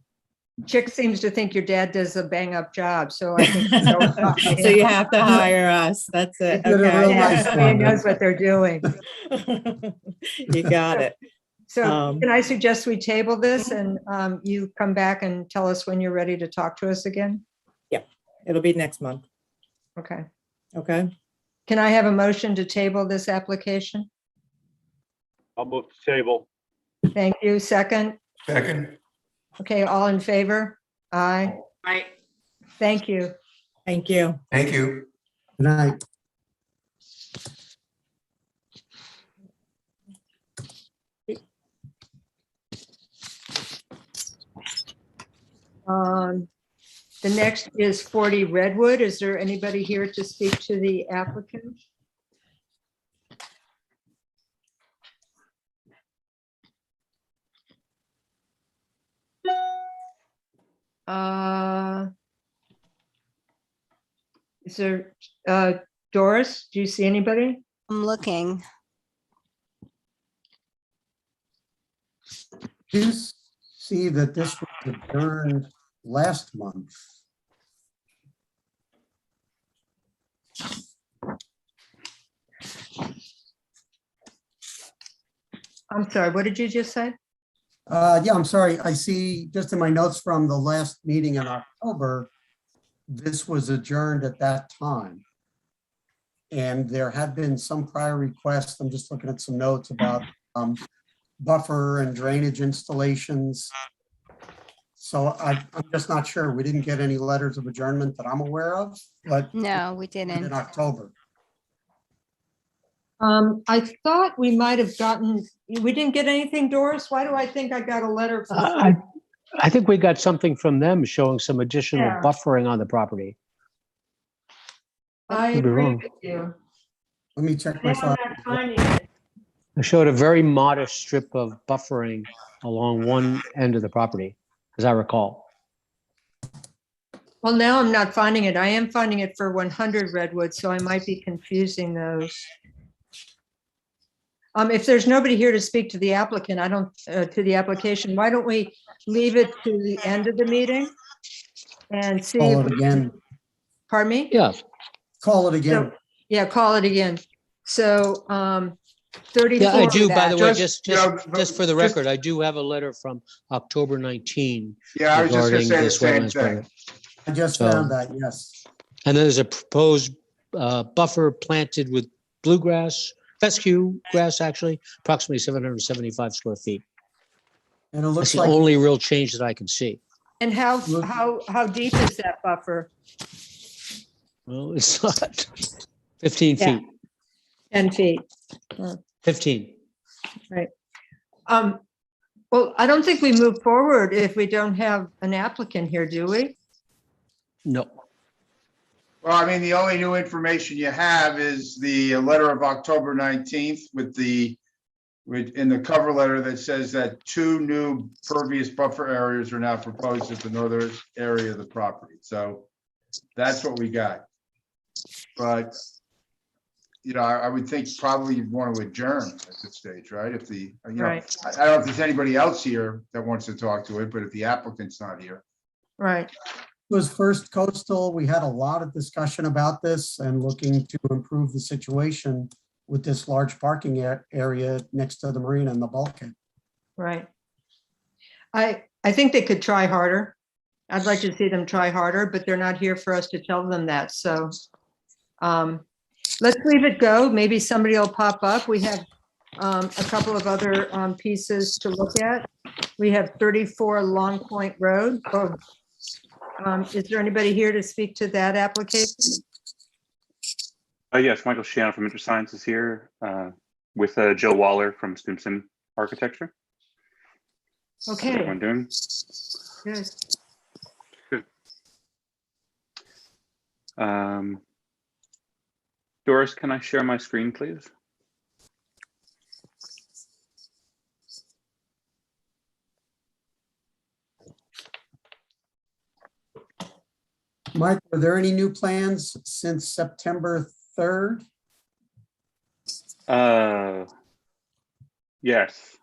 Chick seems to think your dad does a bang up job, so I think. So you have to hire us. That's it. You did a real Okay. nice He knows what they're doing. You got it. So can I suggest we table this and you come back and tell us when you're ready to talk to us again? It'll be next month. Okay. Okay. Can I have a motion to table this application? I'll move to table. Thank you. Second? Second, Okay, all in favor? Aye. Right. Thank you. Thank you. thank you. Good night. The next is 40 Redwood. Is there anybody here to speak to the applicant? Is there, Doris, do you see anybody? I'm looking. You see that this was adjourned last month. I'm sorry, what did you just say? Yeah, I'm sorry. I see just in my notes from the last meeting in October, this was adjourned at that time. And there had been some prior requests. I'm just looking at some notes about buffer and drainage installations. So I'm just not sure. We didn't get any letters of adjournment that I'm aware of, but No, we in didn't. October. I thought we might have gotten, we didn't get anything, Doris? Why do I think I got a letter? from- I think we got something from them showing some additional Yeah. buffering on the property. I Could be agree wrong. with you. Let me check my Now I'm file. not finding it. It showed a very modest strip of buffering along one end of the property, as I recall. Well, now I'm not finding it. I am finding it for 100 Redwood, so I might be confusing those. If there's nobody here to speak to the applicant, to the application, why don't we leave it to the end of the meeting? And see. Call if it we again. can- Pardon me? Yeah, Call it again. So, yeah, call it again. So 34. Yeah, I do, by the way, Just, just, you know, just for the just- record, I do have a letter from October 19 Yeah, I was just gonna regarding say the this same wetlands thing. permit. I just So- found that, yes. And then there's a proposed buffer planted with bluegrass, fescue grass, actually, approximately 775 square feet. And it That's looks the like, only real change that I can see. And how deep is that buffer? Well, it's not 15 Yeah. feet, 10 feet. 15. Right. Well, I don't think we move forward if we don't have an applicant here, do we? No. Well, I mean, the only new information you have is the letter of October 19th in the cover letter that says that 2 new pervious buffer areas are now proposed at the northern area of the property. So that's what we got. But, you know, I would think probably you'd want to adjourn at this stage, right? If the, you know, Right. I don't know if there's anybody else here that wants to talk to it, but if the applicant's not here. Right. was First Coastal. We had a lot of discussion about this and looking to improve the situation with this large parking area next to the marina and the bulkhead. Right. I think they could try harder. I'd like to see them try harder, but they're not here for us to tell them that. So let's leave it go. Maybe somebody will pop up. We have a couple of other pieces to look at. We have 34 Long Point Road. Is there anybody here to speak to that application? Yes, Michael Shannon from InterScience is here with Joe Waller from Stimson Architecture. How's Okay, everyone doing? good. Doris, can I share my screen, please? Mike, are there any new plans since September 3rd? Yes.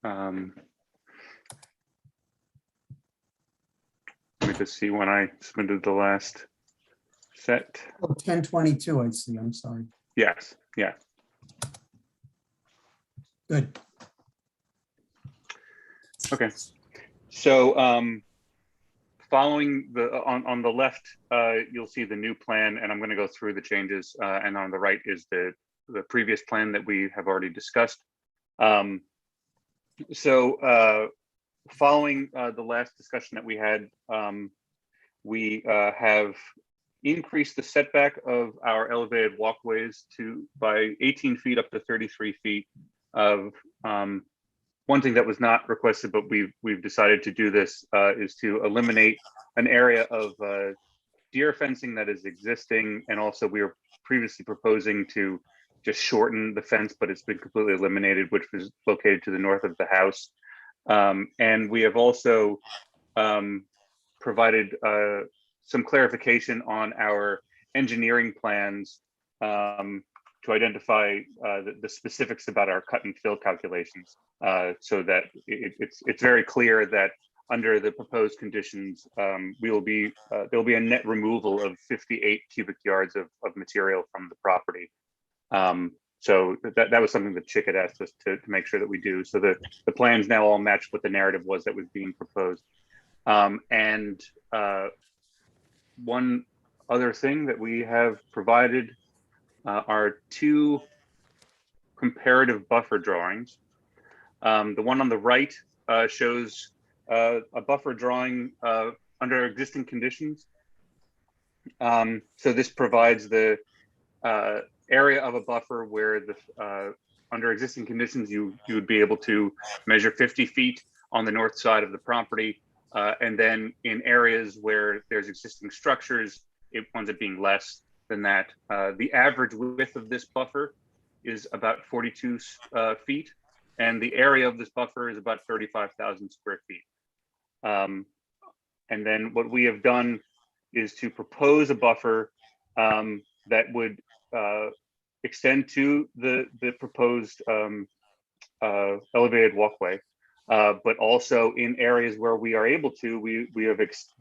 Let me just see when I submitted the last set. Oh, 1022, I see. I'm sorry. Yes, yeah. Good. Okay. So following on the left, you'll see the new plan, and I'm going to go through the changes. And on the right is the previous plan that we have already discussed. Following the last discussion that we had, we have increased the setback of our elevated walkways by 18 feet up to 33 feet of one thing that was not requested, but we've decided to do this is to eliminate an area of deer fencing that is existing, and also we were previously proposing to just shorten the fence, but it's been completely eliminated, which was located to the north of the house. And we have also provided some clarification on our engineering plans to identify the specifics about our cut and fill calculations, so that it's very clear that under the proposed conditions, there'll be a net removal of 58 cubic yards of material from the property. So that was something that Chick had asked us to make sure that we do. So the plans now all match what the narrative was that was being proposed. And one other thing that we have provided are 2 comparative buffer drawings. The one on the right shows a buffer drawing under existing conditions. So this provides the area of a buffer where under existing conditions you would be able to measure 50 feet on the north side of the property, and then in areas where there's existing structures, it winds up being less than that. The average width of this buffer is about 42 feet, and the area of this buffer is about 35,000 square feet. And then what we have done is to propose a buffer that would extend to the proposed elevated walkway, but also in areas where we are able to, we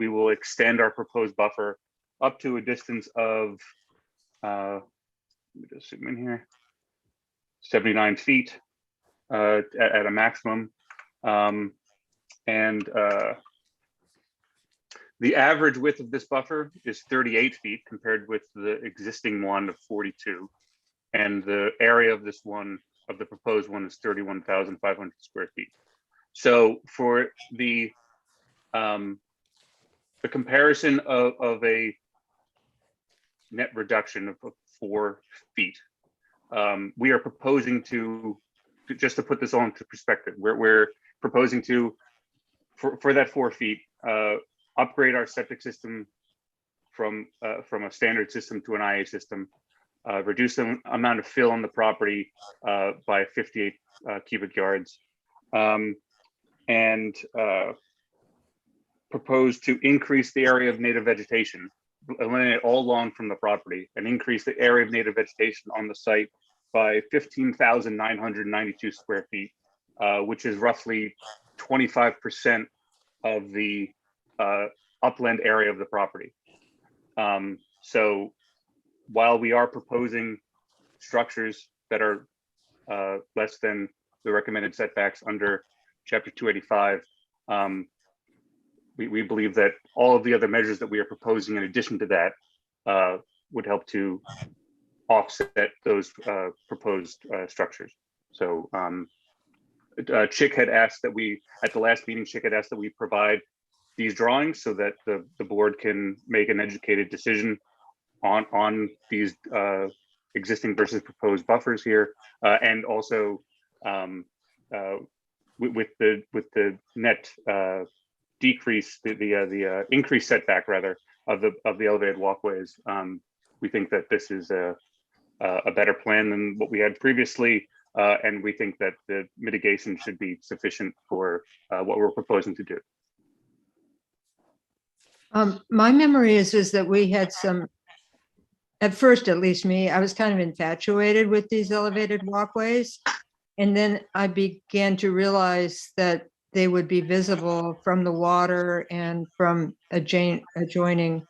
will extend our proposed buffer up to a distance of, let me just zoom in here, 79 feet at a maximum. And the average width of this buffer is 38 feet compared with the existing one of 42. And the area of this one, of the proposed one, is 31,500 square feet. So for the comparison of a net reduction of 4 feet, we are proposing to just to put this all into perspective, we're proposing to, for that 4 feet, upgrade our septic system from a standard system to an IA system, reduce the amount of fill on the property by 58 cubic yards, and propose to increase the area of native vegetation, eliminate all lawn from the property, and increase the area of native vegetation on the site by 15,992 square feet, which is roughly 25% of the upland area of the property. So while we are proposing structures that are less than the recommended setbacks under Chapter 285, we believe that all of the other measures that we are proposing in addition to that would help to offset those proposed structures. So Chick had asked that we, at the last meeting, Chick had asked that we provide these drawings so that the board can make an educated decision on these existing versus proposed buffers here, and also with the net decrease, the increased setback rather of the elevated walkways. We think that this is a better plan than what we had previously, and we think that the mitigation should be sufficient for what we're proposing to do. My memory is that we had some, at first, at least me, I was kind of infatuated with these elevated walkways. And then I began to realize that they would be visible from the water and from adjoining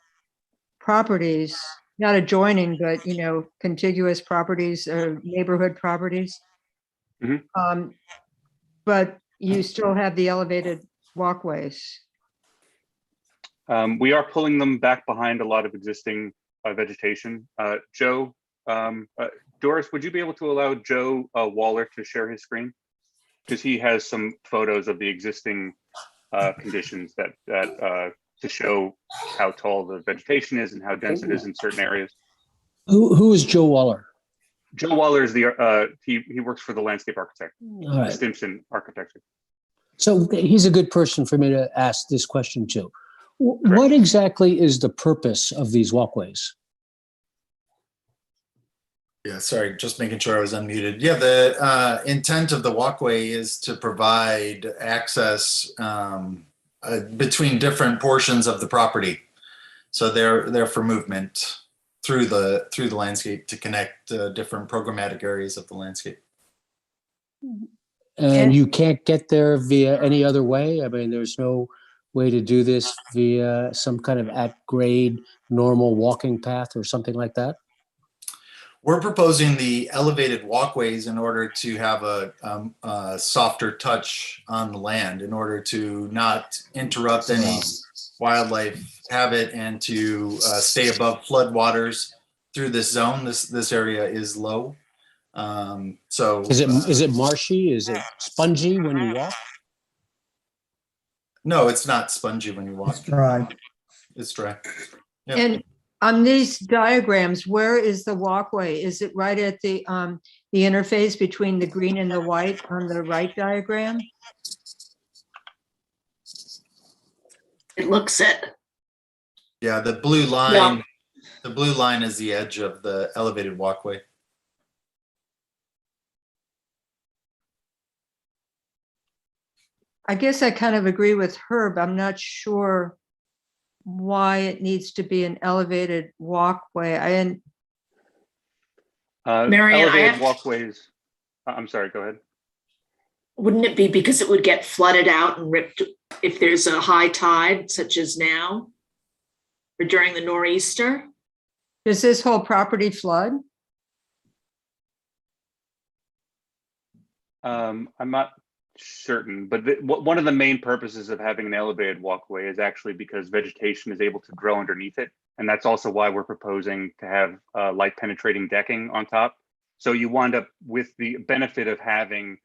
properties, not adjoining, but, you know, contiguous properties or neighborhood properties. Mm-hmm. But you still have the elevated walkways. We are pulling them back behind a lot of existing vegetation. Joe, Doris, would you be able to allow Joe Waller to share his screen? Because he has some photos of the existing conditions that to show how tall the vegetation is and how dense it is in certain areas. Who is Joe Waller? Joe Waller is the he works for the landscape architect, All right. Stimson Architecture. So he's a good person for me to ask this question to. What exactly is the purpose of these walkways? Yeah, sorry, just making sure I was unmuted. Yeah, the intent of the walkway is to provide access between different portions of the property. So they're for movement through the landscape to connect different programmatic areas of the landscape. And you can't get there via any other way? I mean, there's no way to do this via some kind of at-grade normal walking path or something like that? We're proposing the elevated walkways in order to have a softer touch on the land, in order to not interrupt any wildlife habit and to stay above floodwaters through this zone. This area is low. So is it marshy? Is it spongy when you walk? No, it's not spongy when you walk. It's dry. It's dry. Yep. And on these diagrams, where is the walkway? Is it right at the interface between the green and the white on the right diagram? It looks it. Yeah, the blue line. Yeah. The blue line is the edge of the elevated walkway. I guess I kind of agree with Herb. I'm not sure why it needs to be an elevated walkway. Marian, elevated walkways. I'm sorry, go ahead. Wouldn't it be because it would get flooded out and ripped if there's a high tide such as now or during the nor'easter? Does this whole property flood? I'm not certain, but one of the main purposes of having an elevated walkway is actually because vegetation is able to grow underneath it. And that's also why we're proposing to have light penetrating decking on top. So you wind up with the benefit of having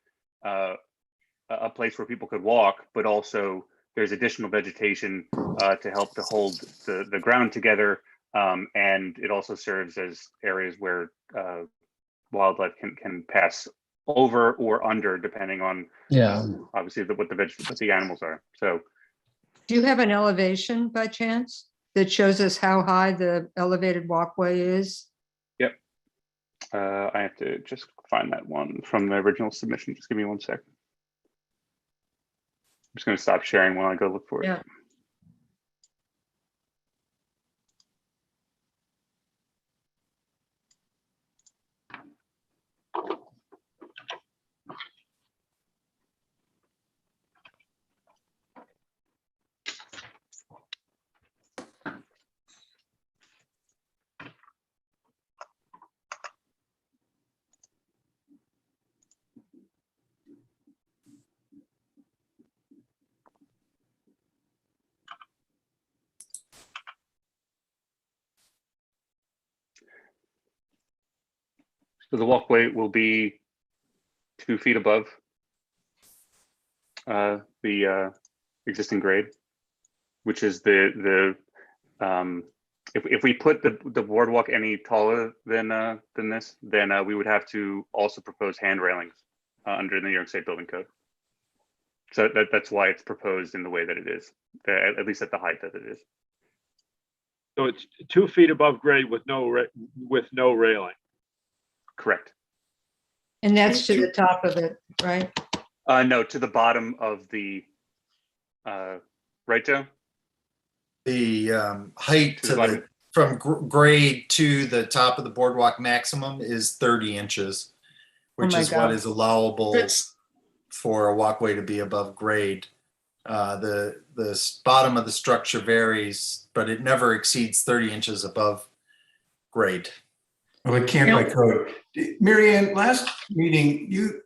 a place where people could walk, but also there's additional vegetation to help to hold the ground together. And it also serves as areas where wildlife can pass over or under, depending on obviously what the animals are. So, Do you have an elevation by chance that shows us how high the elevated walkway is? yep. I have to just find that one from the original submission. Just give me 1 sec. I'm just going to stop sharing while I go look for it. Yeah. So the walkway will be 2 feet above the existing grade, which is if we put the boardwalk any taller than this, then we would have to also propose hand railings under the New York State Building Code. So that's why it's proposed in the way that it is, at least at the height that it is. So it's 2 feet above grade with no railing. Correct. And that's to the top of it, right? No, to the bottom of the right, Joe? The height To the bottom. from grade to the top of the boardwalk maximum is 30 inches, which my is what God. is allowable That's- for a walkway to be above grade. The bottom of the structure varies, but it never exceeds 30 inches above grade. Well, it can't by code. Mary Ann, last meeting, you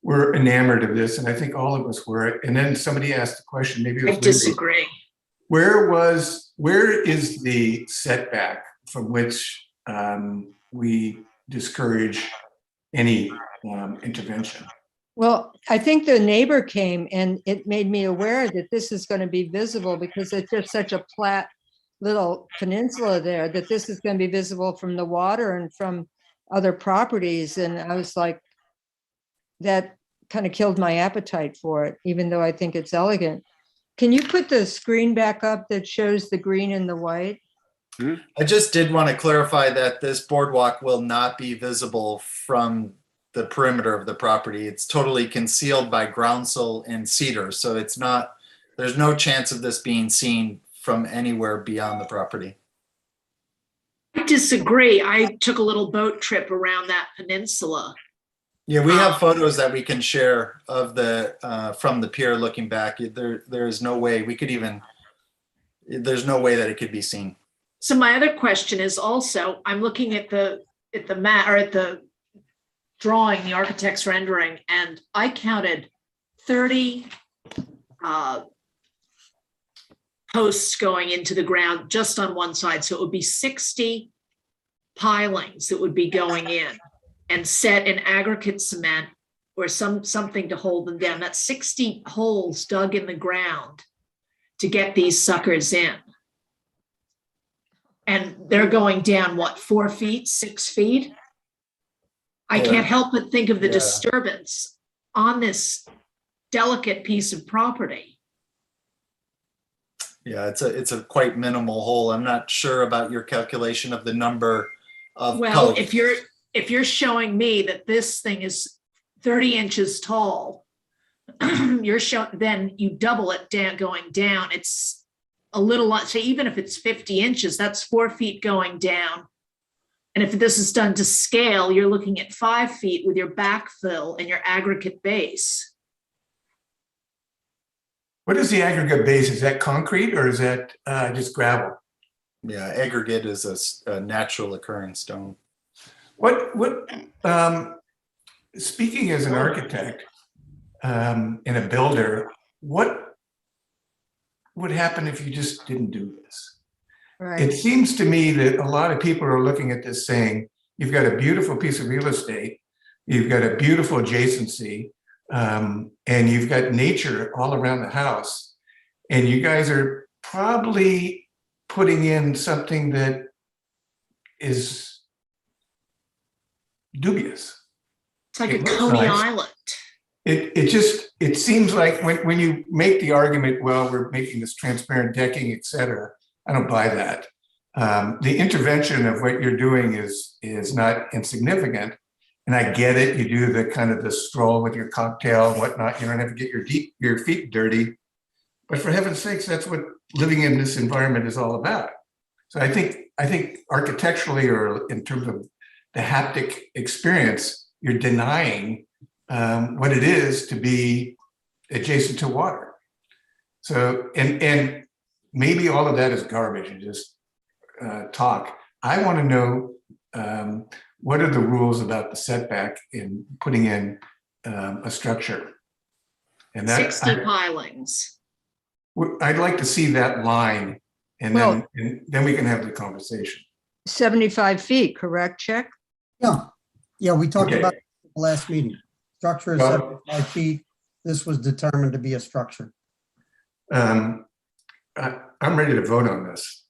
were enamored of this, and I think all of us were. And then somebody asked a question, maybe it was I Lindsay. disagree. Where is the setback from which we discourage any intervention? Well, I think the neighbor came and it made me aware that this is going to be visible because it's just such a flat little peninsula there, that this is going to be visible from the water and from other properties. And I was like, that kind of killed my appetite for it, even though I think it's elegant. Can you put the screen back up that shows the green and the white? I just did want to clarify that this boardwalk will not be visible from the perimeter of the property. It's totally concealed by groundsel and cedar. So there's no chance of this being seen from anywhere beyond the property. I disagree. I took a little boat trip around that peninsula. Yeah, we have photos that we can share of from the pier looking back. There is no way there's no way that it could be seen. So my other question is also, I'm looking at the map or at the drawing, the architect's rendering, and I counted 30 posts going into the ground just on one side. So it would be 60 pilings that would be going in and set in aggregate cement or something to hold them down. That's 60 holes dug in the ground to get these suckers in. And they're going down, what, 4 feet, 6 feet? I can't help but think of the disturbance on this delicate piece of property. Yeah, it's a quite minimal hole. I'm not sure about your calculation of the number of Well, posts. if you're showing me that this thing is 30 inches tall, then you double it down, going down. It's a little lot. So even if it's 50 inches, that's 4 feet going down. And if this is done to scale, you're looking at 5 feet with your backfill and your aggregate base. What is the aggregate base? Is that concrete or is that just gravel? Yeah, aggregate is a natural occurring stone. What speaking as an architect and a builder, what would happen if you just didn't do this? It Right. seems to me that a lot of people are looking at this saying, you've got a beautiful piece of real estate, you've got a beautiful adjacency, and you've got nature all around the house. And you guys are probably putting in something that is dubious. It's like It a looks Coney nice. Island. It seems like when you make the argument, well, we're making this transparent decking, et cetera, I don't buy that. The intervention of what you're doing is not insignificant. And I get it. You do the kind of the stroll with your cocktail and whatnot. You don't have to get your feet dirty. But for heaven's sakes, that's what living in this environment is all about. So I think architecturally, or in terms of the haptic experience, you're denying what it is to be adjacent to water. So, and maybe all of that is garbage and just talk. I want to know what are the rules about the setback in putting in a structure? And that 60 pilings. I'd like to see that line, and then we can have the conversation. 75 feet, correct, Chick? Yeah, we talked Okay. about it at the last meeting. Structure is Well- 75 feet. This was determined to be a structure. I'm ready to vote on this.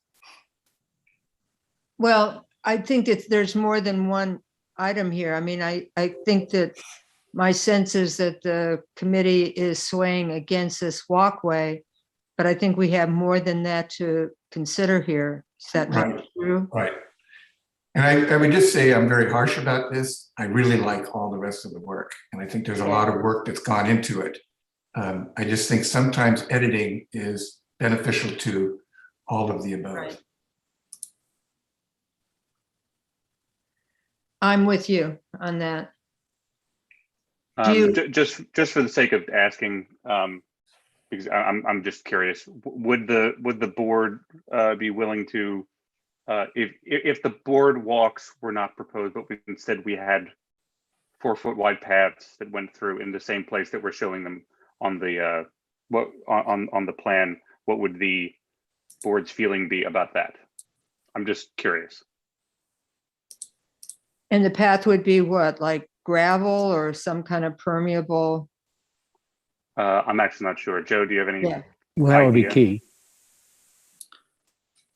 Well, I think there's more than one item here. I mean, I think that my sense is that the committee is swaying against this walkway, but I think we have more than that to consider here. Is that not Right. true? Right. And I would just say I'm very harsh about this. I really like all the rest of the work, and I think there's a lot of work that's gone into it. I just think sometimes editing is beneficial to all of the above. Right. I'm with you on that. Do you- Just for the sake of asking, because I'm just curious, would the board be willing to, if the boardwalks were not proposed, but instead we had 4-foot wide paths that went through in the same place that we're showing them on the on the plan, what would the board's feeling be about that? I'm just curious. And the path would be what, like gravel or some kind of permeable? I'm actually not sure. Joe, do you have any? Yeah. Well, that would be idea? key.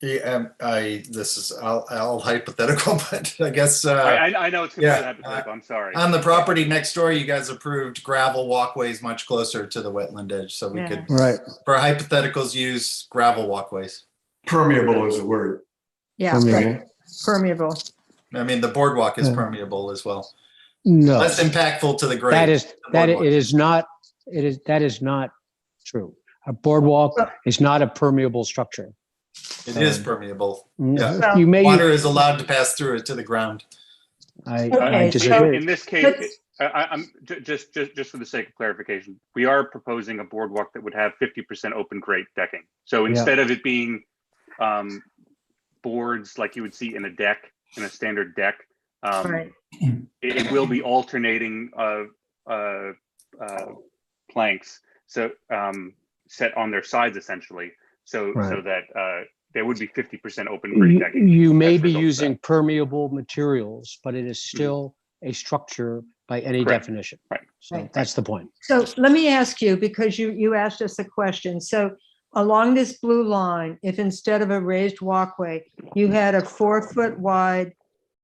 Yeah, this is all hypothetical, but I guess I know it's completely yeah, hypothetical. I'm sorry. on the property next door, you guys approved gravel walkways much closer to the wetland edge, so we Yeah. could, Right. for hypotheticals, use gravel walkways. Permeable is a word. Yeah, right. Permeable. I mean, the boardwalk is permeable as well. No, Less impactful to the grade. that is, the that boardwalk. it is not, that is not true. A boardwalk is not a permeable structure. It is permeable. Yeah. Well- You may, Water is allowed to pass through it to the ground. I Okay, disagree. In this case, I'm just for the sake of clarification, we are proposing a boardwalk that would have 50% open grate decking. So instead of it being boards like you would see in a deck, in a standard deck, Right. it will be alternating planks, so set on their sides essentially, so Right. that there would be 50% open grate decking. You may as a be result of using that. permeable materials, but it is still a structure by any Correct. definition. Right. So Right. that's the point. So let me ask you, because you asked us a question. So along this blue line, if instead of a raised walkway, you had a 4-foot wide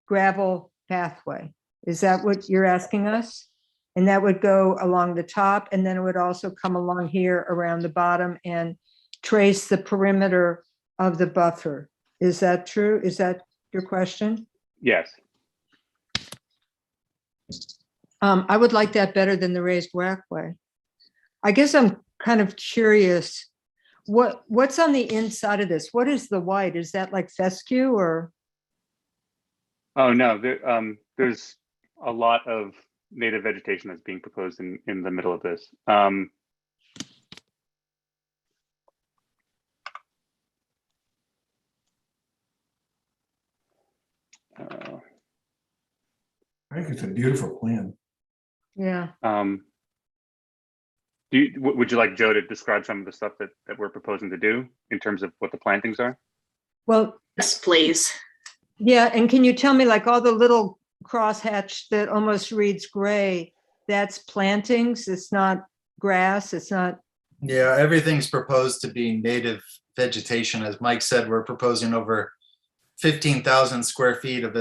gravel pathway, is that what you're asking us? And that would go along the top, and then it would also come along here around the bottom and trace the perimeter of the buffer. Is that true? Is that your question? Yes. I would like that better than the raised walkway. I guess I'm kind of curious, what's on the inside of this? What is the white? Is that like fescue or? Oh, no, there's a lot of native vegetation that's being proposed in the middle of this. I think it's a beautiful plan. Yeah. Would you like Joe to describe some of the stuff that we're proposing to do in terms of what the plantings are? Well, Yes, please. yeah, and can you tell me, like, all the little crosshatch that almost reads gray, that's plantings, it's not grass, it's not, Yeah, everything's proposed to be native vegetation. As Mike said, we're proposing over 15,000 square feet of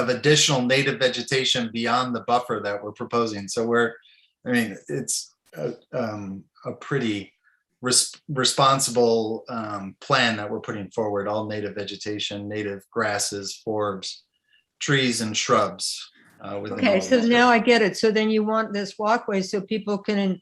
additional native vegetation beyond the buffer that we're proposing. So it's a pretty responsible plan that we're putting forward. All native vegetation, native grasses, forbs, trees, and shrubs. within okay, all so of now it. I get it. So then you want this walkway so people can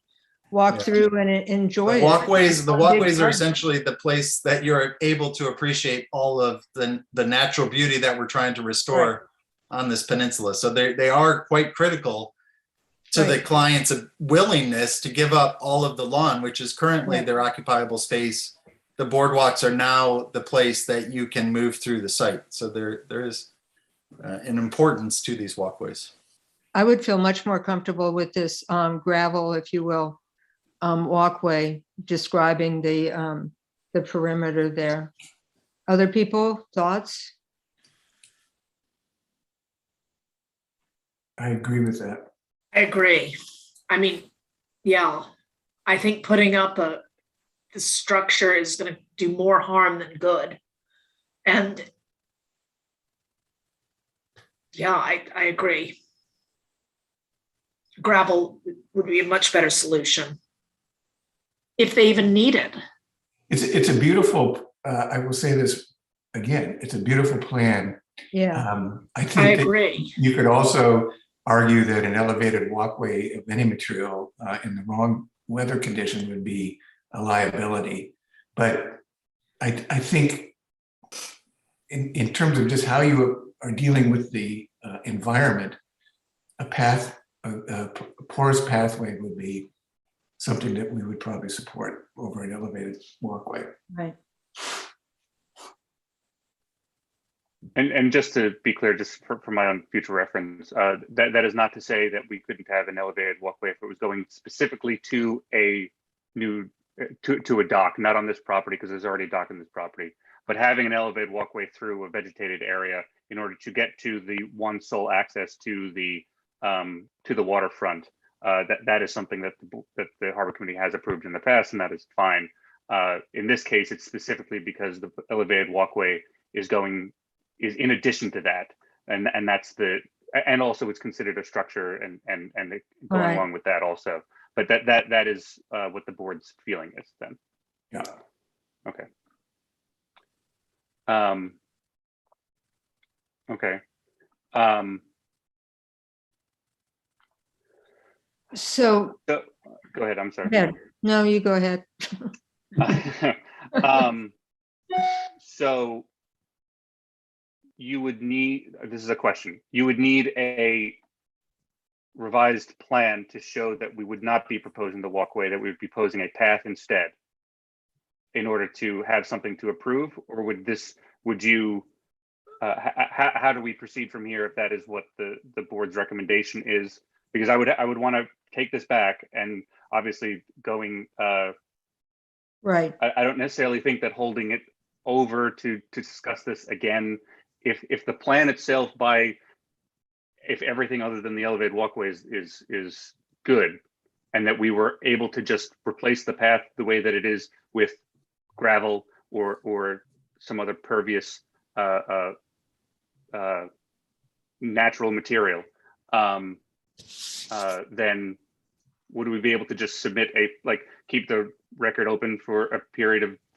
walk Yeah. through and enjoy The it. walkways One big are garden. essentially the place that you're able to appreciate all of the natural beauty that we're trying to restore on this peninsula. So they are quite critical to the Right. client's willingness to give up all of the lawn, which is currently Right. their occupiable space. The boardwalks are now the place that you can move through the site. So there is an importance to these walkways. I would feel much more comfortable with this gravel, if you will, walkway describing the perimeter there. Other people, thoughts? I agree with that. I agree. I mean, yeah, I think putting up the structure is gonna do more harm than good. And yeah, I agree. Gravel would be a much better solution. If they even need it. It's a beautiful, I will say this again, it's a beautiful plan. Yeah. I I think that agree. you could also argue that an elevated walkway of any material in the wrong weather condition would be a liability. But I think in terms of just how you are dealing with the environment, a porous pathway would be something that we would probably support over an elevated walkway. Right. And just to be clear, just for my own future reference, that is not to say that we couldn't have an elevated walkway if it was going specifically to a new, to a dock, not on this property, because there's already a dock on this property, but having an elevated walkway through a vegetated area in order to get to the one sole access to the waterfront. That is something that the Harbor Committee has approved in the past, and that is fine. In this case, it's specifically because the elevated walkway is in addition to that, and that's and also it's considered a structure and going Right. along with that also. But that is what the board's feeling is then. Yeah. Okay. Okay. So, So go ahead. I'm sorry. yeah, no, you go ahead. So you would need, this is a question, you would need a revised plan to show that we would not be proposing the walkway, that we would be proposing a path instead in order to have something to approve? Or would you, how do we proceed from here if that is what the board's recommendation is? Because I would want to take this back and obviously going, Right. I don't necessarily think that holding it over to discuss this again, if the plan itself if everything other than the elevated walkways is good, and that we were able to just replace the path the way that it is with gravel or some other pervious natural material, then would we be able to just submit keep the record open for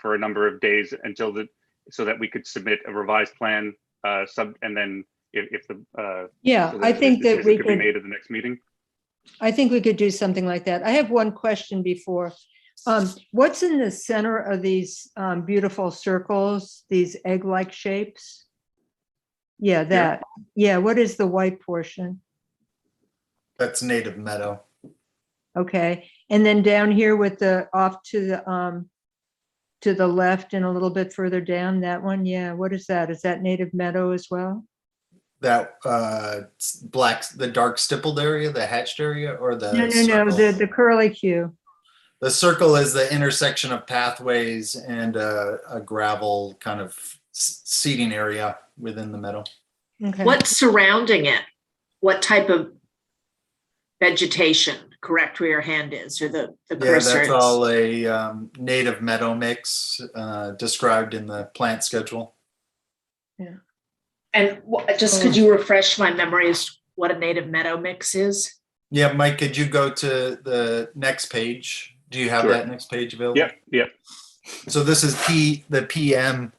a number of days so that we could submit a revised plan and then if the Yeah, so I the think that decision we could be could, made at the next meeting? I think we could do something like that. I have one question before. What's in the center of these beautiful circles, these egg-like shapes? Yeah, that. Yeah, what is the white portion? That's native meadow. Okay, and then down here with the off to the left and a little bit further down, that one, yeah, what is that? Is that native meadow as well? that black, the dark stippled area, the hatched area, or the No, circle? the curly Q. The circle is the intersection of pathways and a gravel kind of seating area within the meadow. Okay. What's surrounding it? What type of vegetation, correct where your hand is, or the Yeah, cursor that's is? all a native meadow mix described in the plant schedule. And just could you refresh my memory as to what a native meadow mix is? Yeah, Mike, could you go to the next page? Do you have Sure. that next page available? Yep. So this is the PM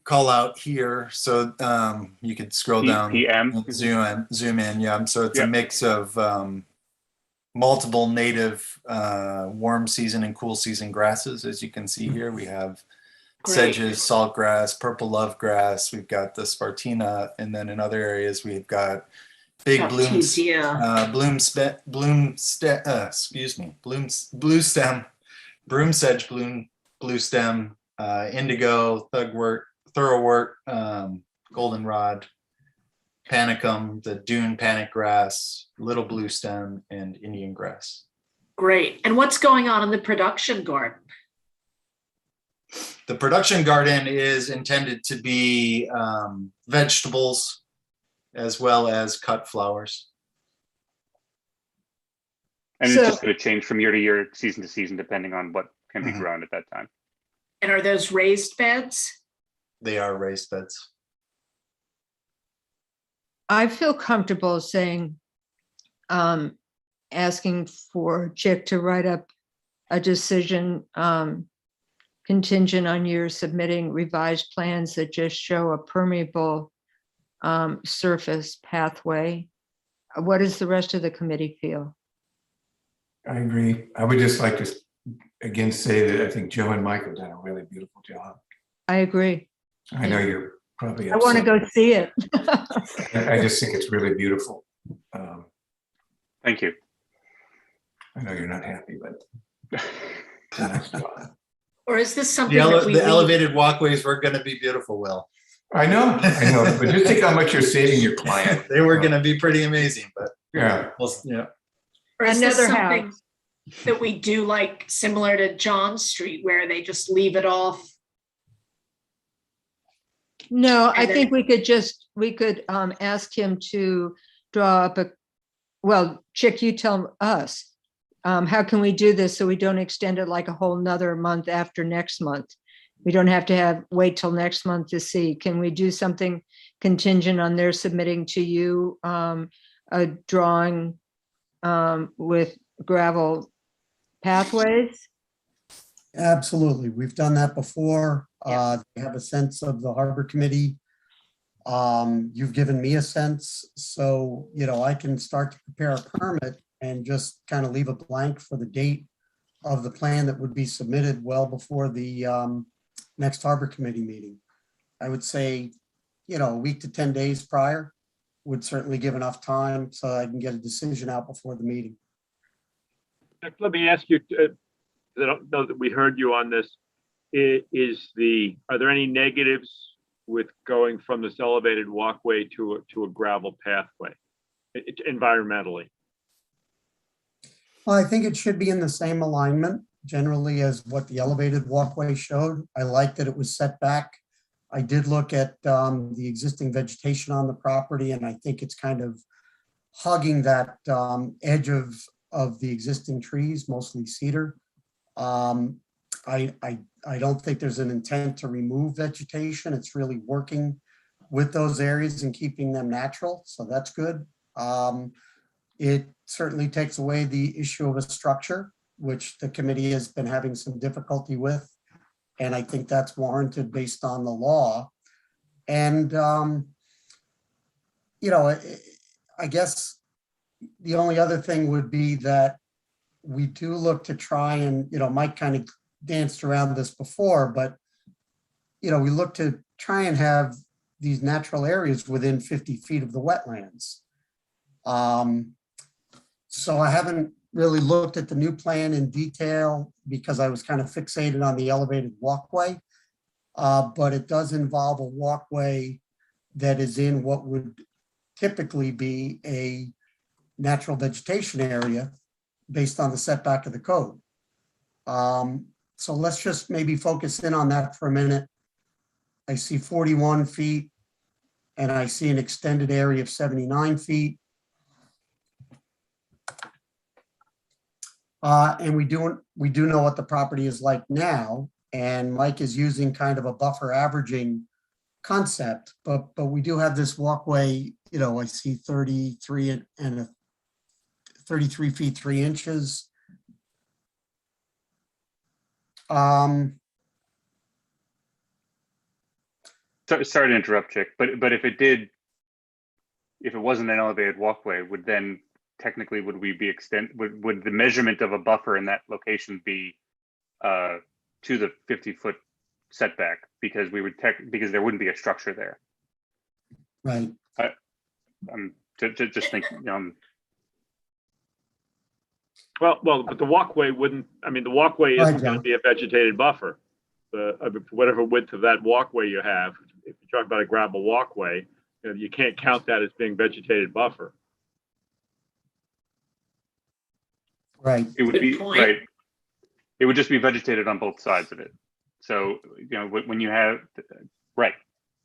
call out here. So you could scroll down. PM. and zoom in. Yeah. So it's a Yep. mix of multiple native warm season and cool season grasses. As you can see here, we have Great. sedges, saltgrass, purple love grass. We've got the spartina, and then in other areas we've got big blooms, blue stem, broom sedge, blue stem, indigo, thoroughwort, goldenrod, panicum, the dune panic grass, little blue stem, and Indian grass. Great. And what's going on in the production garden? The production garden is intended to be vegetables as well as cut flowers. And So- it's just going to change from year to year, season to season, depending on what can be Mhm. grown at that time. And are those raised beds? They are raised beds. I feel comfortable saying, asking for Chick to write up a decision contingent on your submitting revised plans that just show a permeable surface pathway. What does the rest of the committee feel? I agree. I would just like to, again, say that I think Joe and Mike have done a really beautiful job. I agree. I know you're probably I want to upset. go see it. I just think it's really beautiful. Thank you. I know you're not happy, but Or is this The, something that we the leave- elevated walkways were going to be beautiful, Will. I know, but just think how much you're saving your client. They were going to be pretty amazing, but Yeah. well, yeah. Or is this Another something house. that we do like similar to John Street where they just leave it off? No, I And think then- we could ask him to draw up well, Chick, you tell us. How can we do this so we don't extend it like a whole nother month after next month? We don't have to wait till next month to see. Can we do something contingent on their submitting to you a drawing with gravel pathways? Absolutely. We've done that before. They have a sense of the harbor committee. You've given me a sense, so, I can start to prepare a permit and just kind of leave a blank for the date of the plan that would be submitted well before the next harbor committee meeting. I would say, a week to 10 days prior would certainly give enough time so I can get a decision out before the meeting. Let me ask you, I don't know that we heard you on this. Are there any negatives with going from this elevated walkway to a gravel pathway environmentally? Well, I think it should be in the same alignment generally as what the elevated walkway showed. I like that it was set back. I did look at the existing vegetation on the property, and I think it's kind of hugging that edge of the existing trees, mostly cedar. I don't think there's an intent to remove vegetation. It's really working with those areas and keeping them natural, so that's good. It certainly takes away the issue of a structure, which the committee has been having some difficulty with. And I think that's warranted based on the law. And, I guess the only other thing would be that we do look to try and, Mike kind of danced around this before, but, we look to try and have these natural areas within 50 feet of the wetlands. So I haven't really looked at the new plan in detail because I was kind of fixated on the elevated walkway. But it does involve a walkway that is in what would typically be a natural vegetation area based on the setback of the code. So let's just maybe focus in on that for a minute. I see 41 feet and I see an extended area of 79 feet. And we do know what the property is like now, and Mike is using kind of a buffer averaging concept, but we do have this walkway, you know, I see 33 and 33 feet 3 inches. Sorry to interrupt, Chick, but if it wasn't an elevated walkway, would then technically would the measurement of a buffer in that location be to the 50-foot setback, because because there wouldn't be a structure there? Right. I'm just thinking. Well, but the walkway wouldn't. I mean, the walkway isn't going to be a vegetated buffer. Whatever width of that walkway you have, if you talk about a gravel walkway, you can't count that as being vegetated buffer. Right. It would be right. It would just be vegetated on both sides of it. So, when you have, right.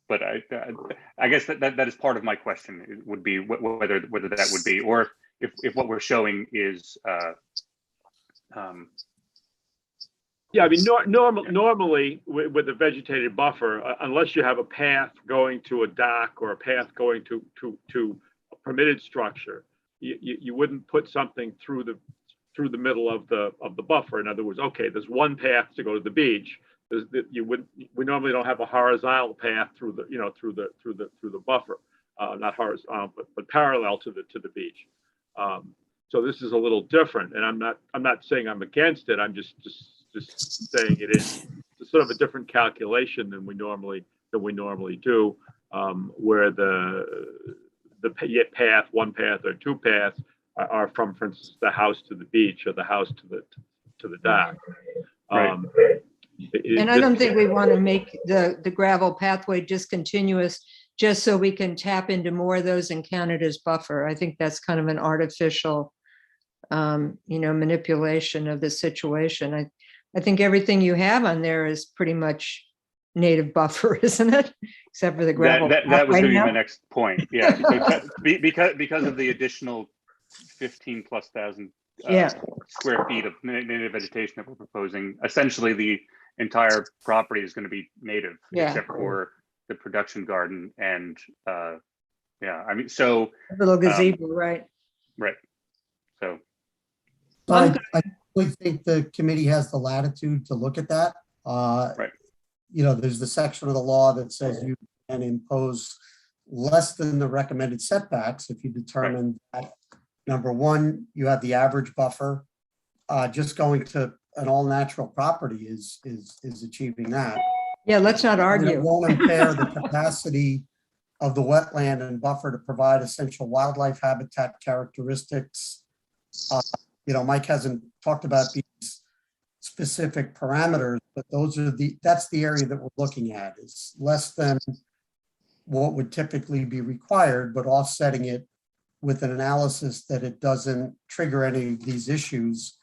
But I guess that is part of my question. It would be whether that would be, or if what we're showing is, yeah, I mean, normally with a vegetated buffer, unless you have a path going to a dock or a path going to a permitted structure, you wouldn't put something through the middle of the buffer. In other words, okay, there's one path to go to the beach. We normally don't have a horizontal path through the buffer, not horizontal, but parallel to the beach. So this is a little different, and I'm not saying I'm against it. I'm just saying it is sort of a different calculation than we normally do, where the path, one path or two paths are from, for instance, the house to the beach or the house to the dock. Right. And I don't think we want to make the gravel pathway discontinuous just so we can tap into more of those and count it as buffer. I think that's kind of an artificial, manipulation of the situation. I think everything you have on there is pretty much native buffer, isn't it? Except for the gravel. That was going to be my next point. Yeah, because of the additional 15,000+ square feet of native vegetation that we're proposing. Essentially, the entire property is going to be native, except for the production garden and I mean, so a little gazebo, right? Right. So I really think the committee has the latitude to look at that. Right. There's the section of the law that says you can impose less than the recommended setbacks if you determine that, number one, you have the average buffer. Just going to an all natural property is achieving that. Yeah, let's not argue. And it won't impair the capacity of the wetland and buffer to provide essential wildlife habitat characteristics. Mike hasn't talked about these specific parameters, but that's the area that we're looking at, is less than what would typically be required, but offsetting it with an analysis that it doesn't trigger any of these issues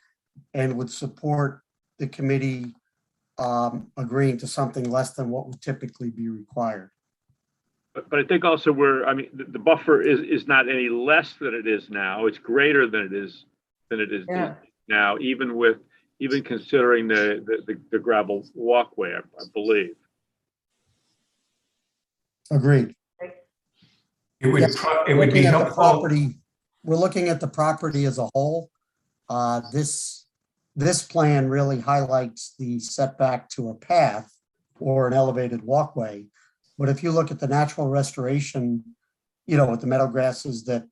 and would support the committee agreeing to something less than what would typically be required. But I think also the buffer is not any less than it is now. It's greater than it is now, even considering the gravel walkway, I believe. It Agreed. would be helpful. We're looking at the property as a whole. This plan really highlights the setback to a path or an elevated walkway. But if you look at the natural restoration, with the meadow grasses that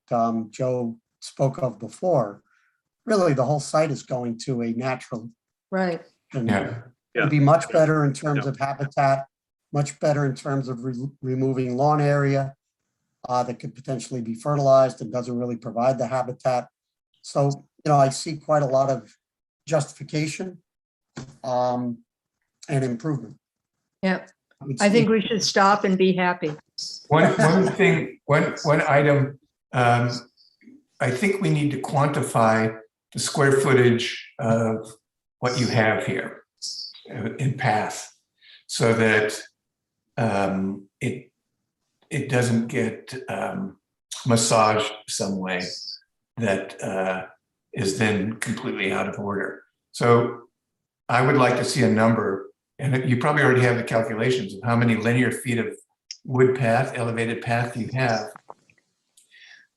Joe spoke of before, really the whole site is going to a natural. Right. It'd be much better in terms of habitat, much better in terms of removing lawn area that could potentially be fertilized and doesn't really provide the habitat. So, I see quite a lot of justification and improvement. Yeah, I think we should stop and be happy. One thing, one item, I think we need to quantify the square footage of what you have here in path, so that it doesn't get massaged some way that is then completely out of order. So I would like to see a number, and you probably already have the calculations of how many linear feet of wood path, elevated path you have.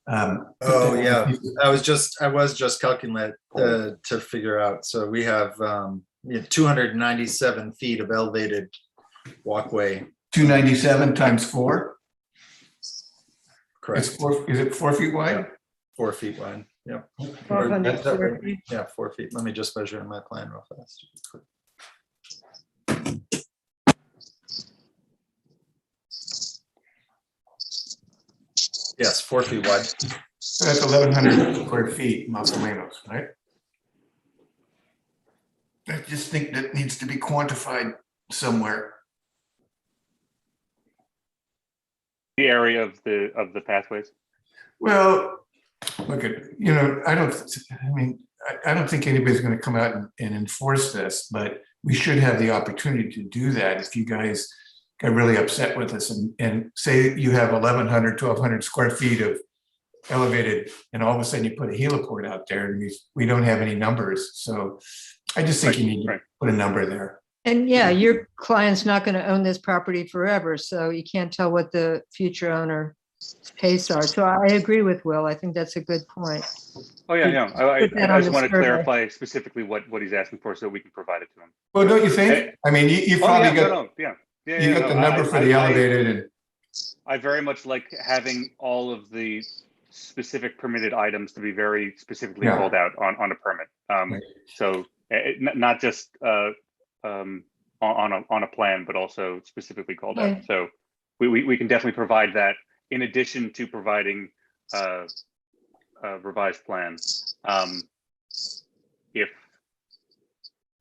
Oh, yeah. I was just calculating to figure out. So we have 297 feet of elevated walkway. 297 times 4? Correct. Is it 4 feet wide? Yeah, 4 feet wide. Yeah. 400 square feet. Yeah, 4 feet. Let me just measure in my plan real fast. Yes, 4 feet wide. So that's 1,100 square feet, más o menos, right? I just think that needs to be quantified somewhere. The area of the pathways. Well, look at, I don't think anybody's going to come out and enforce this, but we should have the opportunity to do that if you guys got really upset with us and say you have 1,100, 1,200 square feet of elevated, and all of a sudden you put a heliport out there and we don't have any numbers. So I just think you need to put a number there. And yeah, your client's not going to own this property forever, so you can't tell what the future owner's tastes are. So I agree with Will. I think that's a good point. Oh, yeah. I Put that on just the want to survey. clarify specifically what he's asking for so that we can provide it to him. Well, don't you think? I mean, you probably got you got the number for the elevated, and I very much like having all of the specific permitted items to be very specifically called out on a permit. So not just on a plan, but also specifically called out. So we can definitely provide that in addition to providing a revised plan. If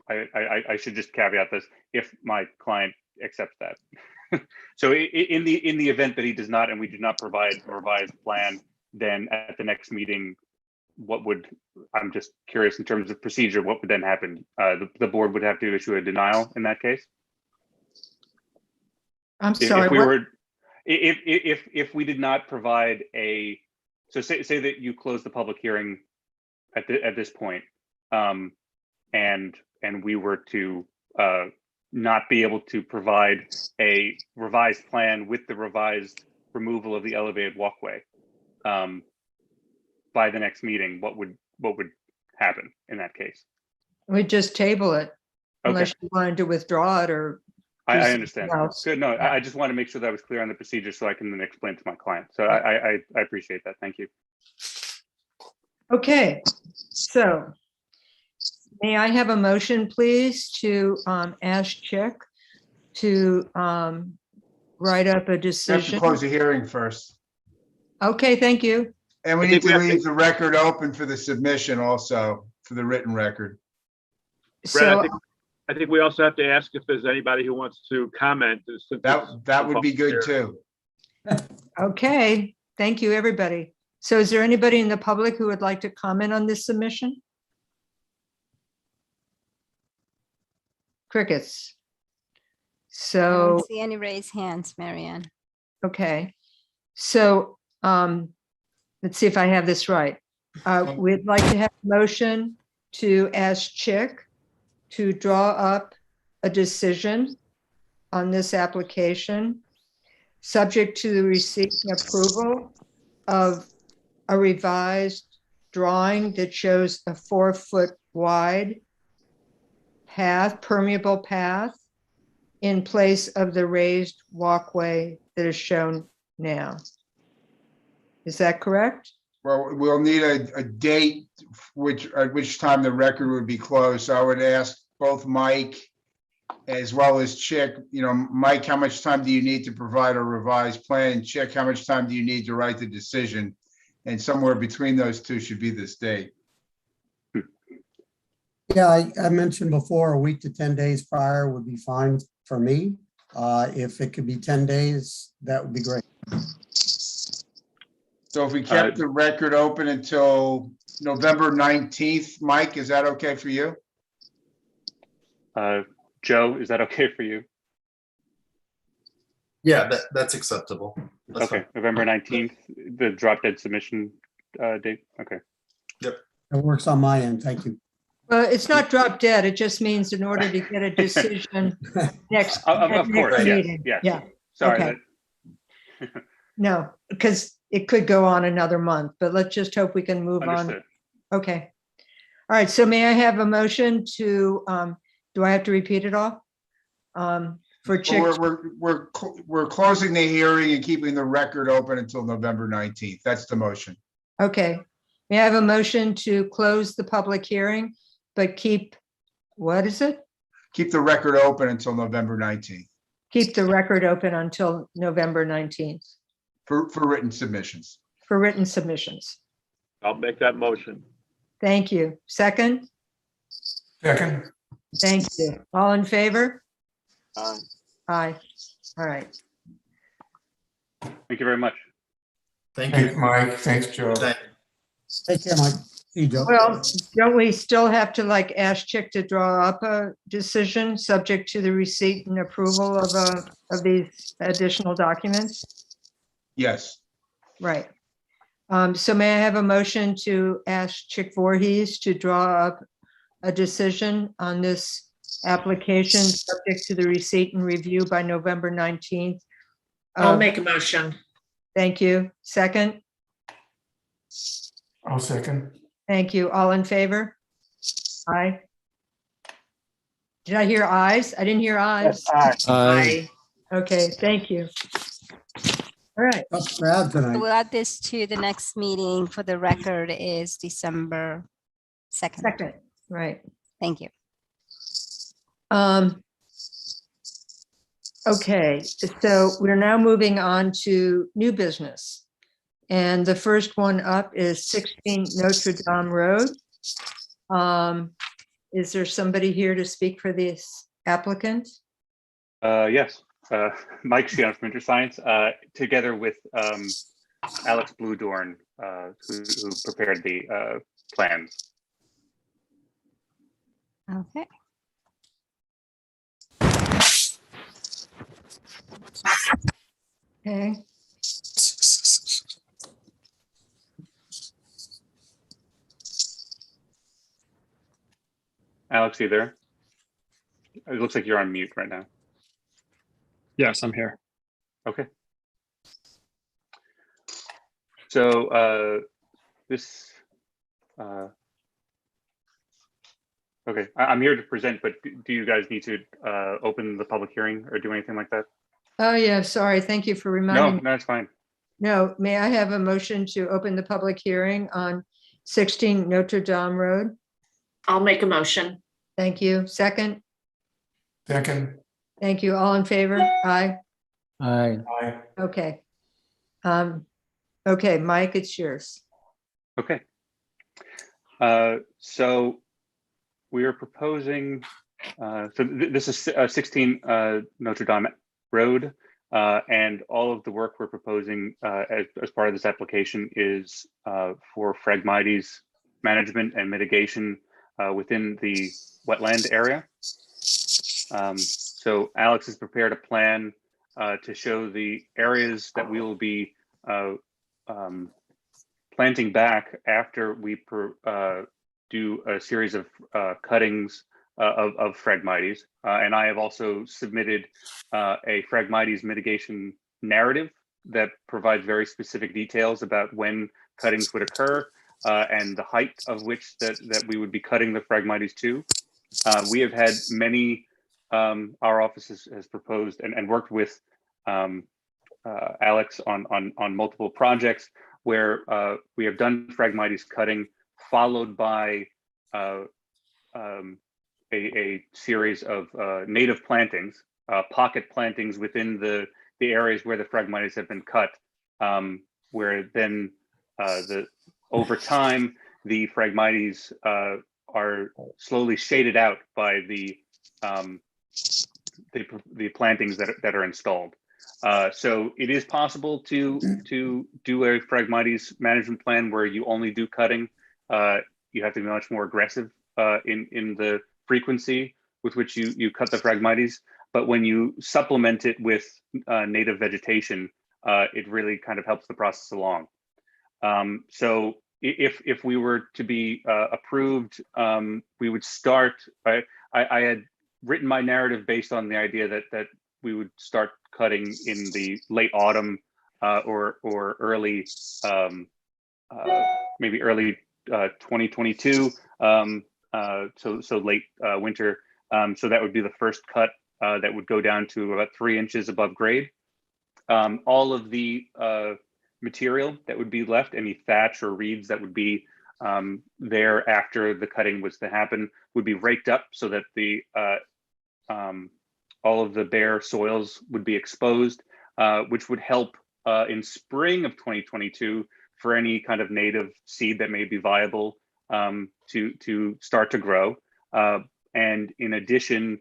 I should just caveat this, if my client accepts that. So in the event that he does not, and we do not provide a revised plan, then at the next meeting, I'm just curious in terms of procedure, what would then happen? The board would have to issue a denial in that case? I'm sorry. If we did not provide so say that you close the public hearing at this point, and we were to not be able to provide a revised plan with the revised removal of the elevated walkway by the next meeting, what would happen in that case? We just table it unless you wanted to withdraw it or. I understand. Good. No, I just want to make sure that I was clear on the procedure so I can then explain to my client. So I appreciate that. Thank you. Okay, so may I have a motion, please, to ask Chick to write up a We have to decision? close the hearing first. Okay, thank you. And we need to leave the record open for the submission also, for the written record. So I think we also have to ask if there's anybody who wants to comment. That would be good too. Okay, thank you, everybody. So is there anybody in the public who would like to comment on this submission? Crickets. I So, don't see any raised hands, Marianne. okay. So let's see if I have this right. We'd like to have a motion to ask Chick to draw up a decision on this application, subject to the receipt and approval of a revised drawing that shows a 4-foot wide path, permeable path, in place of the raised walkway that is shown now. Is that correct? Well, we'll need a date at which time the record would be closed. So I would ask both Mike as well as Chick, Mike, how much time do you need to provide a revised plan? And Chick, how much time do you need to write the decision? And somewhere between those two should be this date. Yeah, I mentioned before, a week to 10 days prior would be fine for me. If it could be 10 days, that would be great. So if we kept the record open until November 19th, Mike, is that okay for you? Joe, is that okay for you? Yeah, that's acceptable. That's Okay, fine. November 19th, the drop dead submission date. Okay. It works on my end. Thank you. Well, it's not drop dead. It just means in order to get a decision next, Of at course, next yes, meeting. yes. Yeah, Sorry. okay. No, because it could go on another month, but let's just hope we can move on. Understood. Okay. All right, so may I have a motion to, do I have to repeat it all? For Chick, We're closing the hearing and keeping the record open until November 19th. That's the motion. okay. May I have a motion to close the public hearing, but keep, what is it? Keep the record open until November 19th Keep the record open until November 19th for written submissions. for written submissions. I'll make that motion. Thank you. Second? Second. Thank you. All in favor? Aye. Aye. All right. Thank you very much. Thank Thanks, you. Mike. Thanks, Joe. Take care, Mike. See you, Joe. Well, don't we still have to like ask Chick to draw up a decision subject to the receipt and approval of these additional documents? Yes. Right. So may I have a motion to ask Chick Voorhees to draw up a decision on this application subject to the receipt and review by November 19th? I'll make a motion. Thank you. Second? I'll second. Thank you. All in favor? Aye. Did I hear ayes? I didn't hear ayes. Aye. Okay, thank you. All right. Tough crowd tonight. We'll add this to the next meeting for the record is December 2nd. Second, right. Thank you. Okay, so we're now moving on to new business. And the first one up is 16 Notre Dame Road. Is there somebody here to speak for this applicant? Yes, Mike Shion from InterScience, together with Alex Bluedorn, who prepared the plans. Okay. Okay. Alex, are you there? It looks like you're on mute right now. Yes, I'm here. Okay. So this, okay, I'm here to present, but do you guys need to open the public hearing or do anything like that? Oh, yeah, sorry. Thank you for reminding me. No, it's fine. No, may I have a motion to open the public hearing on 16 Notre Dame Road? I'll make a motion. Thank you. Second? Second. Thank you. All in favor? Aye. Aye. Aye. Okay. Okay, Mike, it's yours. Okay. So we are proposing, this is 16 Notre Dame Road, and all of the work we're proposing as part of this application is for Phragmites management and mitigation within the wetland area. So Alex has prepared a plan to show the areas that we will be planting back after we do a series of cuttings of Phragmites. And I have also submitted a Phragmites mitigation narrative that provides very specific details about when cuttings would occur and the height of which that we would be cutting the Phragmites to. We have had many, our office has proposed and worked with Alex on multiple projects where we have done Phragmites cutting followed by a series of native plantings, pocket plantings within the areas where the Phragmites have been cut, where then over time the Phragmites are slowly shaded out by the plantings that are installed. So it is possible to do a Phragmites management plan where you only do cutting. You have to be much more aggressive in the frequency with which you cut the Phragmites. But when you supplement it with native vegetation, it really kind of helps the process along. So if we were to be approved, we would start. I had written my narrative based on the idea that we would start cutting in the late autumn or early, maybe early 2022. So late winter. So that would be the first cut that would go down to about 3 inches above grade. All of the material that would be left, any thatch or reeds that would be there after the cutting was to happen, would be raked up so that the all of the bare soils would be exposed, which would help in spring of 2022 for any kind of native seed that may be viable to start to grow. And in addition,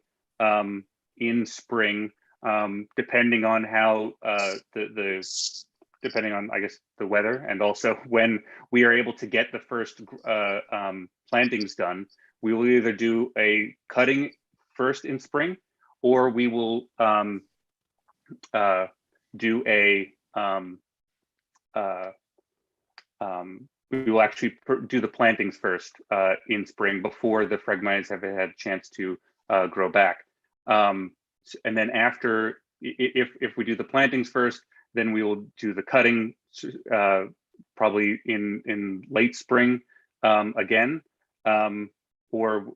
in spring, depending on how depending on, I guess, the weather, and also when we are able to get the first plantings done, we will either do a cutting first in spring, or we will do a we will actually do the plantings first in spring before the Phragmites have had a chance to grow back. And then after, if we do the plantings first, then we will do the cutting probably in late spring again, or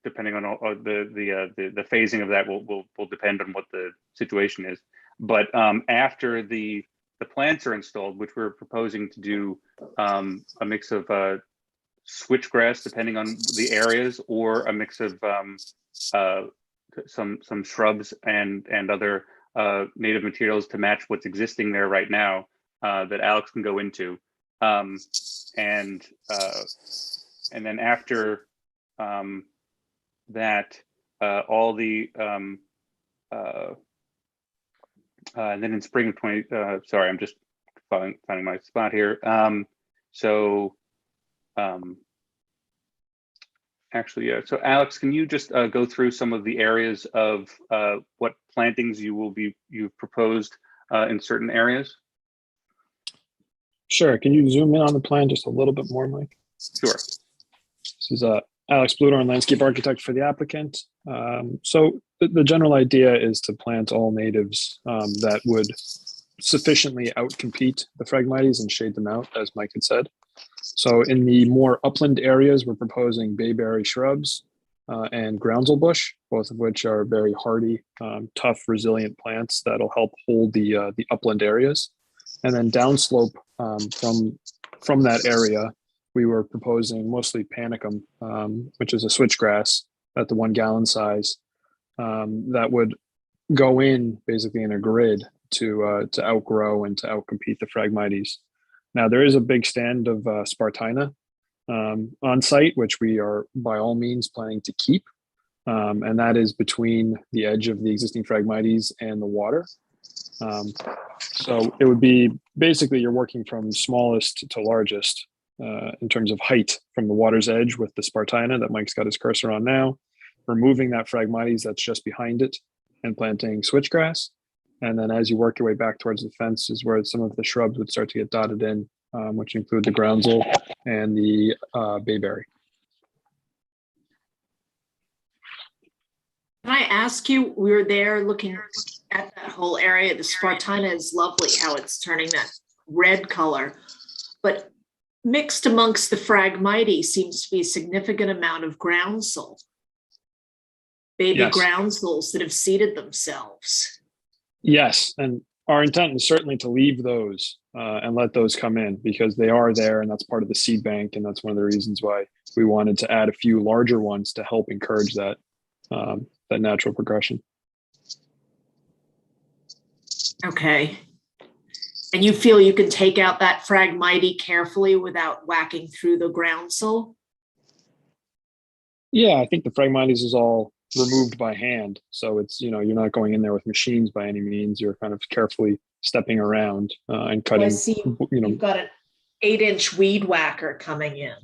depending on the phasing of that will depend on what the situation is. But after the plants are installed, which we're proposing to do a mix of switchgrass, depending on the areas, or a mix of some shrubs and other native materials to match what's existing there right now, that Alex can go into, and then after that, all the and then in spring of 20, sorry, I'm just finding my spot here. Actually, yeah. So Alex, can you just go through some of the areas of what plantings you've proposed in certain areas? Sure. Can you zoom in on the plan just a little bit more, Mike? Sure. This is Alex Bludorn, landscape architect for the applicant. So the general idea is to plant all natives that would sufficiently outcompete the Phragmites and shade them out, as Mike had said. So in the more upland areas, we're proposing bayberry shrubs and groundsel bush, both of which are very hardy, tough, resilient plants that'll help hold the upland areas. And then downslope from that area, we were proposing mostly panicum, which is a switchgrass at the 1 gallon size, that would go in basically in a grid to outgrow and to outcompete the Phragmites. Now there is a big stand of Spartina on site, which we are by all means planning to keep, and that is between the edge of the existing Phragmites and the water. So it would be basically you're working from smallest to largest in terms of height from the water's edge with the Spartina that Mike's got his cursor on now, removing that Phragmites that's just behind it and planting switchgrass. And then as you work your way back towards the fence is where some of the shrubs would start to get dotted in, which include the groundsel and the bayberry. Can I ask you, we were there looking at that whole area. The Spartina is lovely, how it's turning that red color. But mixed amongst the Phragmites seems to be a significant amount of groundsel. Baby Yes. groundsels that have seeded themselves. Yes, and our intent is certainly to leave those and let those come in because they are there and that's part of the seed bank, and that's one of the reasons why we wanted to add a few larger ones to help encourage that that natural progression. Okay. And you feel you can take out that Phragmite carefully without whacking through the groundsel? Yeah, I think the Phragmites is all removed by hand. So it's, you're not going in there with machines by any means. You're kind of carefully stepping around and Well, I cutting, see you've got an 8-inch weed whacker coming in.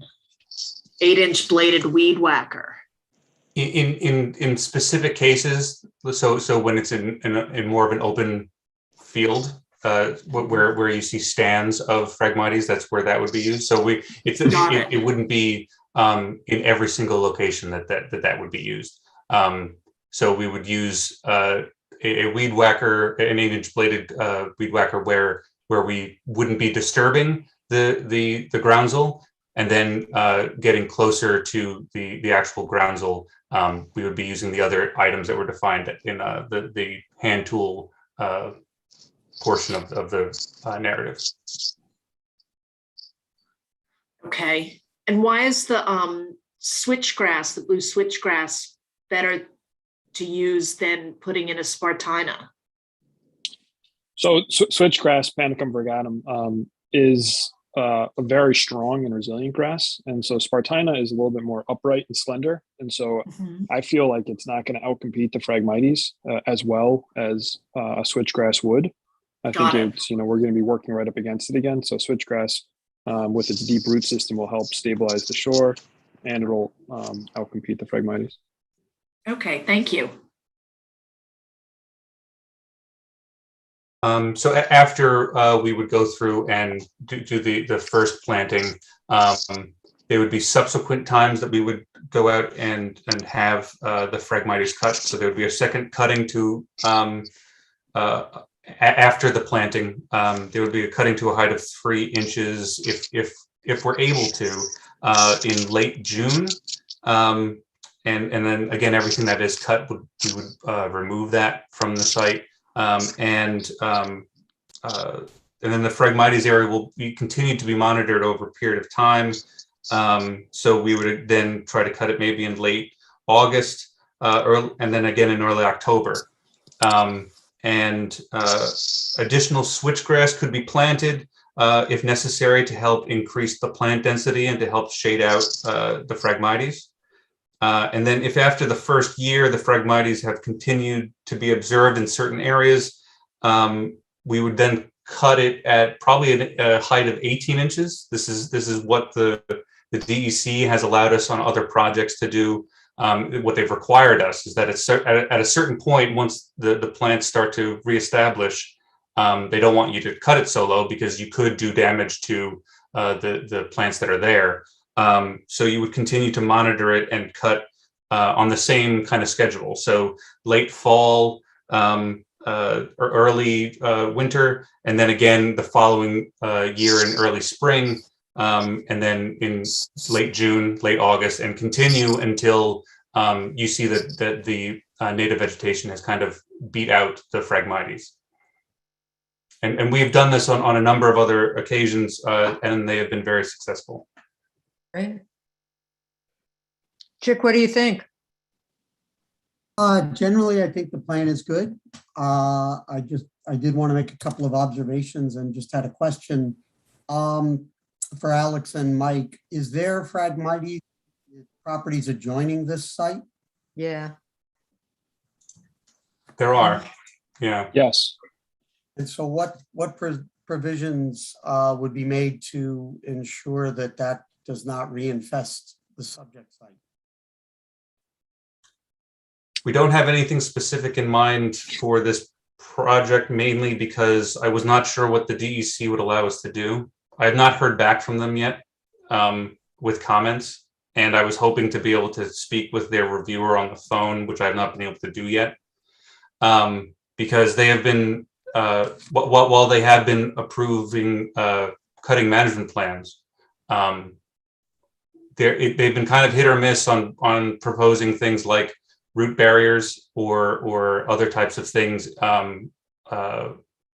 8-inch bladed weed whacker. In specific cases, so when it's in more of an open field, where you see stands of Phragmites, that's where that would be used. So it wouldn't be in every single location that would be used. So we would use a weed whacker, an 8-inch bladed weed whacker, where we wouldn't be disturbing the groundsel, and then getting closer to the actual groundsel, we would be using the other items that were defined in the hand tool portion of the narrative. Okay. And why is the switchgrass, the blue switchgrass, better to use than putting in a Spartina? So switchgrass, Panicum virgatum, is a very strong and resilient grass. And so Spartina is a little bit more upright and slender. And so I feel like it's not going to outcompete the Phragmites as well as a switchgrass would. I think it's, we're going to be working right up against it again. So switchgrass with its deep root system will help stabilize the shore, and it'll outcompete the Phragmites. Okay, thank you. So after we would go through and do the first planting, there would be subsequent times that we would go out and have the Phragmites cut. So there would be a second cutting to after the planting. There would be a cutting to a height of 3 inches if we're able to in late June. And then again, everything that is cut we would remove that from the site. And then the Phragmites area will be continued to be monitored over a period of time. So we would then try to cut it maybe in late August, and then again in early October. And additional switchgrass could be planted if necessary to help increase the plant density and to help shade out the Phragmites. And then if after the first year the Phragmites have continued to be observed in certain areas, we would then cut it at probably a height of 18 inches. This is what the DEC has allowed us on other projects to do. What they've required us is that at a certain point, once the plants start to reestablish, they don't want you to cut it so low because you could do damage to the plants that are there. So you would continue to monitor it and cut on the same kind of schedule. So late fall or early winter, and then again the following year in early spring, and then in late June, late August, and continue until you see that the native vegetation has kind of beat out the Phragmites. And we've done this on a number of other occasions, and they have been very successful. Right. Chick, what do you think? Generally, I think the plan is good. I did want to make a couple of observations and just had a question for Alex and Mike. Is there Phragmites properties adjoining this site? Yeah. There are, yeah. Yes. And so what provisions would be made to ensure that that does not reinfest the subject site? We don't have anything specific in mind for this project, mainly because I was not sure what the DEC would allow us to do. I have not heard back from them yet with comments, and I was hoping to be able to speak with their reviewer on the phone, which I have not been able to do yet, because they have been, while they have been approving cutting management plans, they've been kind of hit or miss on proposing things like root barriers or other types of things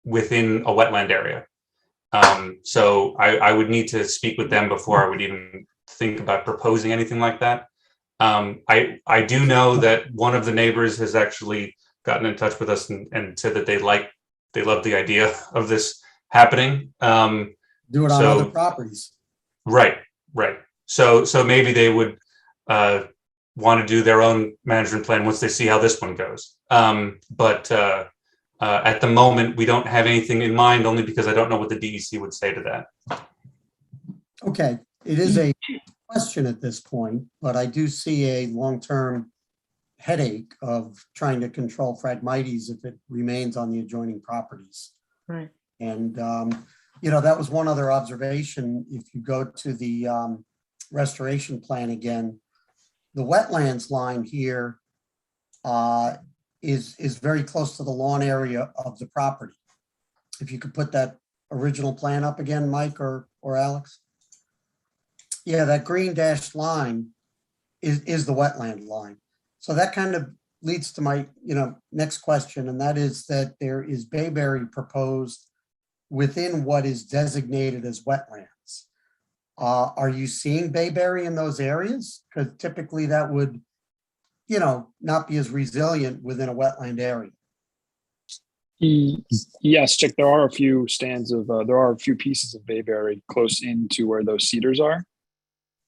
within a wetland area. So I would need to speak with them before I would even think about proposing anything like that. I do know that one of the neighbors has actually gotten in touch with us and said that they love the idea of this happening. Do it on other properties. Right. So maybe they would want to do their own management plan once they see how this one goes. But at the moment, we don't have anything in mind, only because I don't know what the DEC would say to that. Okay, it is a question at this point, but I do see a long-term headache of trying to control Phragmites if it remains on the adjoining properties. Right. And, you know, that was one other observation. If you go to the restoration plan again, the wetlands line here is very close to the lawn area of the property. If you could put that original plan up again, Mike or Alex. Yeah, that green dashed line is the wetland line. So that kind of leads to my, next question, and that is that there is bayberry proposed within what is designated as wetlands. Are you seeing bayberry in those areas? Because typically that would, not be as resilient within a wetland area. Yes, Chick, there are a few stands of, there are a few pieces of bayberry close into where those cedars are.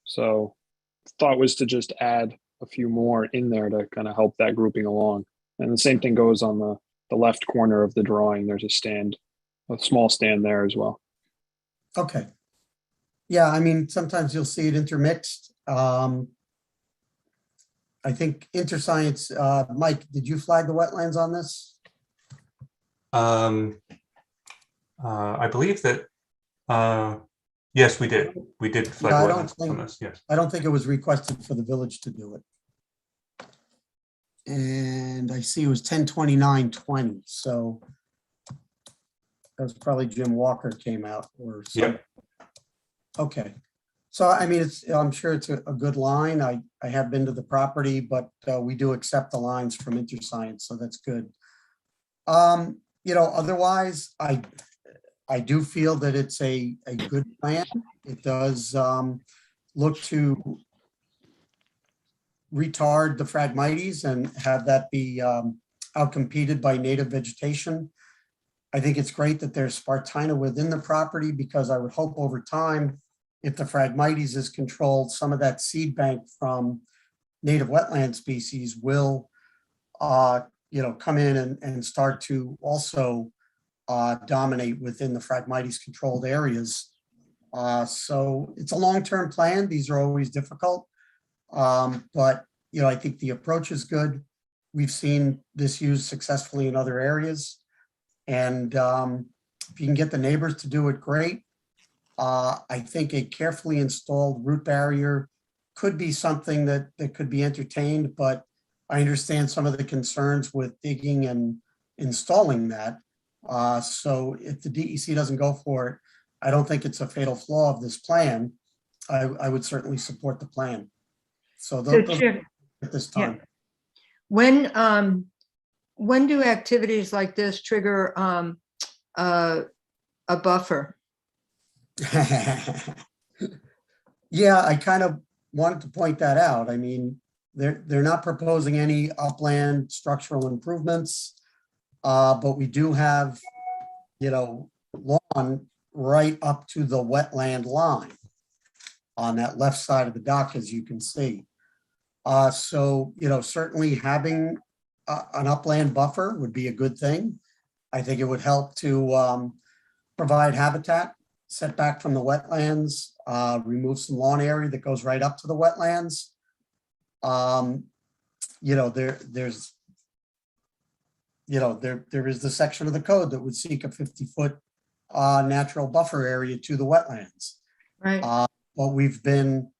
So thought was to just add a few more in there to kind of help that grouping along. And the same thing goes on the left corner of the drawing. There's a stand, a small stand there as well. Okay. Yeah, I mean, sometimes you'll see it intermixed. I think InterScience, Mike, did you flag the wetlands on this? I believe that, yes, we did. We did flag Yeah, wetlands on this, yes. I don't think it was requested for the village to do it. And I see it was 10/29/20, so that was probably Jim Walker came out or something. Yep. Okay. So, I mean, I'm sure it's a good line. I have been to the property, but we do accept the lines from InterScience, so that's good. Otherwise, I do feel that it's a good plan. It does look to retard the Phragmites and have that be outcompeted by native vegetation. I think it's great that there's Spartina within the property, because I would hope over time, if the Phragmites is controlled, some of that seed bank from native wetland species will come in and start to also dominate within the Phragmites controlled areas. So it's a long-term plan. These are always difficult. But I think the approach is good. We've seen this used successfully in other areas. And if you can get the neighbors to do it, great. I think a carefully installed root barrier could be something that could be entertained, but I understand some of the concerns with digging and installing that. So if the DEC doesn't go for it, I don't think it's a fatal flaw of this plan. I would certainly support the plan. So those Chair, at this time. when do activities like this trigger a buffer? Yeah, I kind of wanted to point that out. I mean, they're not proposing any upland structural improvements, but we do have, lawn right up to the wetland line on that left side of the dock, as you can see. So, certainly having an upland buffer would be a good thing. I think it would help to provide habitat setback from the wetlands, remove some lawn area that goes right up to the wetlands. There is the section of the code that would seek a 50-foot natural buffer area to the wetlands. Right. But we've been,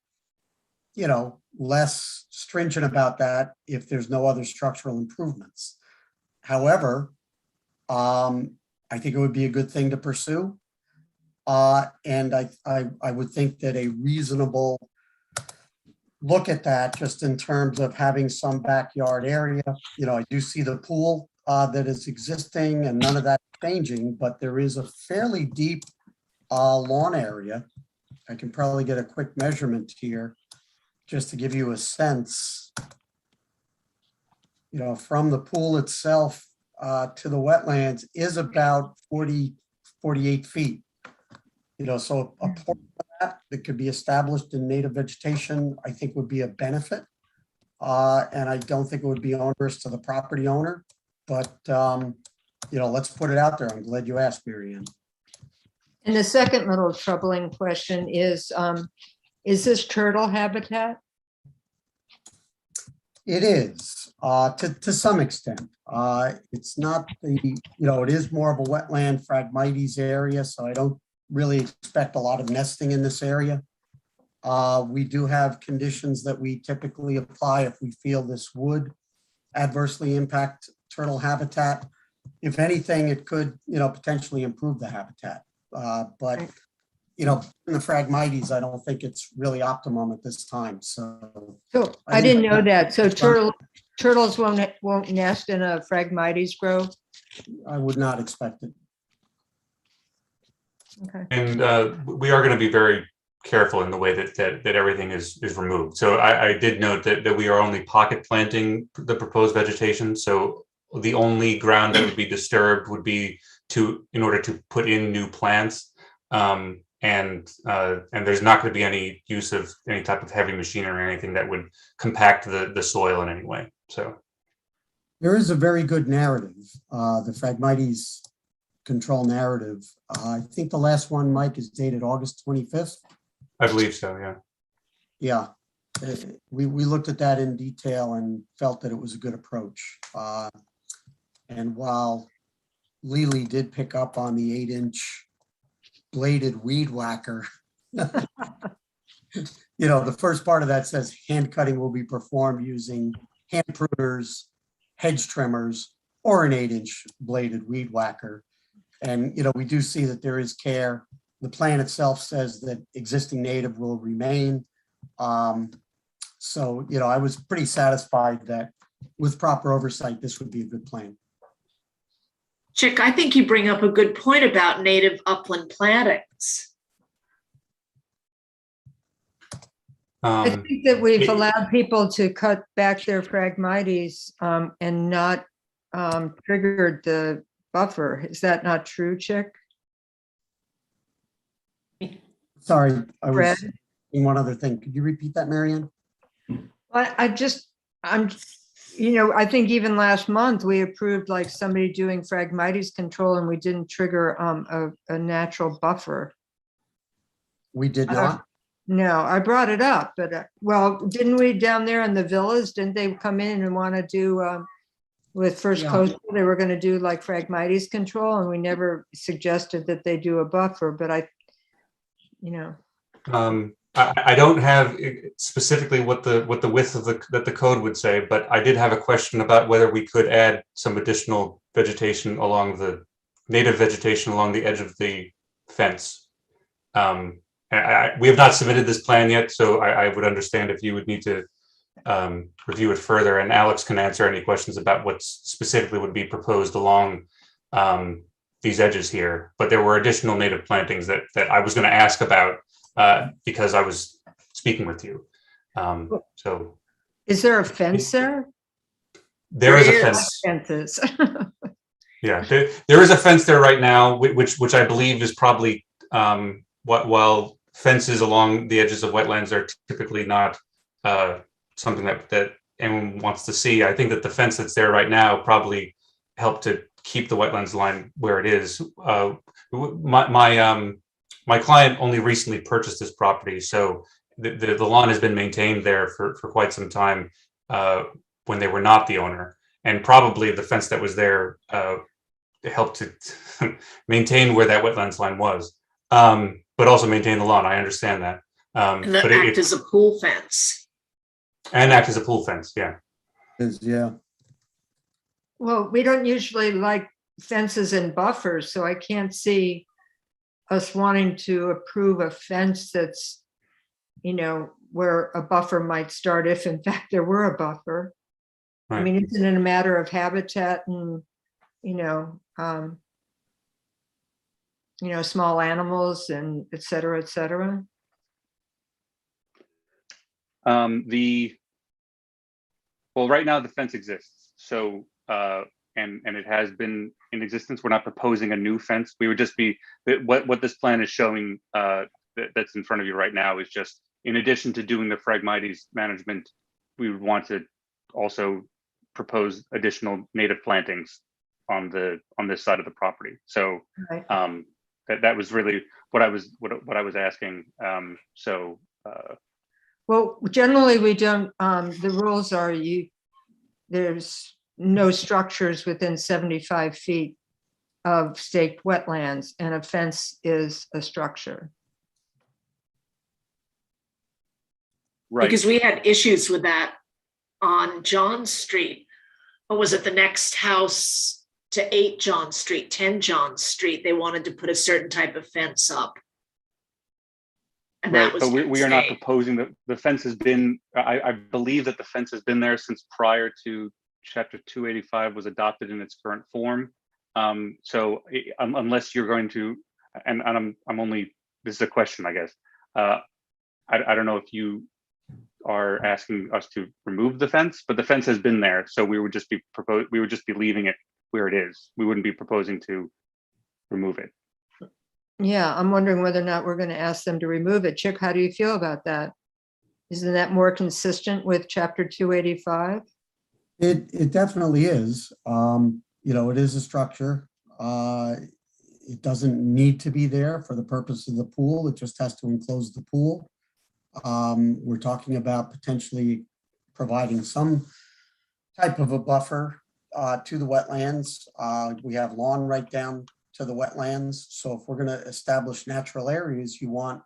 less stringent about that if there's no other structural improvements. However, I think it would be a good thing to pursue. And I would think that a reasonable look at that, just in terms of having some backyard area, I do see the pool that is existing and none of that changing, but there is a fairly deep lawn area. I can probably get a quick measurement here just to give you a sense. From the pool itself to the wetlands is about 48 feet. So a portion of that could be established in native vegetation, I think would be a benefit. And I don't think it would be onerous to the property owner, but, let's put it out there. I'm glad you asked, Mary Ann. And the second little troubling question is this turtle habitat? It is, to some extent. It's not it is more of a wetland Phragmites area, so I don't really expect a lot of nesting in this area. We do have conditions that we typically apply if we feel this would adversely impact turtle habitat. If anything, it could, potentially improve the habitat. But in the Phragmites, I don't think it's really optimum at this time, so. So I didn't know that. So turtles won't nest in a Phragmites grove? I would not expect it. Okay. And we are going to be very careful in the way that everything is removed. So I did note that we are only pocket planting the proposed vegetation. So the only ground that would be disturbed would be in order to put in new plants. And there's not going to be any use of any type of heavy machinery or anything that would compact the soil in any way. So there is a very good narrative, the Phragmites control narrative. I think the last one, Mike, is dated August 25th. I believe so, yeah. Yeah, we looked at that in detail and felt that it was a good approach. And while Lily did pick up on the 8-inch bladed weed whacker, the first part of that says hand cutting will be performed using hand pruners, hedge trimmers, or an 8-inch bladed weed whacker. And, we do see that there is care. The plan itself says that existing native will remain. So, I was pretty satisfied that with proper oversight, this would be a good plan. Chick, I think you bring up a good point about native upland plantings. I think that we've allowed people to cut back their Phragmites and not triggered the buffer. Is that not true, Chick? Sorry, I was Fred? saying one other thing. Could you repeat that, Marianne? I think even last month we approved like somebody doing Phragmites control and we didn't trigger a natural buffer. We did not. No, I brought it up, but didn't we down there in the villas? Didn't they come in and want to do with First Yeah. Coastal? They were going to do like Phragmites control, and we never suggested that they do a buffer. But I don't have specifically what the width of that the code would say, but I did have a question about whether we could add some additional vegetation along the native vegetation along the edge of the fence. We have not submitted this plan yet, so I would understand if you would need to review it further, and Alex can answer any questions about what specifically would be proposed along these edges here. But there were additional native plantings that I was going to ask about because I was speaking with you. So is there a fence there? There is a fence. Fences. Yeah, there is a fence there right now, which I believe is probably while fences along the edges of wetlands are typically not something that anyone wants to see. I think that the fence that's there right now probably helped to keep the wetlands line where it is. My client only recently purchased this property, so the lawn has been maintained there for quite some time when they were not the owner, and probably the fence that was there helped to maintain where that wetlands line was, but also maintain the lawn. I understand that. And that act as a pool fence. And act as a pool fence, yeah. Yeah. Well, we don't usually like fences and buffers, so I can't see us wanting to approve a fence that's, where a buffer might start if in fact there were a buffer. Right. I mean, isn't it a matter of habitat and, small animals and et cetera, et cetera? Right now the fence exists. So, and it has been in existence. We're not proposing a new fence. We would just be, what this plan is showing that's in front of you right now is just, in addition to doing the Phragmites management we would want to also propose additional native plantings on this side of the property. So Right. that was really what I was asking. Well, generally, we don't, the rules are there's no structures within 75 feet of staked wetlands, and a fence is a structure. Right. Because we had issues with that on John Street. What was it, the next house to 8 John Street, 10 John Street? They wanted to put a certain type of fence up. And that Right, was but we are not stayed. proposing that the fence has been, I believe that the fence has been there since prior to chapter 285 was adopted in its current form. So unless you're going to, and I'm only, this is a question, I guess. I don't know if you are asking us to remove the fence, but the fence has been there. So we would just be leaving it where it is. We wouldn't be proposing to remove it. Yeah, I'm wondering whether or not we're going to ask them to remove it. Chick, how do you feel about that? Isn't that more consistent with chapter 285? It definitely is. It is a structure. It doesn't need to be there for the purpose of the pool. It just has to enclose the pool. We're talking about potentially providing some type of a buffer to the wetlands. We have lawn right down to the wetlands. So if we're going to establish natural areas, you want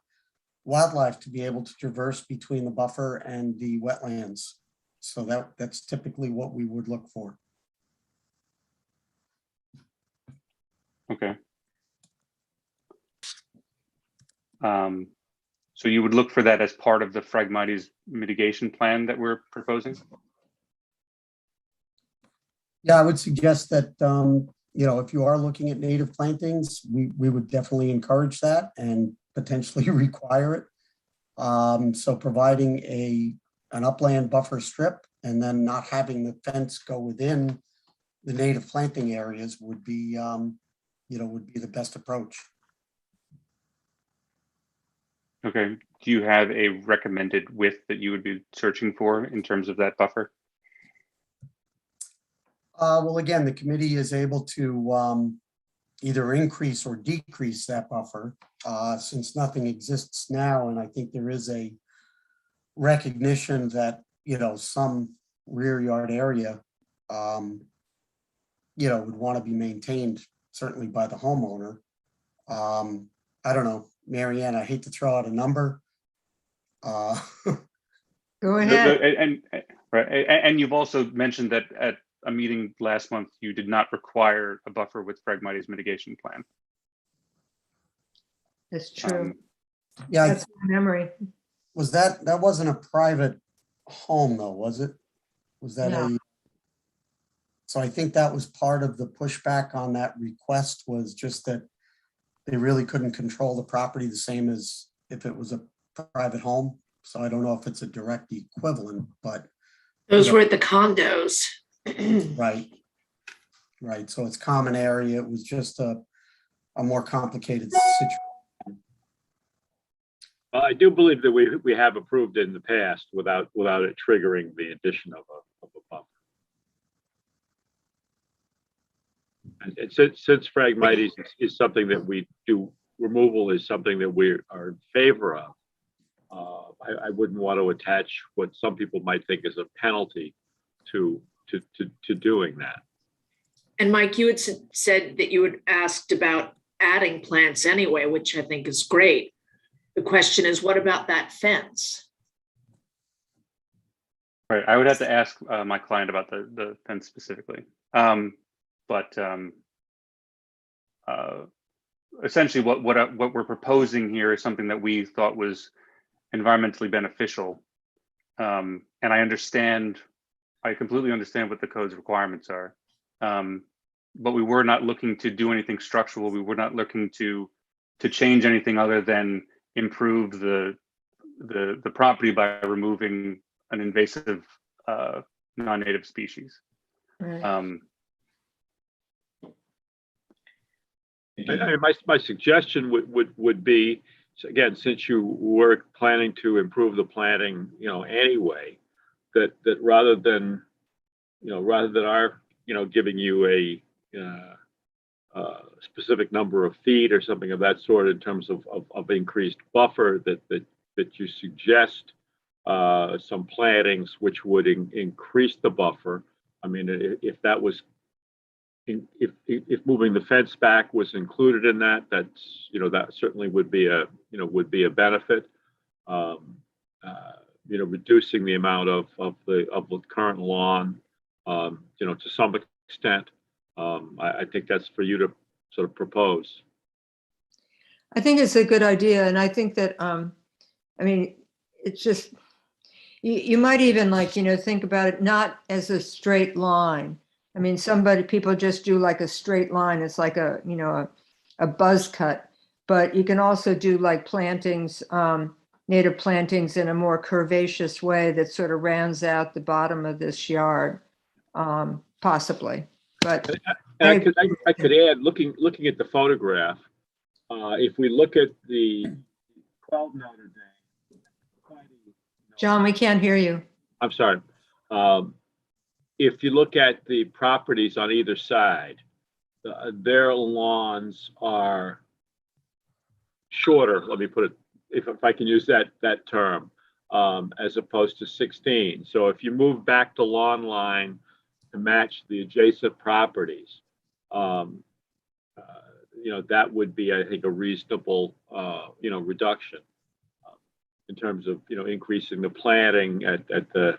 wildlife to be able to traverse between the buffer and the wetlands. So that's typically what we would look for. Okay. So you would look for that as part of the Phragmites mitigation plan that we're proposing? Yeah, I would suggest that, if you are looking at native plantings, we would definitely encourage that and potentially require it. So providing an upland buffer strip and then not having the fence go within the native planting areas would be the best approach. Okay. Do you have a recommended width that you would be searching for in terms of that buffer? Well, again, the committee is able to either increase or decrease that buffer since nothing exists now. And I think there is a recognition that, some rear yard area, would want to be maintained certainly by the homeowner. I don't know, Mary Ann, I hate to throw out a number. Go ahead. And you've also mentioned that at a meeting last month, you did not require a buffer with Phragmites mitigation plan. It's true. Yeah, That's my memory. was that wasn't a private home though, was it? Was that No. So I think that was part of the pushback on that request, was just that they really couldn't control the property the same as if it was a private home. So I don't know if it's a direct equivalent, but. Those were at the condos. Right. So it's common area. It was just a more complicated situation. I do believe that we have approved it in the past without it triggering the addition of a buffer. And since Phragmites is something that we do, removal is something that we are in favor of. I wouldn't want to attach what some people might think is a penalty to doing that. And Mike, you had said that you had asked about adding plants anyway, which I think is great. The question is, what about that fence? Right, I would have to ask my client about the fence specifically. Essentially what we're proposing here is something that we thought was environmentally beneficial. And I completely understand what the code's requirements are. But we were not looking to do anything structural. We were not looking to change anything other than improve the property by removing an invasive non-native species. Right. My suggestion would be, again, since you were planning to improve the planting, anyway, that rather than, rather than our, giving you a specific number of feet or something of that sort in terms of increased buffer, that you suggest some plantings which would increase the buffer. I mean, if that was, if moving the fence back was included in that, that's, that certainly would be a benefit. Reducing the amount of the current lawn, to some extent. I think that's for you to sort of propose. I think it's a good idea. And I think that, I mean, it's just, you might even think about it not as a straight line. I mean, people just do like a straight line. It's like a buzz cut, but you can also do like plantings, native plantings in a more curvaceous way that sort of rounds out the bottom of this yard, possibly. But I could add, looking at the photograph, if we look at the 12 Notre Dame. John, we can't hear you. I'm sorry. If you look at the properties on either side, their lawns are shorter. Let me put it, if I can use that term, as opposed to 16. So if you move back the lawn line to match the adjacent properties, that would be, I think, a reasonable, reduction in terms of, increasing the planting at the,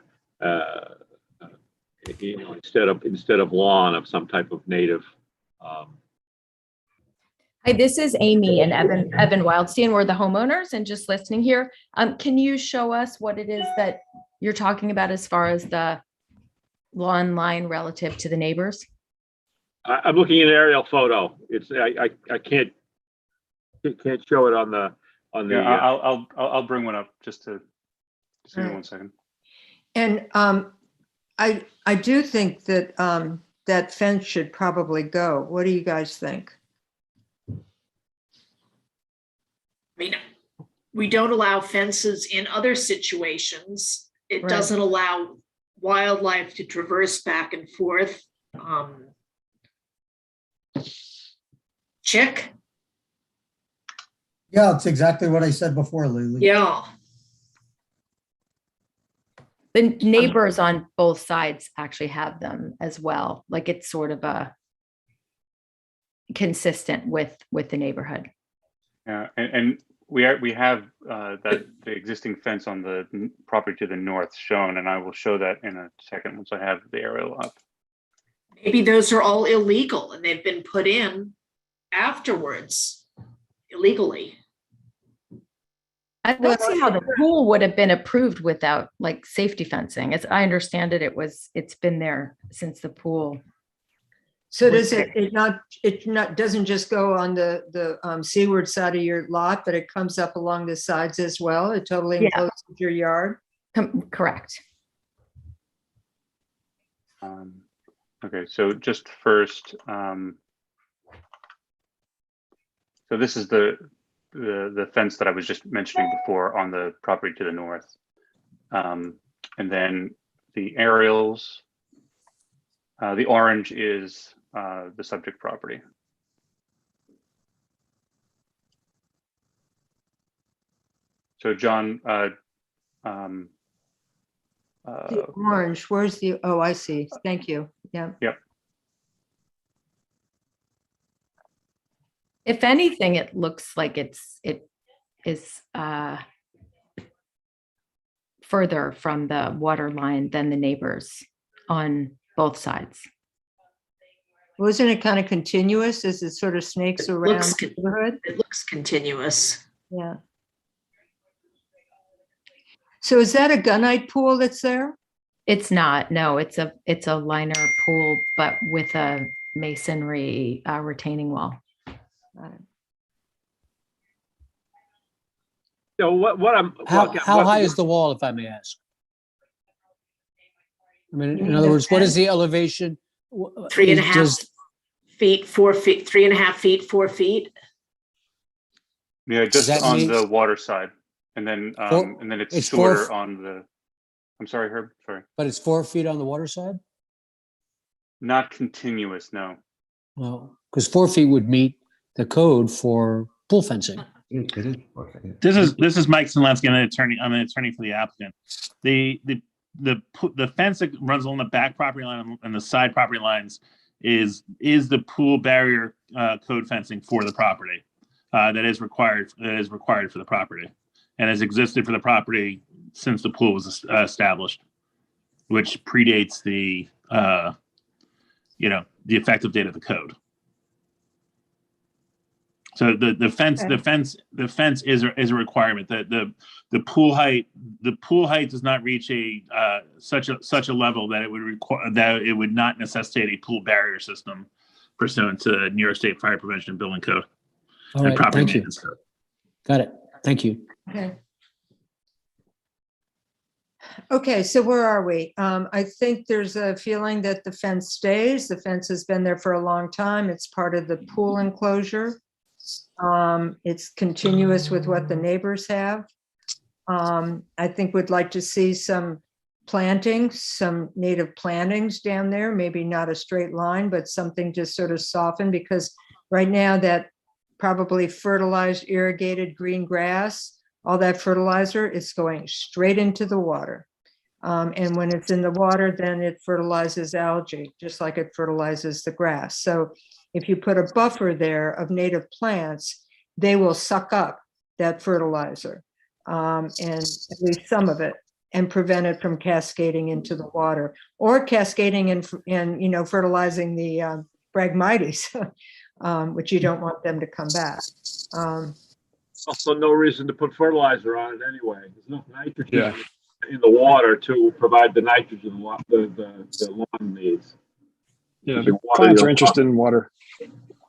instead of lawn of some type of native. Hi, this is Amy and Evan Wildstein. We're the homeowners and just listening here. Can you show us what it is that you're talking about as far as the lawn line relative to the neighbors? I'm looking at an aerial photo. It's I can't show it on the. Yeah, I'll bring one up just give me 1 second. And I do think that that fence should probably go. What do you guys think? I mean, we don't allow fences in other situations. It Right. doesn't allow wildlife to traverse back and forth. Chick? Yeah, it's exactly what I said before, Lily. Yeah. The neighbors on both sides actually have them as well. Like it's sort of a consistent with the neighborhood. Yeah, and we have the existing fence on the property to the north shown, and I will show that in a second once I have the aerial up. Maybe those are all illegal and they've been put in afterwards illegally. I don't see how the pool would have been approved without like safety fencing. As I understand it, it's been there since the pool. So does it doesn't just go on the seaward side of your lot, but it comes up along the sides as well? It totally Yeah. encloses your yard? Correct. Okay, so just first, so this is the fence that I was just mentioning before on the property to the north. And then the aerials, the orange is the subject property. So John, The orange, where's the, oh, I see. Thank you. Yeah. Yep. If anything, it looks like it is further from the water line than the neighbors on both sides. Wasn't it kind of continuous as it sort of snakes around the neighborhood? It looks continuous. Yeah. So is that a gunite pool that's there? It's not, no, it's a liner pool, but with a masonry retaining wall. So what I'm. How high is the wall, if I may ask? I mean, in other words, what is the elevation? 3.5 feet, 4 feet, 3.5 feet, 4 feet. Yeah, just that on mean- the water side, and then Four- it's it's 4 shorter on the. I'm sorry, Herb, sorry. But it's 4 feet on the water side? Not continuous, no. Well, because 4 feet would meet the code for pool fencing. This is Mike Zelensky. I'm an attorney for the applicant. The fence that runs along the back property line and the side property lines is the pool barrier code fencing for the property that is required for the property and has existed for the property since the pool was established, which predates the effective date of the code. So the fence is a requirement. The pool height does not reach such a level that it would not necessitate a pool barrier system pursuant to New York State Fire Prevention and Building Code. All right, Property thank you. Maintenance Code. Got it. Thank you. Okay. Okay, so where are we? I think there's a feeling that the fence stays. The fence has been there for a long time. It's part of the pool enclosure. It's continuous with what the neighbors have. I think we'd like to see some plantings, some native plantings down there, maybe not a straight line, but something just sort of soften, because right now that probably fertilized, irrigated green grass, all that fertilizer is going straight into the water. And when it's in the water, then it fertilizes algae, just like it fertilizes the grass. So if you put a buffer there of native plants, they will suck up that fertilizer, and at least some of it, and prevent it from cascading into the water or cascading and fertilizing the Phragmites, which you don't want them to come back. Also, no reason to put fertilizer on it anyway. There's enough nitrogen in the water to provide the nitrogen the lawn needs. Yeah, the clients are interested in water.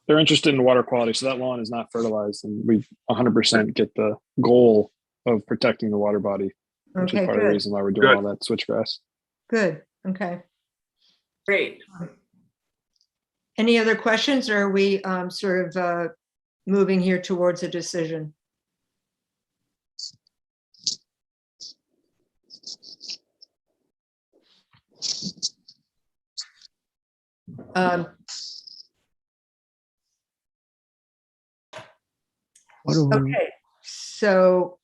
They're interested in water quality, so that lawn is not fertilized, and we 100% get the goal of protecting the water body, which Okay, is part of the good. reason why we're doing all that switchgrass. Good, okay. Great. Any other questions, or are we sort of moving here towards a decision? Okay, so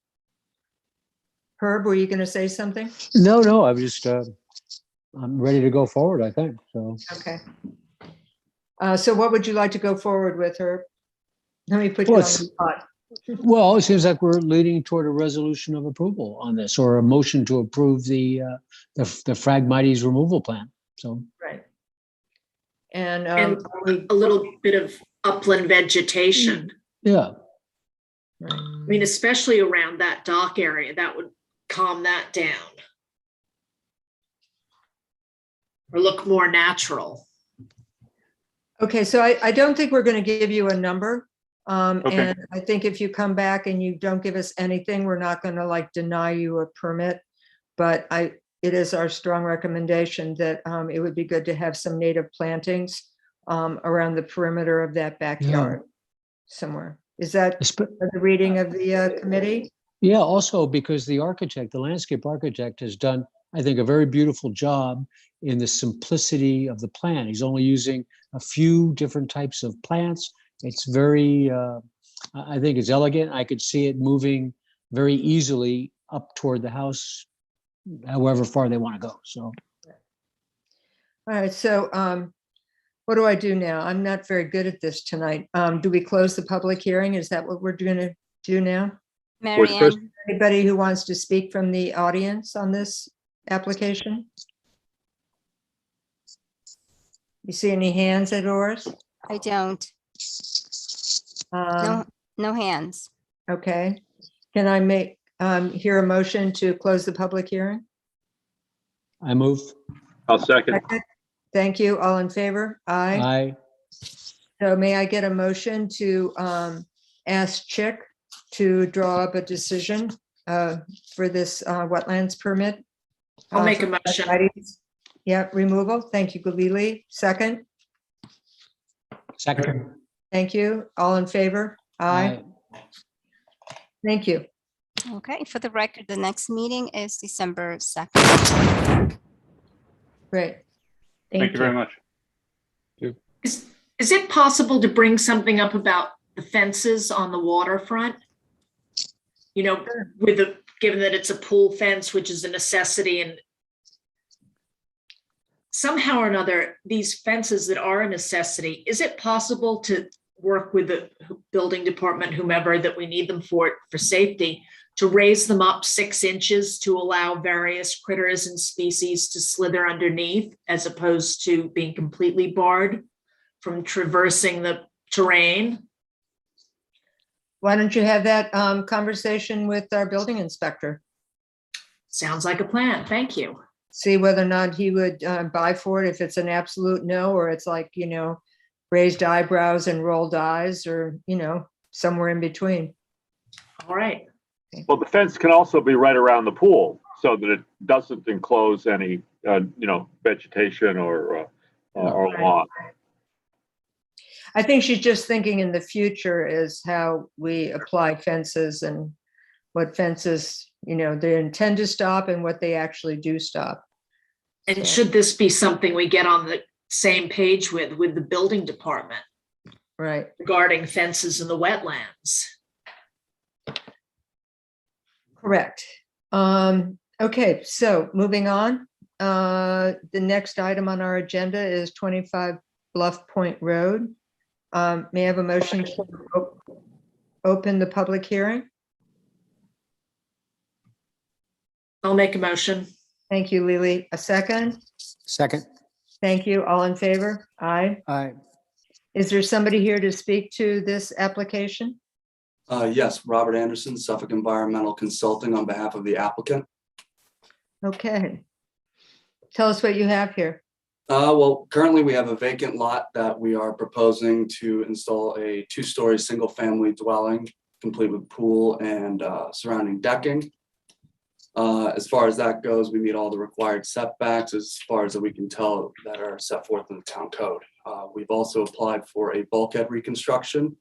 Herb, were you going to say something? No, I'm just, I'm ready to go forward, I think, so. Okay. So what would you like to go forward with, Herb? Let me put you Well, on the spot. Well, it seems like we're leading toward a resolution of approval on this, or a motion to approve the Phragmites removal plan, so. Right. And a little bit of upland vegetation. Yeah. I mean, especially around that dock area, that would calm that down. Or look more natural. Okay, so I don't think we're going to give you a number. Okay. And I think if you come back and you don't give us anything, we're not going to like deny you a permit. But it is our strong recommendation that it would be good to have some native plantings around the perimeter of that backyard somewhere. Is that the reading of the committee? Yeah, also because the architect, the landscape architect, has done, I think, a very beautiful job in the simplicity of the plan. He's only using a few different types of plants. It's very, I think it's elegant. I could see it moving very easily up toward the house, however far they want to go, so. All right, so what do I do now? I'm not very good at this tonight. Do we close the public hearing? Is that what we're going to do now? Marianne, Anybody who wants to speak from the audience on this application? You see any hands at ours? I don't. No hands. Okay. Can I make, hear a motion to close the public hearing? I move. I'll second. Thank you. All in favor? Aye. Aye. So may I get a motion to ask Chick to draw up a decision for this wetlands permit? I'll make a for motion. Phragmites? Yeah, removal. Thank you, Galili. Second. Second. Thank you. All in favor? Aye. Thank you. Okay, for the record, the next meeting is December 2nd. Great. Thank you very much. Is it possible to bring something up about the fences on the waterfront? You know, given that it's a pool fence, which is a necessity, and somehow or another, these fences that are a necessity, is it possible to work with the building department, whomever that we need them for safety, to raise them up 6 inches to allow various critters and species to slither underneath, as opposed to being completely barred from traversing the terrain? Why don't you have that conversation with our building inspector? Sounds like a plan. Thank you. See whether or not he would buy for it, if it's an absolute no, or it's like, raised eyebrows and rolled eyes, or, somewhere in between. All right. Well, the fence can also be right around the pool so that it doesn't enclose any, vegetation or lawn. I think she's just thinking in the future is how we apply fences and what fences, they intend to stop and what they actually do stop. And should this be something we get on the same page with the building department? Right. Regarding fences in the wetlands? Correct. Okay, so moving on. The next item on our agenda is 25 Bluff Point Road. May I have a motion to open the public hearing? I'll make a motion. Thank you, Lily. A second? Second. Thank you. All in favor? Aye. Aye. Is there somebody here to speak to this application? Yes, Robert Anderson, Suffolk Environmental Consulting on behalf of the applicant. Okay. Tell us what you have here. Well, currently we have a vacant lot that we are proposing to install a 2-story single-family dwelling, complete with pool and surrounding decking. As far as that goes, we meet all the required setbacks as far as that we can tell that are set forth in the town code. We've also applied for a bulkhead reconstruction,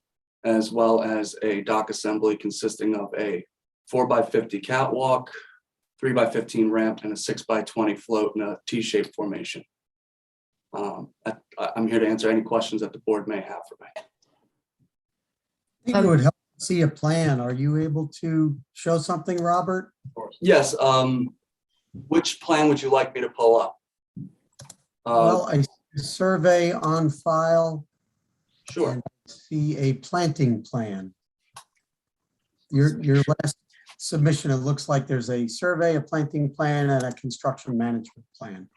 as well as a dock assembly consisting of a 4x50 catwalk, 3x15 ramp, and a 6x20 float in a T-shaped formation. I'm here to answer any questions that the board may have for me. I think it would help to see a plan. Are you able to show something, Robert? Yes. Which plan would you like me to pull up? Well, a survey on file. Sure. And see a planting plan. Your last submission, it looks like there's a survey, a planting plan, and a construction management plan.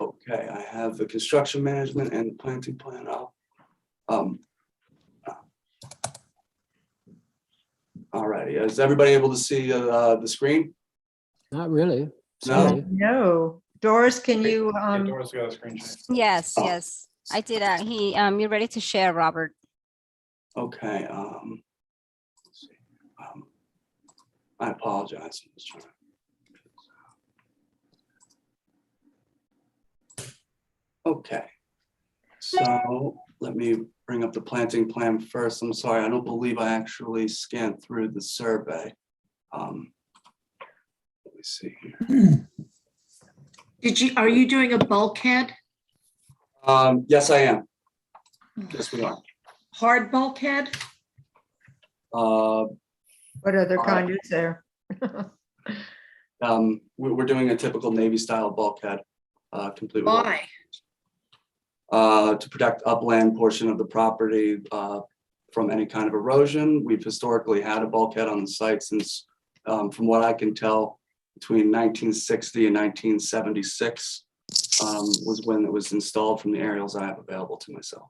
Okay, I have the construction management and the planting plan up. All righty, is everybody able to see the screen? Not really. No? Sorry. No. Doris, can you? Doris got a screen share. Yes, Oh. yes. I did. You're ready to share, Robert. Okay. Let's see. I apologize. I'm just trying to- Okay. So let me bring up the planting plan first. I'm sorry, I don't believe I actually scanned through the survey. Let me see here. Are you doing a bulkhead? Yes, I am. Yes, we are. Hard bulkhead? Uh, What other kind is there? we're doing a typical Navy style bulkhead, complete with Why? to protect upland portion of the property from any kind of erosion. We've historically had a bulkhead on the site since, from what I can tell, between 1960 and 1976 was when it was installed from the aerials I have available to myself.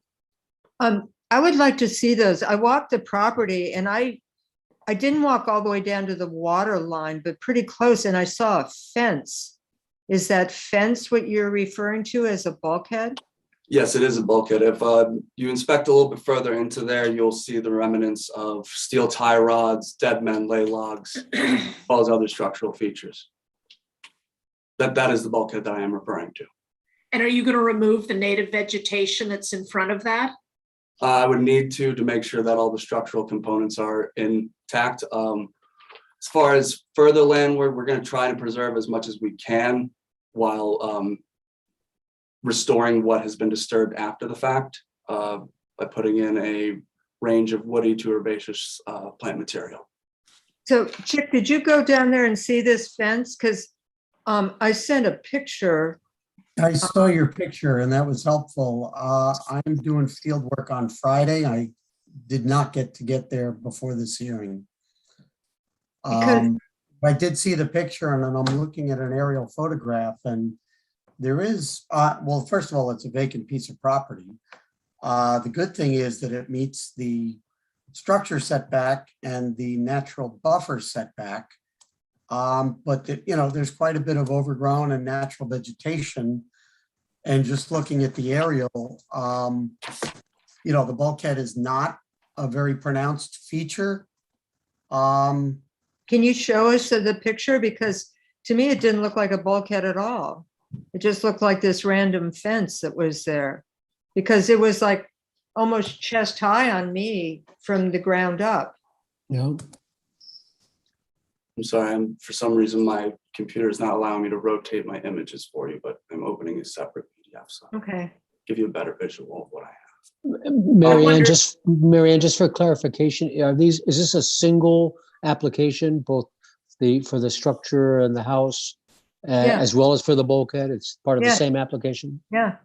I would like to see those. I walked the property and I didn't walk all the way down to the water line, but pretty close, and I saw a fence. Is that fence what you're referring to as a bulkhead? Yes, it is a bulkhead. If you inspect a little bit further into there, you'll see the remnants of steel tie rods, dead men, lay logs, as well as other structural features. That is the bulkhead that I am referring to. And are you going to remove the native vegetation that's in front of that? I would need to make sure that all the structural components are intact. As far as further landward, we're going to try to preserve as much as we can while restoring what has been disturbed after the fact by putting in a range of woody to herbaceous plant material. So Chick, did you go down there and see this fence? Because I sent a picture. I saw your picture and that was helpful. I'm doing field work on Friday. I did not get there before this hearing. I did see the picture and then I'm looking at an aerial photograph and there is, well, first of all, it's a vacant piece of property. The good thing is that it meets the structure setback and the natural buffer setback. But there's quite a bit of overgrown and natural vegetation. And just looking at the aerial, the bulkhead is not a very pronounced feature. Can you show us the picture? Because to me, it didn't look like a bulkhead at all. It just looked like this random fence that was there because it was like almost chest high on me from the ground up. Yeah. I'm sorry, for some reason, my computer is not allowing me to rotate my images for you, but I'm opening a separate PDF, so I'll Okay. give you a better visual of what I have. Marianne, just for clarification, is this a single application, both for the structure and the house, Yeah. as well as for the bulkhead? It's part of the Yeah. same application? Yeah.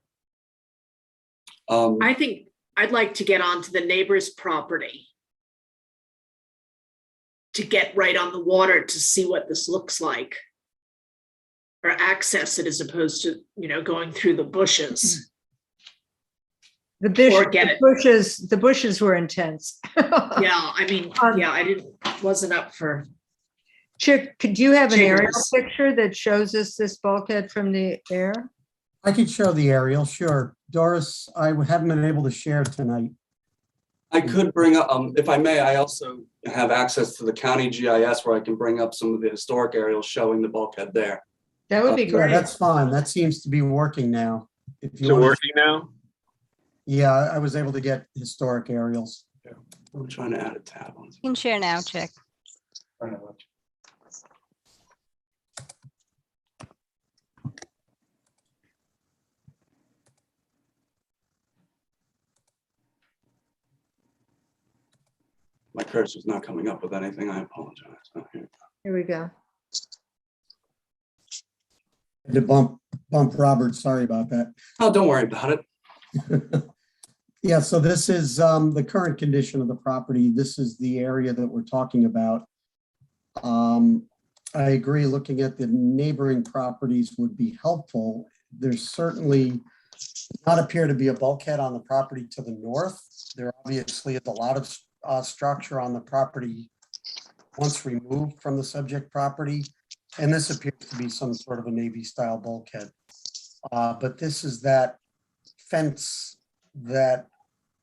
I think I'd like to get onto the neighbor's property to get right on the water to see what this looks like, or access it as opposed to, going through the bushes. The bushes were intense. Yeah, I wasn't up for. Chick, could you have an aerial Chiggers. picture that shows us this bulkhead from the air? I could show the aerial, sure. Doris, I haven't been able to share tonight. I could bring up, if I may, I also have access to the county GIS where I can bring up some of the historic aerials showing the bulkhead there. That would be Yeah, great. that's fine. That seems to be working now. If Is you it want working now? Yeah, I was able to get historic aerials. I'm trying to add a tab on. You can share now, Chick. My cursor's not coming up with anything. I apologize. Oh, here. Here we go. To bump Robert, sorry about that. Oh, don't worry about it. Yeah, so this is the current condition of the property. This is the area that we're talking about. I agree, looking at the neighboring properties would be helpful. There's certainly not appear to be a bulkhead on the property to the north. There obviously is a lot of structure on the property once removed from the subject property. And this appears to be some sort of a Navy style bulkhead. But this is that fence that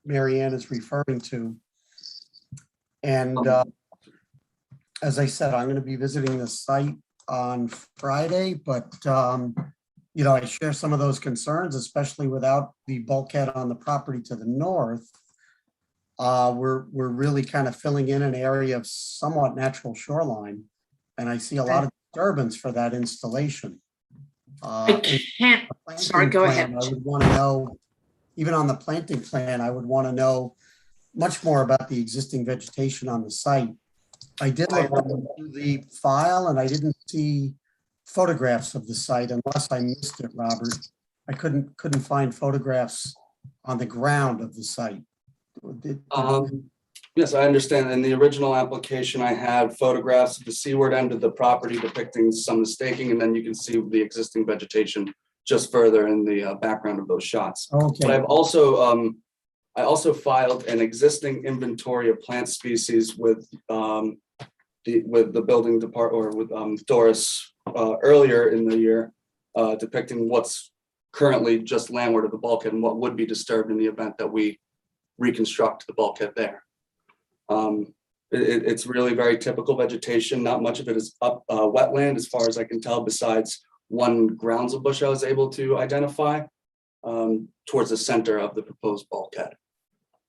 Marianne is referring to. And as I said, I'm going to be visiting the site on Friday, but I share some of those concerns, especially without the bulkhead on the property to the north. We're really kind of filling in an area of somewhat natural shoreline, and I see a lot of disturbance for that installation. I can't, sorry, go ahead. I would want to know, even on the planting plan, I would want to know much more about the existing vegetation on the site. I did look through the file and I didn't see photographs of the site unless I missed it, Robert. I couldn't find photographs on the ground of the site. Yes, I understand. In the original application, I had photographs of the seaward end of the property depicting some of the staking, and then you can see the existing vegetation just further in the background of those shots. Okay. But I've also, I also filed an existing inventory of plant species with the building department, or with Doris earlier in the year, depicting what's currently just landward of the bulkhead and what would be disturbed in the event that we reconstruct the bulkhead there. It's really very typical vegetation. Not much of it is up wetland as far as I can tell, besides one groundsel bush I was able to identify towards the center of the proposed bulkhead.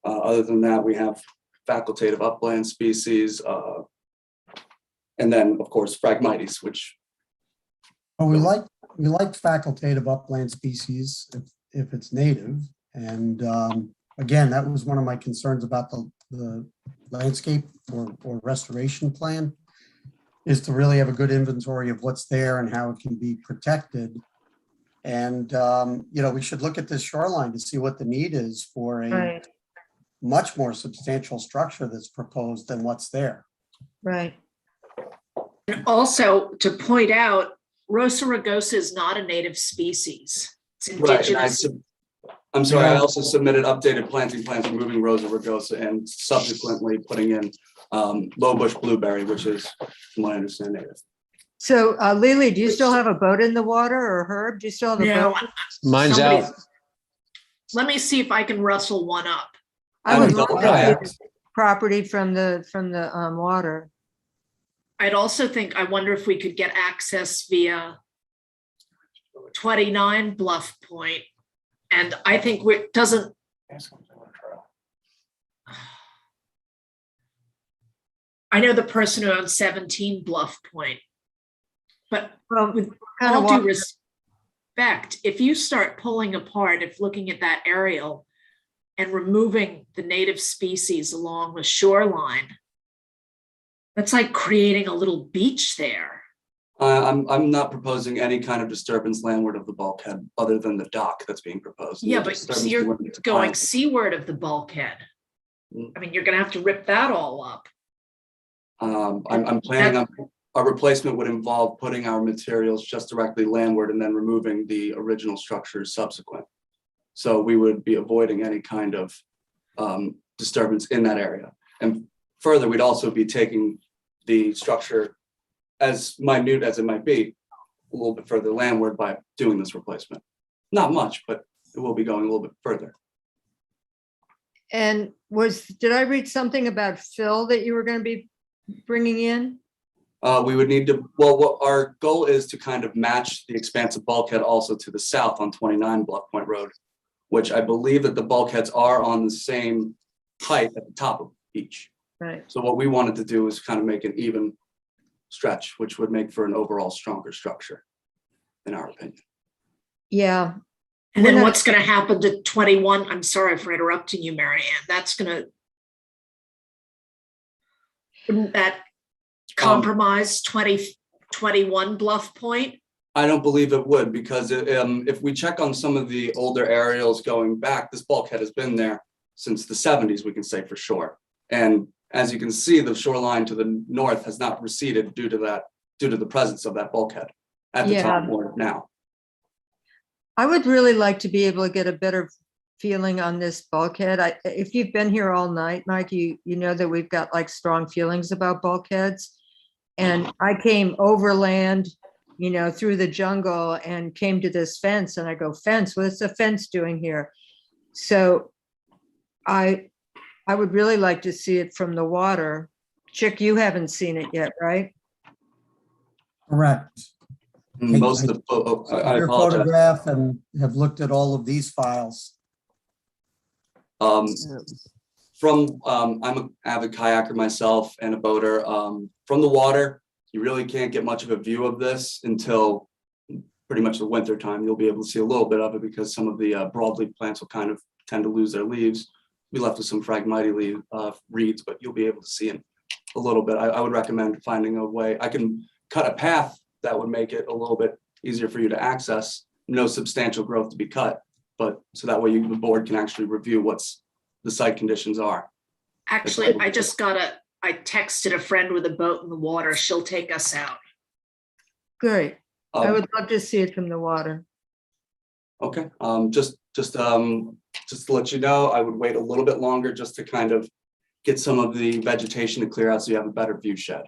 Other than that, we have facultative upland species, And then, of course, Phragmites, which Well, we like facultative upland species if it's native. And again, that was one of my concerns about the landscape or restoration plan, is to really have a good inventory of what's there and how it can be protected. And, we should look at this shoreline to see what the need is for a Right, much more substantial structure that's proposed than what's there. right. And also to point out, Rosa rugosa is not a native species. It's Right, and indigenous. I'm sorry, I also submitted updated planting plans removing Rosa rugosa and subsequently putting in low bush blueberry, which is, from what I understand, native. So Lily, do you still have a boat in the water, or Herb, do you still have a No, boat? Mine's somebody- out. Let me see if I can rustle one up. I would I'm love double to see kayak. the property from the water. I'd also think, I wonder if we could get access via 29 Bluff Point. And I think it doesn't. I know the person who owns 17 Bluff Point. But Well, with kind of all due walk, respect, if you start pulling apart, if looking at that aerial and removing the native species along the shoreline, that's like creating a little beach there. I'm not proposing any kind of disturbance landward of the bulkhead other than the dock that's being proposed. Yeah, The but disturbance so you're limited to going piles. seaward of the bulkhead. Mm. I mean, you're gonna have to rip that all up. I'm planning on, a replacement would involve putting our materials just directly landward and then removing the original structures subsequent. So we would be avoiding any kind of disturbance in that area. And further, we'd also be taking the structure, as minute as it might be, a little bit further landward by doing this replacement. Not much, but it will be going a little bit further. and did I read something about fill that you were going to be bringing in? We would need to, well, what our goal is to kind of match the expansive bulkhead also to the south on 29 Bluff Point Road, which I believe that the bulkheads are on the same height at the top of each. Right. So what we wanted to do is kind of make an even stretch, which would make for an overall stronger structure, in our opinion. Yeah. And then We're not- what's gonna happen to 21? I'm sorry for interrupting you, Mary Ann. Wouldn't that compromise 2021 Bluff Point? I don't believe it would, because if we check on some of the older aerials going back, this bulkhead has been there since the 70s, we can say for sure. And as you can see, the shoreline to the north has not receded due to the presence of that bulkhead at the time Yeah. or now. I would really like to be able to get a better feeling on this bulkhead. If you've been here all night, Mike, you know that we've got like strong feelings about bulkheads. And I came overland, through the jungle and came to this fence, and I go, fence, what's the fence doing here? So I would really like to see it from the water. Chick, you haven't seen it yet, right? Correct. Most of the, I Your apologize. photograph and have looked at all of these files. I'm an avid kayaker myself and a boater. From the water, you really can't get much of a view of this until pretty much the winter time. You'll be able to see a little bit of it because some of the broadleaf plants will kind of tend to lose their leaves. We left with some Phragmite reeds, but you'll be able to see it a little bit. I would recommend finding a way. I can cut a path that would make it a little bit easier for you to access. No substantial growth to be cut, but so that way the board can actually review what's the site conditions are. Actually, I texted a friend with a boat in the water. She'll take us out. Great. I Um, would love to see it from the water. Okay, just to let you know, I would wait a little bit longer just to kind of get some of the vegetation to clear out so you have a better view shed.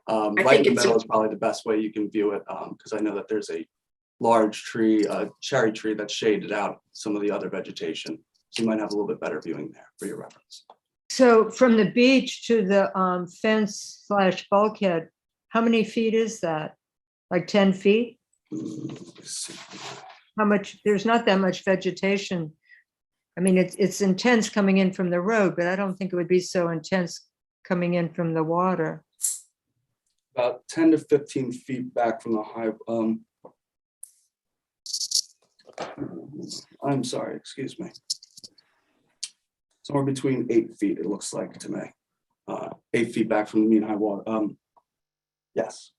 Right in think the it's middle is probably the best way you can view it, because I know that there's a large tree, cherry tree that's shaded out some of the other vegetation. So you might have a little bit better viewing there for your reference. So from the beach to the fence/bulkhead, how many feet is that? Like 10 feet? Let's see. How much? There's not that much vegetation. I mean, it's intense coming in from the road, but I don't think it would be so intense coming in from the water. about 10 to 15 feet back from the high, I'm sorry, excuse me. Somewhere between 8 feet, it looks like to me. 8 feet back from the mean high water. Yes.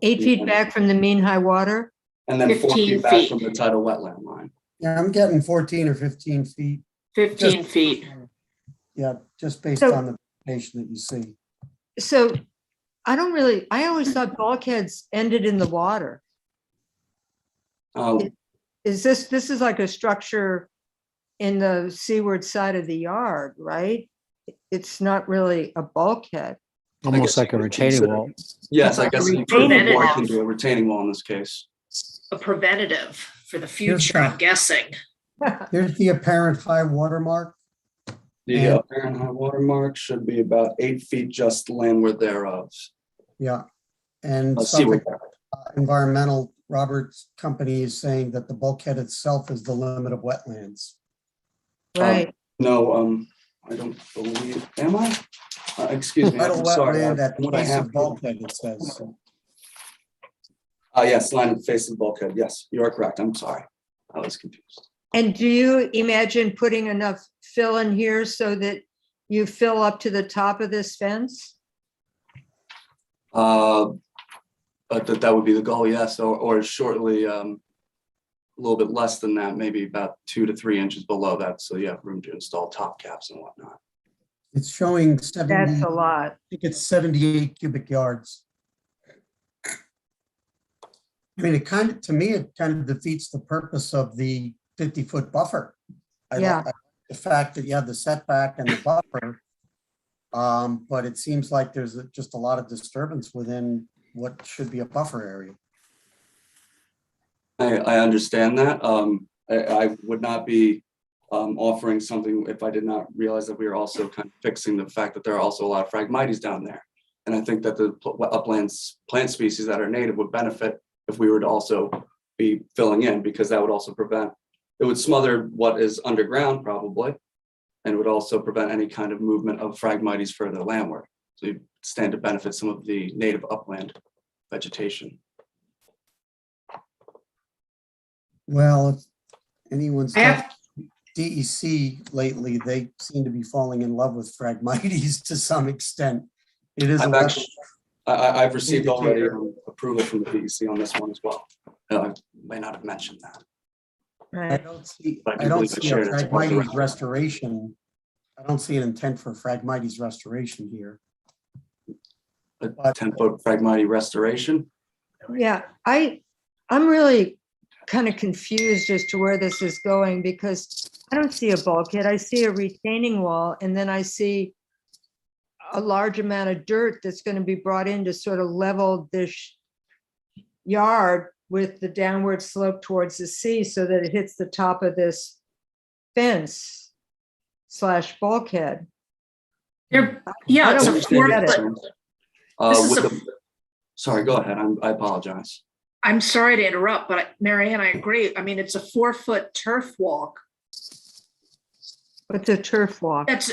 8 feet back from the mean high water? And then 4 15 feet back feet. from the tidal wetland line. Yeah, I'm getting 14 or 15 feet. 15 feet. Yeah, just based So- on the vegetation that you see. So I always thought bulkheads ended in the water. Uh, This is like a structure in the seaward side of the yard, right? It's not really a bulkhead. Almost guess like a you could retaining consider- wall. Yes, I guess you could Retaining more wall. akin to a retaining wall in this case. A preventative for the future, I'm guessing. Here's the apparent high water mark. The And- apparent high water mark should be about 8 feet just landward thereof. Yeah. And Seaward. Suffolk Environmental Roberts Company is saying that the bulkhead itself is the limit of wetlands. Right. No, I don't believe, am I? Excuse me, Tidal I'm sorry. wetland at the What I base have of bulkhead, it says. Yes, line of face of the bulkhead. Yes, you are correct. I'm sorry. I was confused. And do you imagine putting enough fill in here so that you fill up to the top of this fence? But that would be the goal, yes, or shortly, a little bit less than that, maybe about 2 to 3 inches below that, so you have room to install top caps and whatnot. It's showing 70. That's a lot. I think it's 78 cubic yards. I mean, to me, it kind of defeats the purpose of the 50-foot buffer. Yeah. The fact that you have the setback and the buffer. But it seems like there's just a lot of disturbance within what should be a buffer area. I understand that. I would not be offering something if I did not realize that we are also kind of fixing the fact that there are also a lot of Phragmites down there. And I think that the uplands plant species that are native would benefit if we were to also be filling in, because that would also prevent, it would smother what is underground probably, and it would also prevent any kind of movement of Phragmites further landward. So you stand to benefit some of the native upland vegetation. Well, if anyone's I have- touched DEC lately, they seem to be falling in love with Phragmites to some extent. It is. I've a actually, I've received already indicator. approval from the DEC on this one as well. I may not have mentioned that. I don't see, But I I do don't believe I see a shared it as part of the Phragmites record. restoration. I don't see an intent for Phragmites restoration here. A 10-foot Phragmite restoration. Yeah, I'm really kind of confused as to where this is going, because I don't see a bulkhead. I see a retaining wall, and then I see a large amount of dirt that's going to be brought in to sort of level this yard with the downward slope towards the sea so that it hits the top of this fence / bulkhead. Yeah, it's a Understand 4 your get it. foot. concerns. This is With a- the- Sorry, go ahead. I apologize. I'm sorry to interrupt, but Mary Ann, I agree. I mean, it's a 4-foot turf walk. What's a turf walk? That's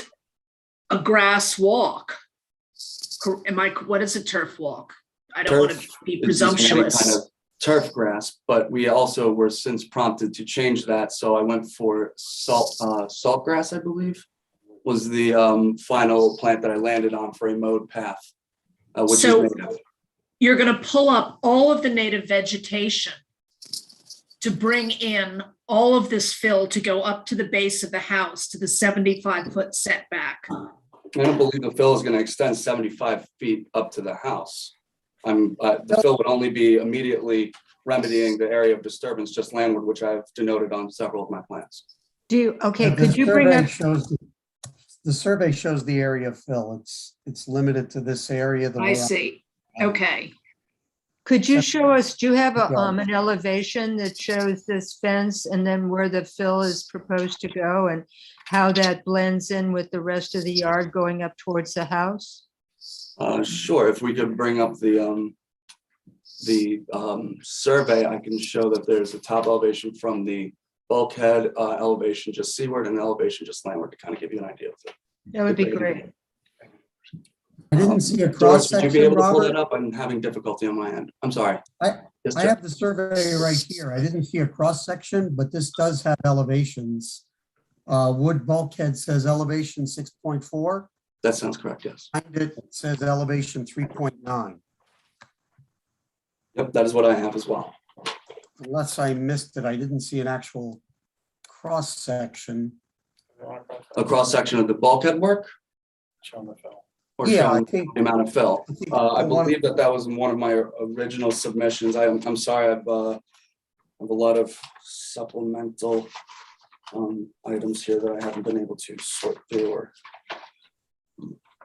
a grass walk. What is a turf walk? I don't want to Turf be is using any presumptuous. kind of turf grass, but we also were since prompted to change that. So I went for salt grass, I believe, was the final plant that I landed on for a mowed path, which So- is native. You're going to pull up all of the native vegetation to bring in all of this fill to go up to the base of the house to the 75-foot setback. I don't believe the fill is going to extend 75 feet up to the house. The fill would only be immediately remedying the area of disturbance just landward, which I've denoted on several of my plans. Okay, The could you bring survey up, shows the survey shows the area of fill. It's limited to this area. the I way see. Okay. could you show us, do you have Yeah. an elevation that shows this fence and then where the fill is proposed to go and how that blends in with the rest of the yard going up towards the house? Sure, if we could bring up the survey, I can show that there's a top elevation from the bulkhead elevation just seaward and elevation just landward to kind of give you an idea of it. That would be great. I didn't see a Doris, cross would you be section, able to pull that Robert. up? I'm having difficulty on my end. I'm sorry. I Yes, I Jeff. have the survey right here. I didn't see a cross section, but this does have elevations. Wood bulkhead says elevation 6.4. That sounds correct, yes. Behind it says elevation 3.9. Yep, that is what I have as well. Unless I missed it, I didn't see an actual cross section. A cross section of the bulkhead work? Or Yeah, I showing think- the amount of fill. I the one- believe that was in one of my original submissions. I'm sorry, I've have a lot of supplemental items here that I haven't been able to sort through or.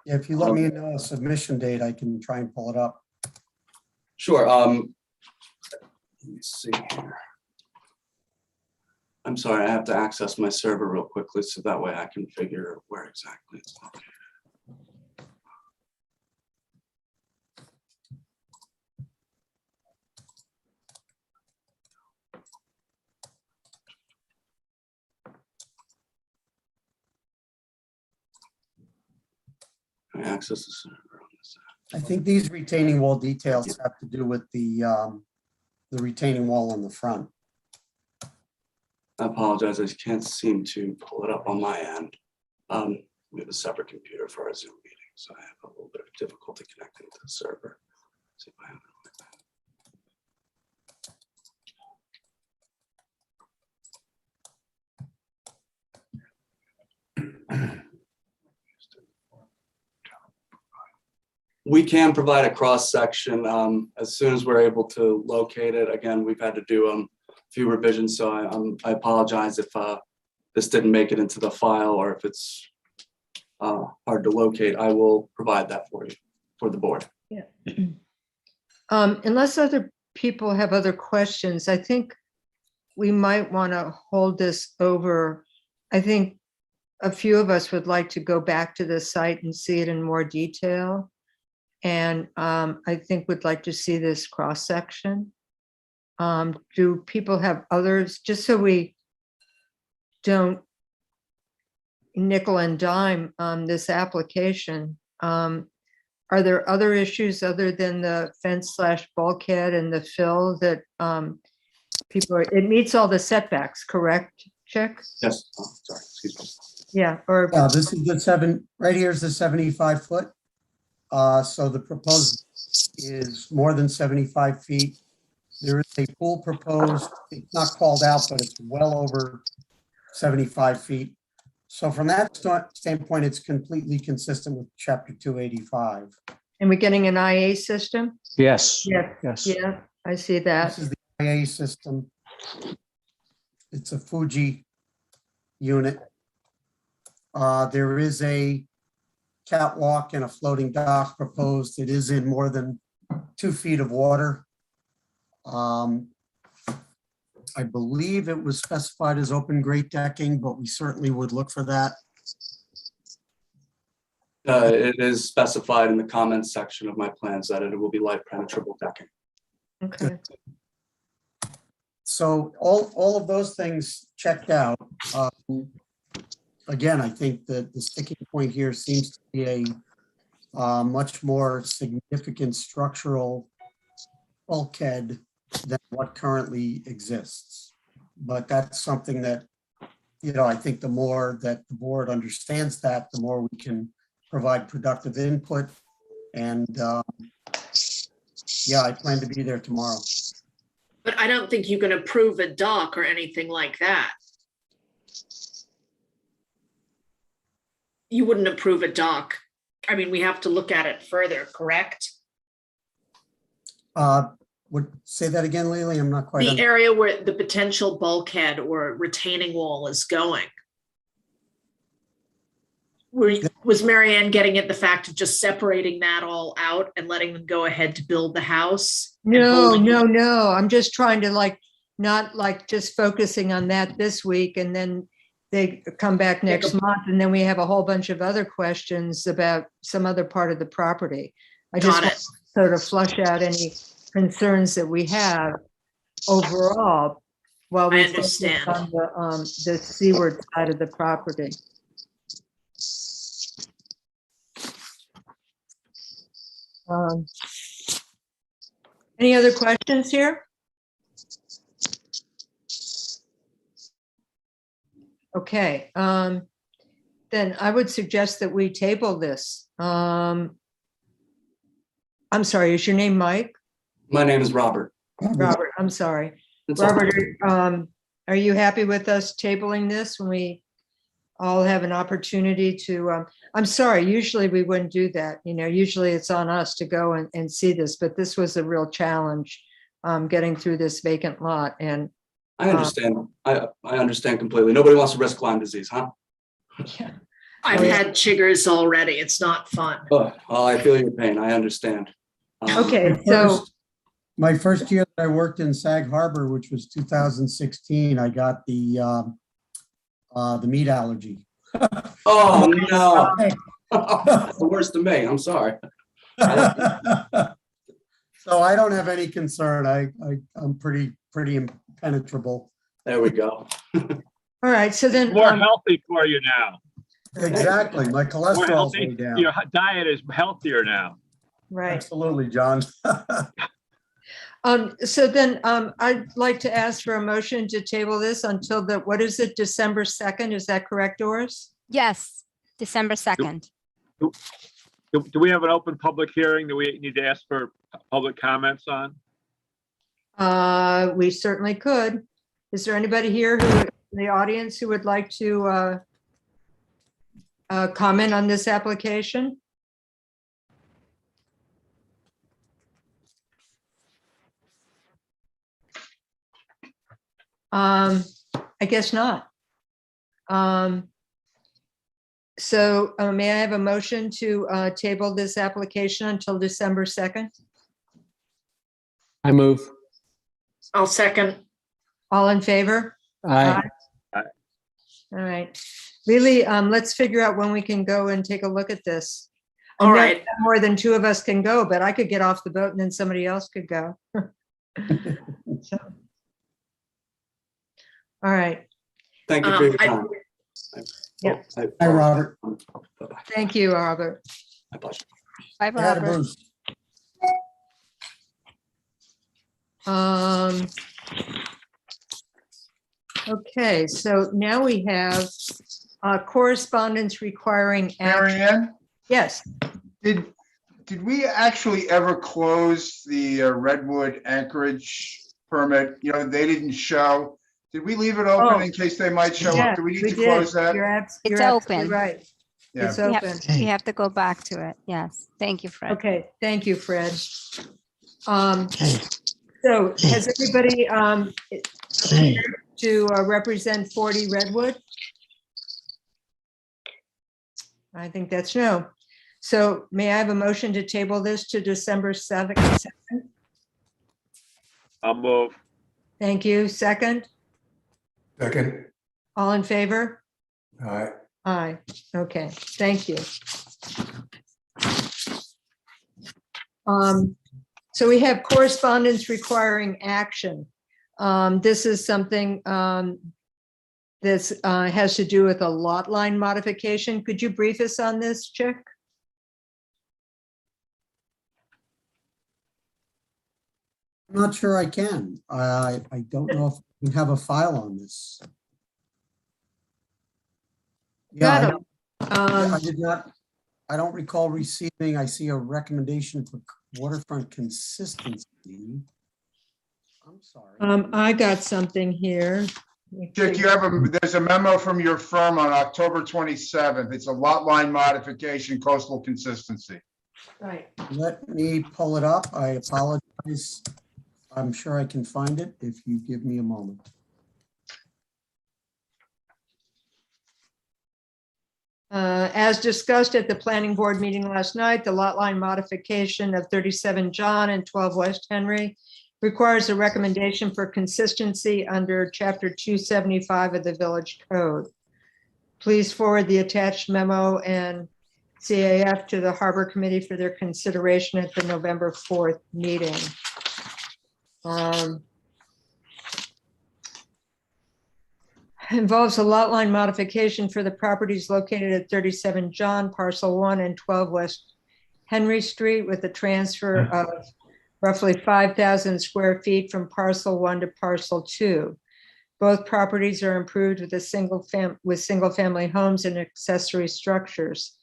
Yeah, if you let me know a submission date, I can try and pull it up. Sure. Let me see here. I'm sorry, I have to access my server real quickly so that way I can figure where exactly it's located. Can I access the server on this? I think these retaining wall details have to do with the retaining wall on the front. I apologize, I can't seem to pull it up on my end. We have a separate computer for our Zoom meeting, so I have a little bit of difficulty connecting to the server. See if I have it on my phone. We can provide a cross section as soon as we're able to locate it. Again, we've had to do a few revisions, so I apologize if this didn't make it into the file or if it's hard to locate. I will provide that for you, for the board. Yeah. Unless other people have other questions, I think we might want to hold this over. I think a few of us would like to go back to the site and see it in more detail. And I think we'd like to see this cross section. Do people have others, just so we don't nickel and dime this application? Are there other issues other than the fence / bulkhead and the fill that people are, it meets all the setbacks, correct, Chick? Yes, oh, sorry, excuse me. Yeah, or This is the right here's the 75 foot. So the proposed is more than 75 feet. There is a pool proposed. It's not called out, but it's well over 75 feet. So from that standpoint, it's completely consistent with chapter 285. and we're getting an IA system? Yes. Yeah, Yes. yeah, I see that. This is the IA system. It's a Fuji unit. There is a catwalk and a floating dock proposed. It is in more than 2 feet of water. I believe it was specified as open grate decking, but we certainly would look for that. It is specified in the comments section of my plans that it will be light penetrable decking. Okay. So all of those things checked out. Again, I think that the sticking point here seems to be a much more significant structural bulkhead than what currently exists. But that's something that, I think the more that the board understands that, the more we can provide productive input. And yeah, I plan to be there tomorrow. But I don't think you can approve a dock or anything like that. You wouldn't approve a dock. I mean, we have to look at it further, correct? Say that again, Lily, I'm not quite. The area where the potential bulkhead or retaining wall is going. Was Mary Ann getting at the fact of just separating that all out and letting them go ahead to build the house? No. I'm just trying to not just focusing on that this week and then they come back next month and then we have a whole bunch of other questions about some other part of the property. I just want to sort of flush out any concerns that we have overall while we focus on the seaward side of the property. Um, Any other questions here? Okay, then I would suggest that we table this. I'm sorry, is your name Mike? My name is Robert. Robert, I'm sorry. It's all right. Robert, are you happy with us tabling this when we all have an opportunity to, I'm sorry, usually we wouldn't do that. You know, usually it's on us to go and see this, but this was a real challenge, getting through this vacant lot. And I understand. I understand completely. Nobody wants to risk Lyme disease, huh? yeah. I've had chiggers already. It's not fun. Oh, well, I feel your pain. I understand. Okay, so My first year that I worked in Sag Harbor, which was 2016, I got the meat allergy. Oh, no. The worst to me. I'm sorry. So I don't have any concern. I'm pretty impenetrable. There we go. all right, so then, More healthy for you now. Exactly. My More cholesterol's healthy. way down. Your diet is healthier now. right. Absolutely, John. So then, I'd like to ask for a motion to table this until what is it, December 2nd? Is that correct, Doris? Yes, December 2nd. Do we have an open public hearing that we need to ask for public comments on? We certainly could. Is there anybody here in the audience who would like to comment on this application? I guess not. So may I have a motion to table this application until December 2nd? I move. I'll second. All in favor? Aye. Aye. All right. Really, let's figure out when we can go and take a look at this. I All know right. more than two of us can go, but I could get off the boat and then somebody else could go. So. All right. Thank you for your time. Yeah. Hi, Robert. Bye-bye. Thank you, Robert. My pleasure. Bye, Yeah, Robert. Bruce. Okay, so now we have correspondence requiring Mary action. Ann, Yes, did we actually ever close the Redwood Anchorage permit? You know, they didn't show. Did we leave it Oh. open in case they might show yeah, up? Do we need we to did. close that? You're It's absolutely open. right. Yeah. It's You open. have to go back to it. Yes. Thank you, Fred. Okay, thank you, Fred. So has everybody to represent 40 Redwood? I think that's no. So may I have a motion to table this to December 7th? I'll move. Thank you. Second, Second. all in favor? All right. Aye. Okay, thank you. So we have correspondence requiring action. This is something this has to do with a lot line modification. Could you brief us on this, Chick? I'm not sure I can. I don't know if we have a file on this. Yeah, I did not, I don't recall receiving, I see a recommendation for waterfront consistency. I'm sorry. I got something here. Dick, there's a memo from your firm on October 27th. It's a lot line modification, coastal consistency. Right. Let me pull it up. I apologize. I'm sure I can find it if you give me a moment. As discussed at the planning board meeting last night, the lot line modification of 37 John and 12 West Henry requires a recommendation for consistency under chapter 275 of the village code. Please forward the attached memo and CAF to the Harbor Committee for their consideration at the November 4th meeting. Involves a lot line modification for the properties located at 37 John, parcel 1 and 12 West Henry Street with a transfer of roughly 5,000 square feet from parcel 1 to parcel 2. Both properties are improved with single family homes and accessory structures.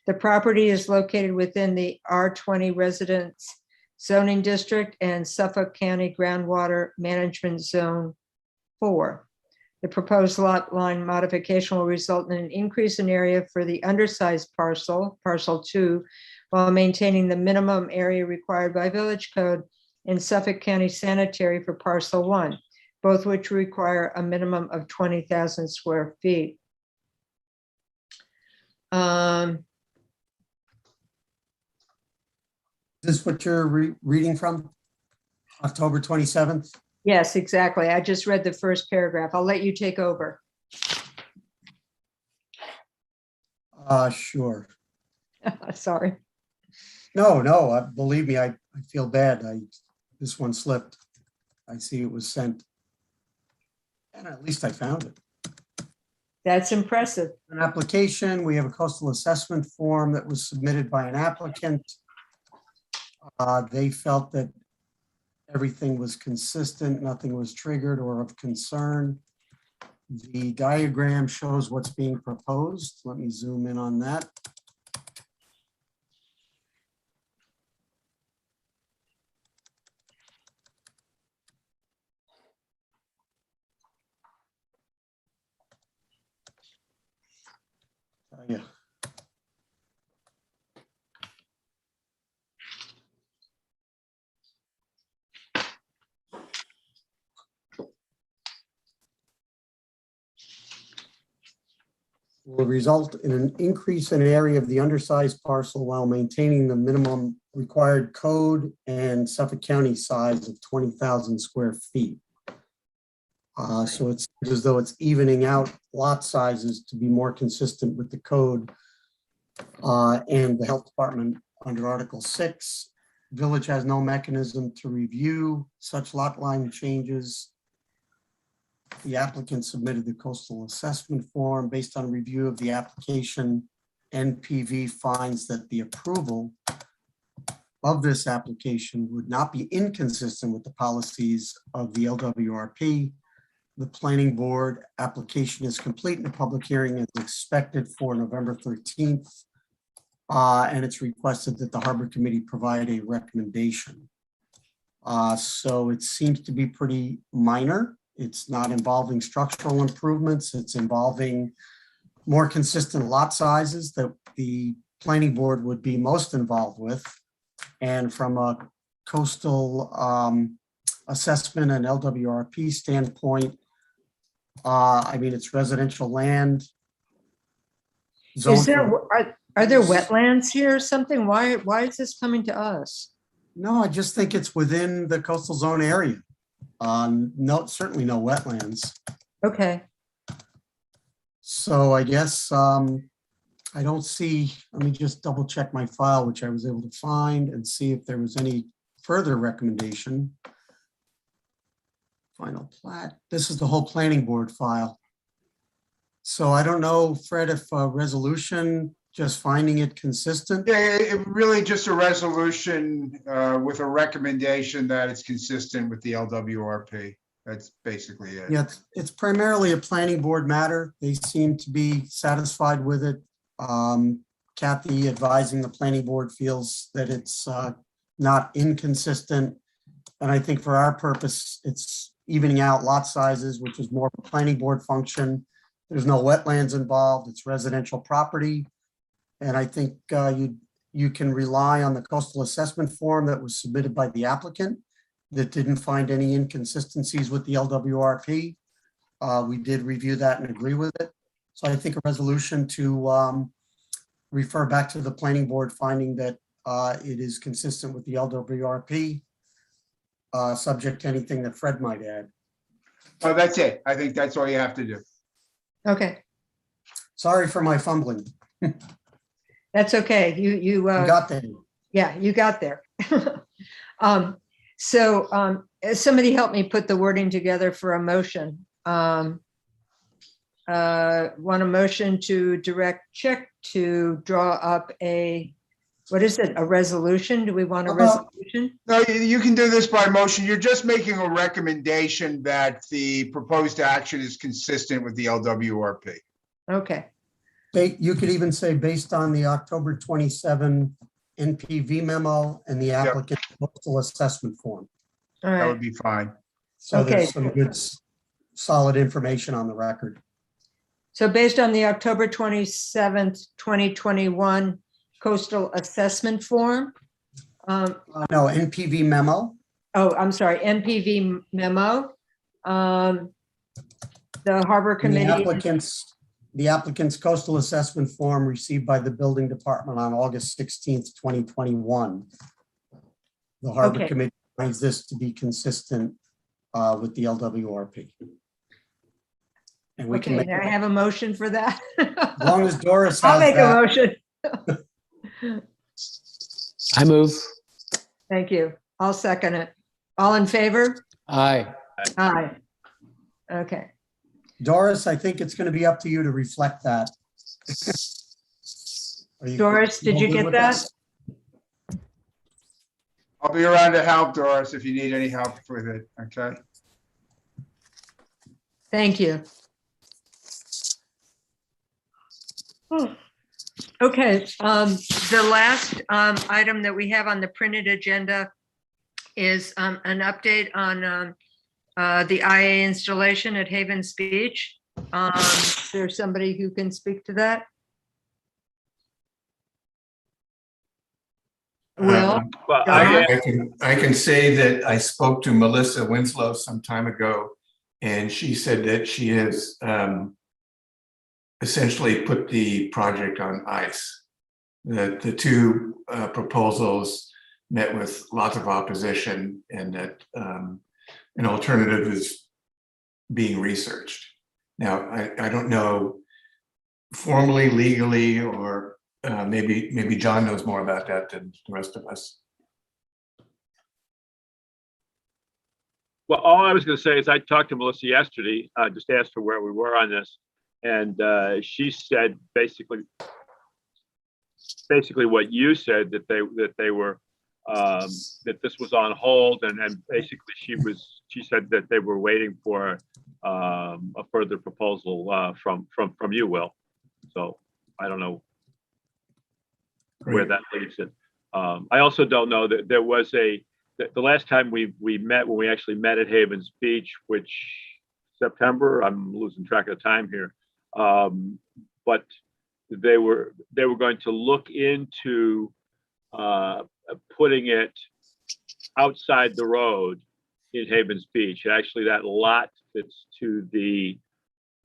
The property is located within the R20 residence zoning district and Suffolk County Groundwater Management Zone 4. The proposed lot line modification will result in an increase in area for the undersized parcel, parcel 2, while maintaining the minimum area required by village code in Suffolk County Sanitary for parcel 1, both which require a minimum of 20,000 square feet. Is this what you're reading from? October 27th? Yes, exactly. I just read the first paragraph. I'll let you take over. Sure. Sorry. No, believe me, I feel bad. This one slipped. I see it was sent. And at least I found it. That's impressive. An application, we have a coastal assessment form that was submitted by an applicant. They felt that everything was consistent, nothing was triggered or of concern. The diagram shows what's being proposed. Let me zoom in on that. Yeah. Will result in an increase in area of the undersized parcel while maintaining the minimum required code and Suffolk County size of 20,000 square feet. So it's as though it's evening out lot sizes to be more consistent with the code and the health department under Article 6. Village has no mechanism to review such lot line changes. The applicant submitted the coastal assessment form. Based on review of the application, NPV finds that the approval of this application would not be inconsistent with the policies of the LWRP. The planning board application is complete and the public hearing is expected for November 13th. And it's requested that the Harbor Committee provide a recommendation. So it seems to be pretty minor. It's not involving structural improvements. It's involving more consistent lot sizes that the planning board would be most involved with. And from a coastal assessment and LWRP standpoint, I mean, it's residential land. Is there, are there wetlands here or something? Why is this coming to us? No, I just think it's within the coastal zone area. No, certainly no wetlands. Okay. So I guess I don't see, let me just double check my file, which I was able to find and see if there was any further recommendation. Final plat. This is the whole planning board file. So I don't know, Fred, if a resolution, just finding it consistent. Yeah, it really just a resolution with a recommendation that it's consistent with the LWRP. That's basically it. Yeah, it's primarily a planning board matter. They seem to be satisfied with it. Kathy advising the planning board feels that it's not inconsistent. And I think for our purpose, it's evening out lot sizes, which is more of a planning board function. There's no wetlands involved. It's residential property. And I think you can rely on the coastal assessment form that was submitted by the applicant that didn't find any inconsistencies with the LWRP. We did review that and agree with it. So I think a resolution to refer back to the planning board finding that it is consistent with the LWRP, subject to anything that Fred might add. Oh, that's it. I think that's all you have to do. Okay, Sorry for my fumbling. that's okay. You Got there. Yeah, you got there. So somebody help me put the wording together for a motion. Want a motion to direct Chick to draw up a what is it, a resolution? Do we want a resolution? No, you can do this by motion. You're just making a recommendation that the proposed action is consistent with the LWRP. Okay, You could even say based on the October 27 NPV memo and the applicant's postal assessment form. all That right. would be fine. So Okay. there's some good, solid information on the record. So based on the October 27th, 2021 coastal assessment form, No, NPV memo. oh, I'm sorry, NPV memo, the harbor And committee. the applicant's coastal assessment form received by the building department on August 16th, 2021. The harbor Okay. committee finds this to be consistent with the LWRP. And we can Okay, make, now I have a motion for that. as long as Doris I'll has make a that. motion. I move. Thank you. I'll second it. All in favor? Aye. Aye. Okay. Doris, I think it's going to be up to you to reflect that. Doris, did you good get with that? I'll be around to help, Doris, if you need any help with it, okay? Thank you. Okay, the last item that we have on the printed agenda is an update on the IA installation at Havens Beach. Is there somebody who can speak to that? Will? Well, Don? I can say that I spoke to Melissa Winslow some time ago, and she said that she has essentially put the project on ice. The two proposals met with lots of opposition, and that an alternative is being researched. Now, I don't know formally, legally, or maybe John knows more about that than the rest of us. Well, all I was going to say is I talked to Melissa yesterday, just asked her where we were on this. And she said basically what you said, that they were that this was on hold, and basically she said that they were waiting for a further proposal from you, Will. So I don't know where that leaves it. I also don't know that there was the last time we met, when we actually met at Havens Beach, which September, I'm losing track of time here. But they were going to look into putting it outside the road in Havens Beach. Actually, that lot that's to the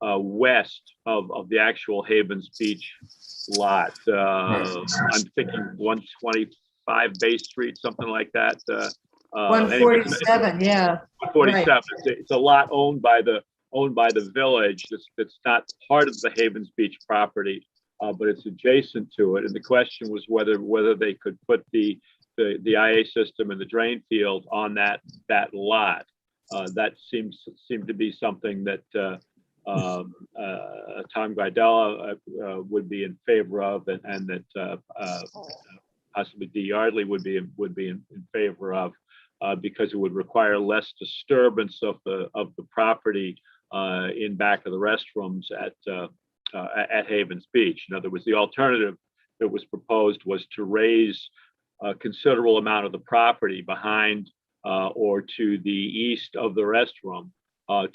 west of the actual Havens Beach lot. I'm thinking 125 Bay Street, something like that. 147, yeah. 147. Right. It's a lot owned by the village. That's not part of the Havens Beach property, but it's adjacent to it. And the question was whether they could put the IA system and the drain field on that lot. That seemed to be something that Tom Guidella would be in favor of, and that possibly Dee Yardley would be in favor of, because it would require less disturbance of the property in back of the restrooms at Havens Beach. In other words, the alternative that was proposed was to raise a considerable amount of the property behind or to the east of the restroom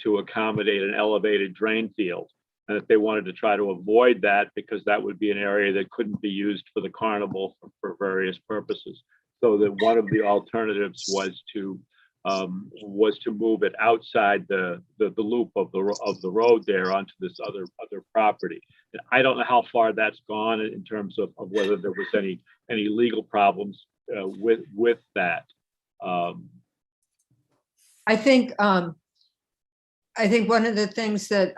to accommodate an elevated drain field. And that they wanted to try to avoid that because that would be an area that couldn't be used for the carnival for various purposes. So that one of the alternatives was to move it outside the loop of the road there onto this other property. And I don't know how far that's gone in terms of whether there was any legal problems with that. I think one of the things that,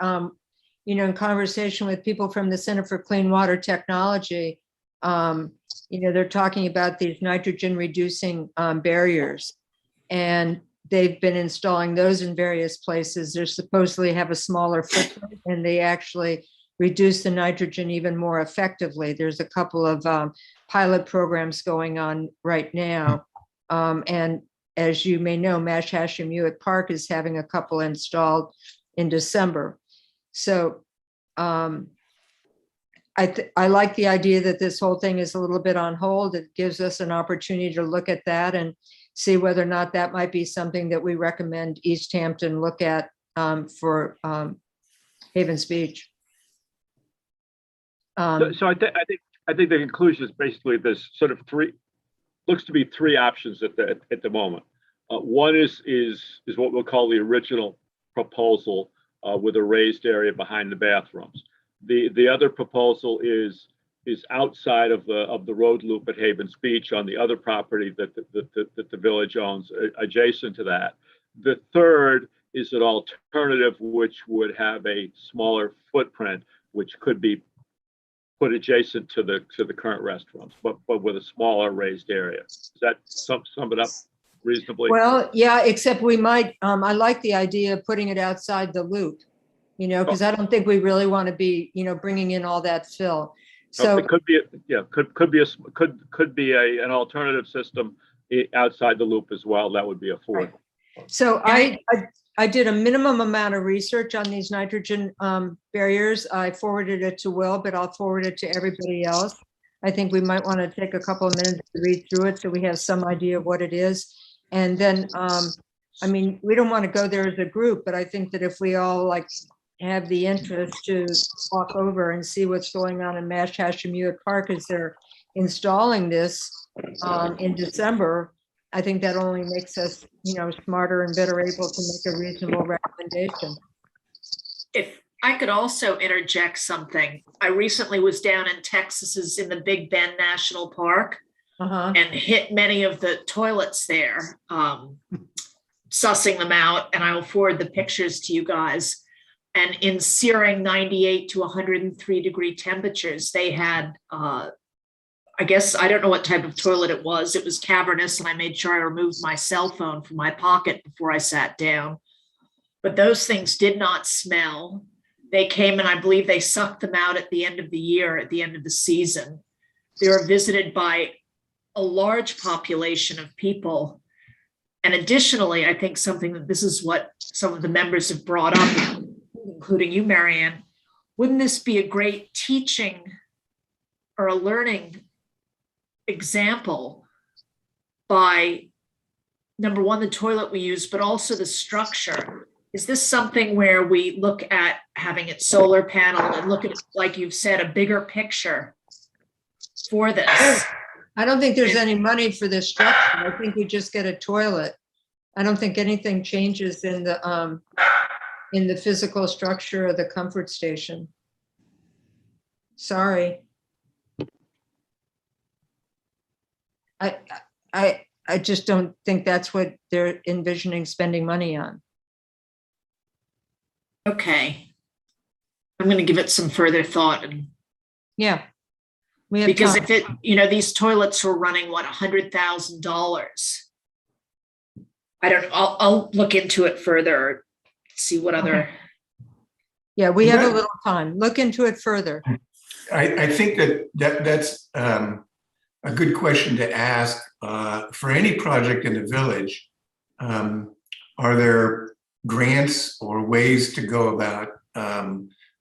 in conversation with people from the Center for Clean Water Technology, they're talking about these nitrogen reducing barriers, and they've been installing those in various places. They supposedly have a smaller footprint, and they actually reduce the nitrogen even more effectively. There's a couple of pilot programs going on right now. And as you may know, Mash Hashemewett Park is having a couple installed in December. So I like the idea that this whole thing is a little bit on hold. It gives us an opportunity to look at that and see whether or not that might be something that we recommend East Hampton look at for Havens Beach. So I think the conclusion is basically there's sort of looks to be three options at the moment. One is what we'll call the original proposal with a raised area behind the bathrooms. The other proposal is outside of the road loop at Havens Beach on the other property that the village owns adjacent to that. The third is an alternative which would have a smaller footprint, which could be put adjacent to the current restaurants, but with a smaller raised area. Does that sum it up reasonably? Well, yeah, except we might, I like the idea of putting it outside the loop, because I don't think we really want to be, bringing in all that fill. So it could be, could be an alternative system outside the loop as well. That would be a fourth. So I did a minimum amount of research on these nitrogen barriers. I forwarded it to Will, but I'll forward it to everybody else. I think we might want to take a couple of minutes to read through it so we have some idea of what it is. And then, we don't want to go there as a group, but I think that if we all have the interest to walk over and see what's going on in Mash Hashemewett Park as they're installing this in December, I think that only makes us, smarter and better able to make a reasonable recommendation. If I could also interject something. I recently was down in Texas's in the Big Bend National Park and hit many of the toilets there, sussing them out, and I will forward the pictures to you guys. And in searing 98 to 103 degree temperatures, they had I guess, I don't know what type of toilet it was. It was cavernous, and I made sure I removed my cell phone from my pocket before I sat down. But those things did not smell. They came and I believe they sucked them out at the end of the year, at the end of the season. They were visited by a large population of people. And additionally, I think something that this is what some of the members have brought up, including you, Marianne, wouldn't this be a great teaching or a learning example by, number one, the toilet we use, but also the structure? Is this something where we look at having it solar panel and look at, like you've said, a bigger picture for this? I don't think there's any money for this structure. I think we just get a toilet. I don't think anything changes in the physical structure of the comfort station. Sorry. I just don't think that's what they're envisioning spending money on. Okay. I'm going to give it some further thought. And yeah. We have because time. if it, these toilets were running, what, $100,000. I don't know. I'll look into it further, see what other. Yeah, we have a little time. Look into it further. I think that's a good question to ask for any project in the village. Are there grants or ways to go about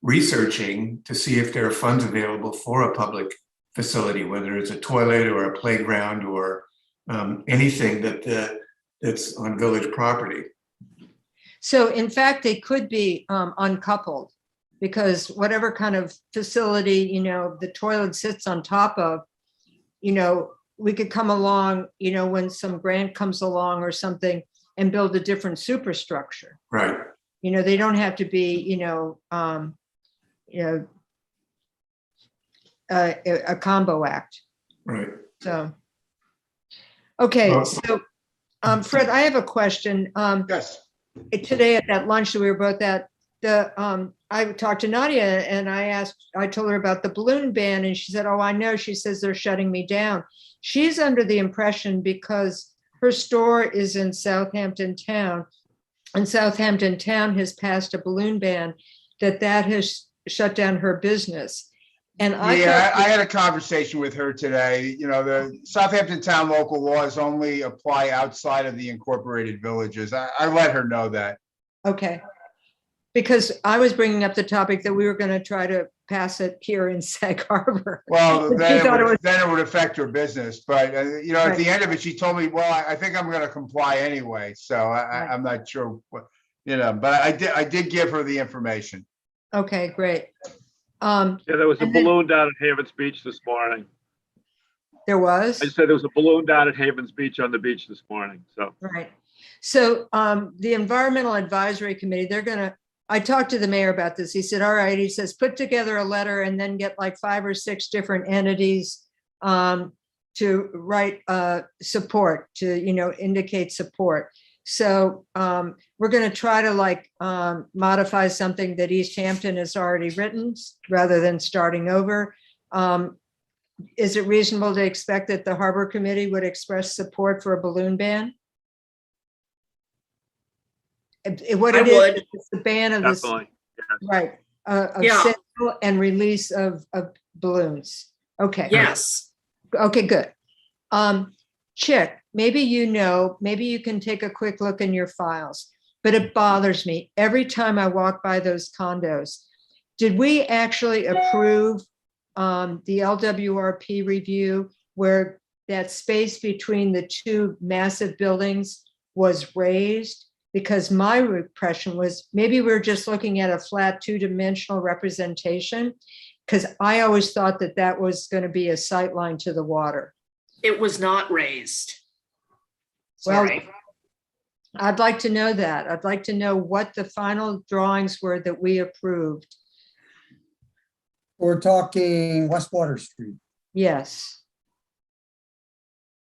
researching to see if there are funds available for a public facility, whether it's a toilet or a playground or anything that's on village property? So in fact, they could be uncoupled, because whatever kind of facility, the toilet sits on top of, we could come along, when some grant comes along or something, and build a different superstructure. Right. They don't have to be, a combo act. Right. So, okay. Well, So, Fred, I have a question. Yes. Today at that lunch that we were both at, I talked to Nadia and I told her about the balloon ban, and she said, "Oh, I know." She says they're shutting me down. She's under the impression, because her store is in Southampton Town, and Southampton Town has passed a balloon ban, that has shut down her business. And I Yeah, thought, I had a conversation with her today. You know, the Southampton town local laws only apply outside of the incorporated villages. I let her know that. okay. Because I was bringing up the topic that we were going to try to pass it here in Sag Harbor. Well, But she then thought it was- it would affect her business, but you know, at the Right. end of it, she told me, well, I think I'm gonna comply anyway, so I'm not sure what, you know, but I did give her the information. Okay, great. Yeah, there was a And then- balloon down at Havens Beach this morning. There was? I said there was a balloon down at Havens Beach on the beach this morning, so. Right. So the Environmental Advisory Committee, they're gonna, I talked to the mayor about this. He said, all right, he says, put together a letter and then get like 5 or 6 different entities to write support, to, you know, indicate support. So we're gonna try to like modify something that East Hampton has already written rather than starting over. Is it reasonable to expect that the Harbor Committee would express support for a balloon ban? What I it is, would. it's the ban of this, Definitely, yes. right, of Yeah. sale and release of balloons. Okay. Yes. Okay, good. Chick, maybe you know, maybe you can take a quick look in your files, but it bothers me every time I walk by those condos. Did we actually approve the LWRP review where that space between the 2 massive buildings was raised? Because my impression was maybe we're just looking at a flat 2-dimensional representation, because I always thought that that was going to be a sight line to the water. It was not raised. Well, Sorry. I'd like to know that. I'd like to know what the final drawings were that we approved. We're talking Westwater Street. Yes.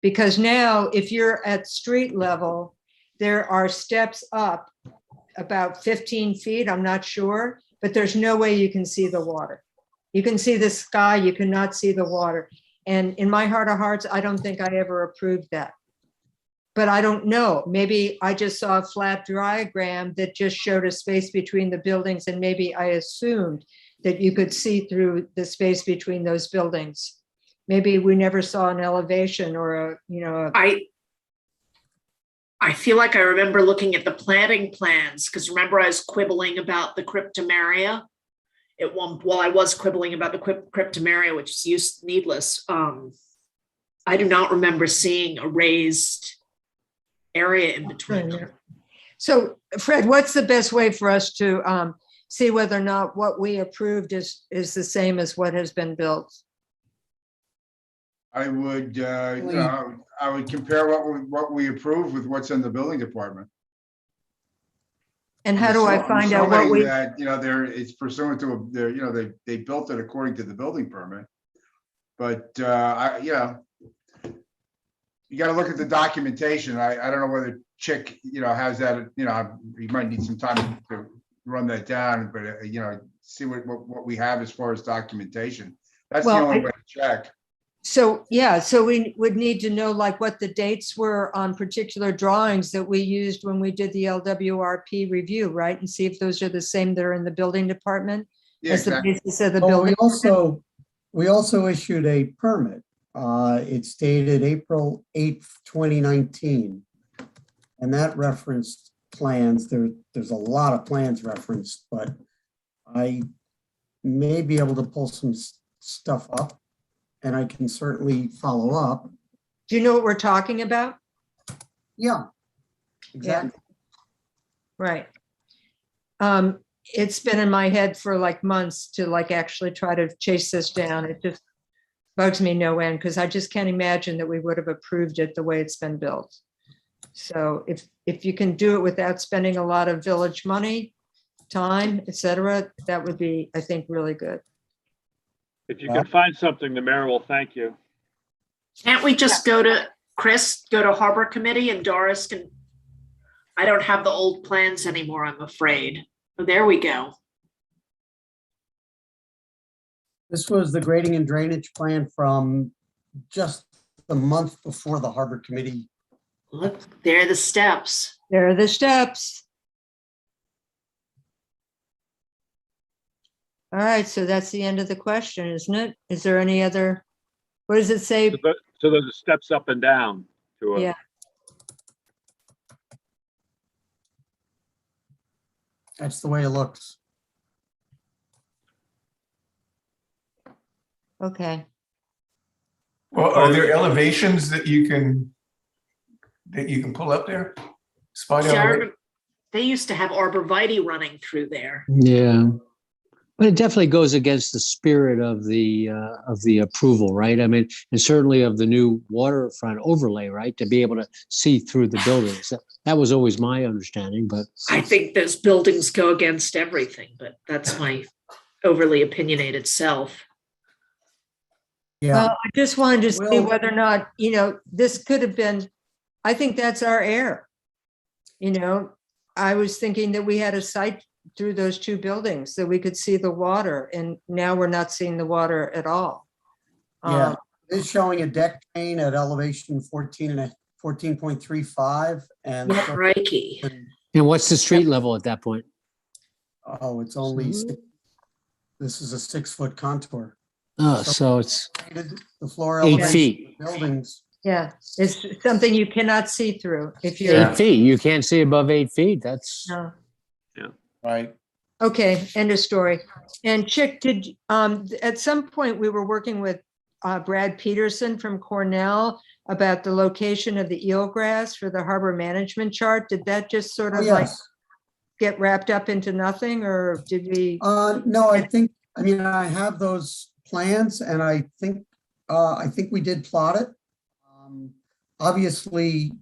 Because now if you're at street level, there are steps up about 15 feet, I'm not sure, but there's no way you can see the water. You can see the sky, you cannot see the water. And in my heart of hearts, I don't think I ever approved that. But I don't know, maybe I just saw a flat diagram that just showed a space between the buildings and maybe I assumed that you could see through the space between those buildings. Maybe we never saw an elevation or a, you know, I feel like I remember looking at the planting plans, because remember I was quibbling about the cryptomeria? I was quibbling about the cryptomeria, which is needless. I do not remember seeing a raised area in between them. So Fred, what's the best way for us to see whether or not what we approved is the same as what has been built? I would, you know, I would compare what we approved with what's in the building department. And how do I I'm find out what assuming we, that, you know, it's pursuant to, you know, they built it according to the building permit. But, you know, you got to look at the documentation. I don't know whether Chick, you know, has that, you know, you might need some time to run that down, but, you know, see what we have as far as documentation. That's the Well, only way to check. so, yeah, so we would need to know like what the dates were on particular drawings that we used when we did the LWRP review, right? And see if those are the same that are in the building department Yeah, as the exactly. basis of the Oh, building. we also issued a permit. It's dated April 8th, 2019. And that referenced plans. There's a lot of plans referenced, but I may be able to pull some stuff up and I can certainly follow up. Do you know what we're talking about? Yeah, exactly. Right. It's been in my head for like months to like actually try to chase this down. It just bugs me no end because I just can't imagine that we would have approved it the way it's been built. So if you can do it without spending a lot of village money, time, et cetera, that would be, I think, really good. If you can find something, the mayor will thank you. Can't we just go to Harbor Committee and Doris can, I don't have the old plans anymore, I'm afraid. Oh, there we go. This was the grading and drainage plan from just the month before the Harbor Committee. Look, there are the steps. There are the steps. All right, so that's the end of the question, isn't it? Is there any other, what does it say? So there's steps up and down to it. Yeah, That's the way it looks. okay. Well, are there elevations that you can pull up there? Spot elevation? They used to have arborvitae running through there. Yeah. But it definitely goes against the spirit of the approval, right? I mean, and certainly of the new waterfront overlay, right? To be able to see through the buildings. That was always my understanding, but. I think those buildings go against everything, but that's my overly opinionated self. Yeah, Well, I just wanted to see Well- whether or not, this could have been, I think that's our error. I was thinking that we had a sight through those two buildings that we could see the water, and now we're not seeing the water at all. yeah. It's showing a deck chain at elevation 14.35 and. Yeah, crikey. And what's the street level at that point? Oh, it's only, this is a 6-foot contour. Oh, so it's The floor 8 elevation feet. of buildings. Yeah, it's something you cannot see through if you're. 8 feet. You can't see above 8 feet. That's. No. Right. Okay, end of story. And Chick, at some point, we were working with Brad Peterson from Cornell about the location of the eelgrass for the harbor management chart. Did that just sort of like Yes. get wrapped up into nothing, or did we? No, I have those plans and I think we did plot it. Obviously,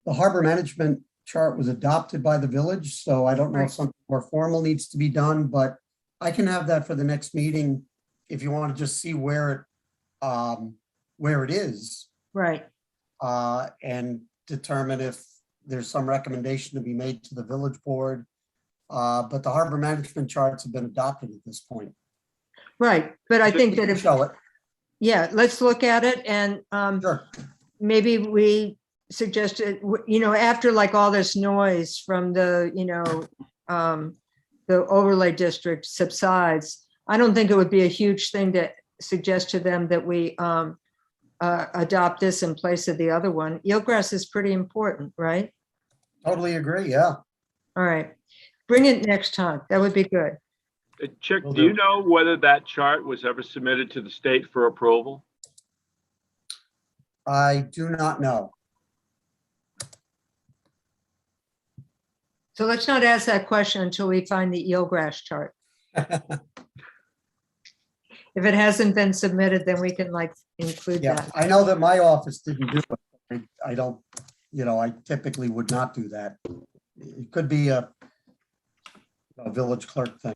the harbor management chart was adopted by the village, so I don't know if something more formal needs to be done, but I can have that for the next meeting if you want to just see where it is. Right. And determine if there's some recommendation to be made to the village board. But the harbor management charts have been adopted at this point. Right, but I think that if, Show it. yeah, let's look at it and maybe we suggested, after like all this noise from the overlay district subsides, I don't think it would be a huge thing to suggest to them that we adopt this in place of the other one. Eelgrass is pretty important, right? Totally agree, yeah. All right, bring it next time. That would be good. Chick, do you know whether that chart was ever submitted to the state for approval? I do not know. So let's not ask that question until we find the eelgrass chart. If it hasn't been submitted, then we can include Yeah, that. I know that my office didn't do it. I don't, I typically would not do that. It could be a village clerk thing.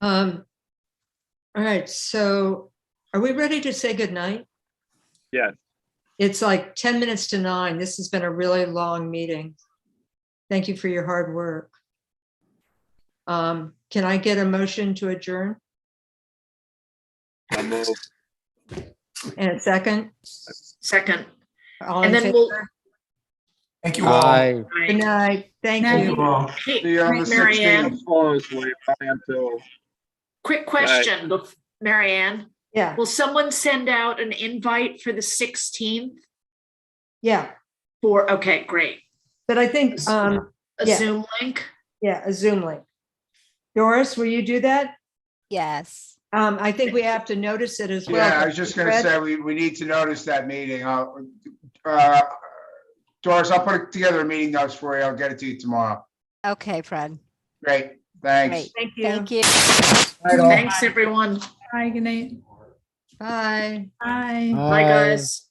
All right, so are we ready to say goodnight? Yes. It's like 10 minutes to 9. This has been a really long meeting. Thank you for your hard work. Can I get a motion to adjourn? I move. And a second? Second. All And in then we'll, favor? Thank you all. Aye. Good night. Thank you. hey, See you on the Mary Ann, 16th. Close, we until. quick question, Mary Ann. Yeah, Will someone send out an invite for the 16th? yeah. Okay, great. But I think, A yeah. Zoom link? yeah, a Zoom link. Doris, will you do that? Yes. I think we have to notice it as well. Yeah, I was just gonna Fred? say, we need to notice that meeting. Doris, I'll put together a meeting notes for you. I'll get it to you tomorrow. Okay, Fred. Great, thanks. Great. Thank you. Thank you. Right on. Thanks, everyone. Bye, good night. Bye. Bye. Bye, guys.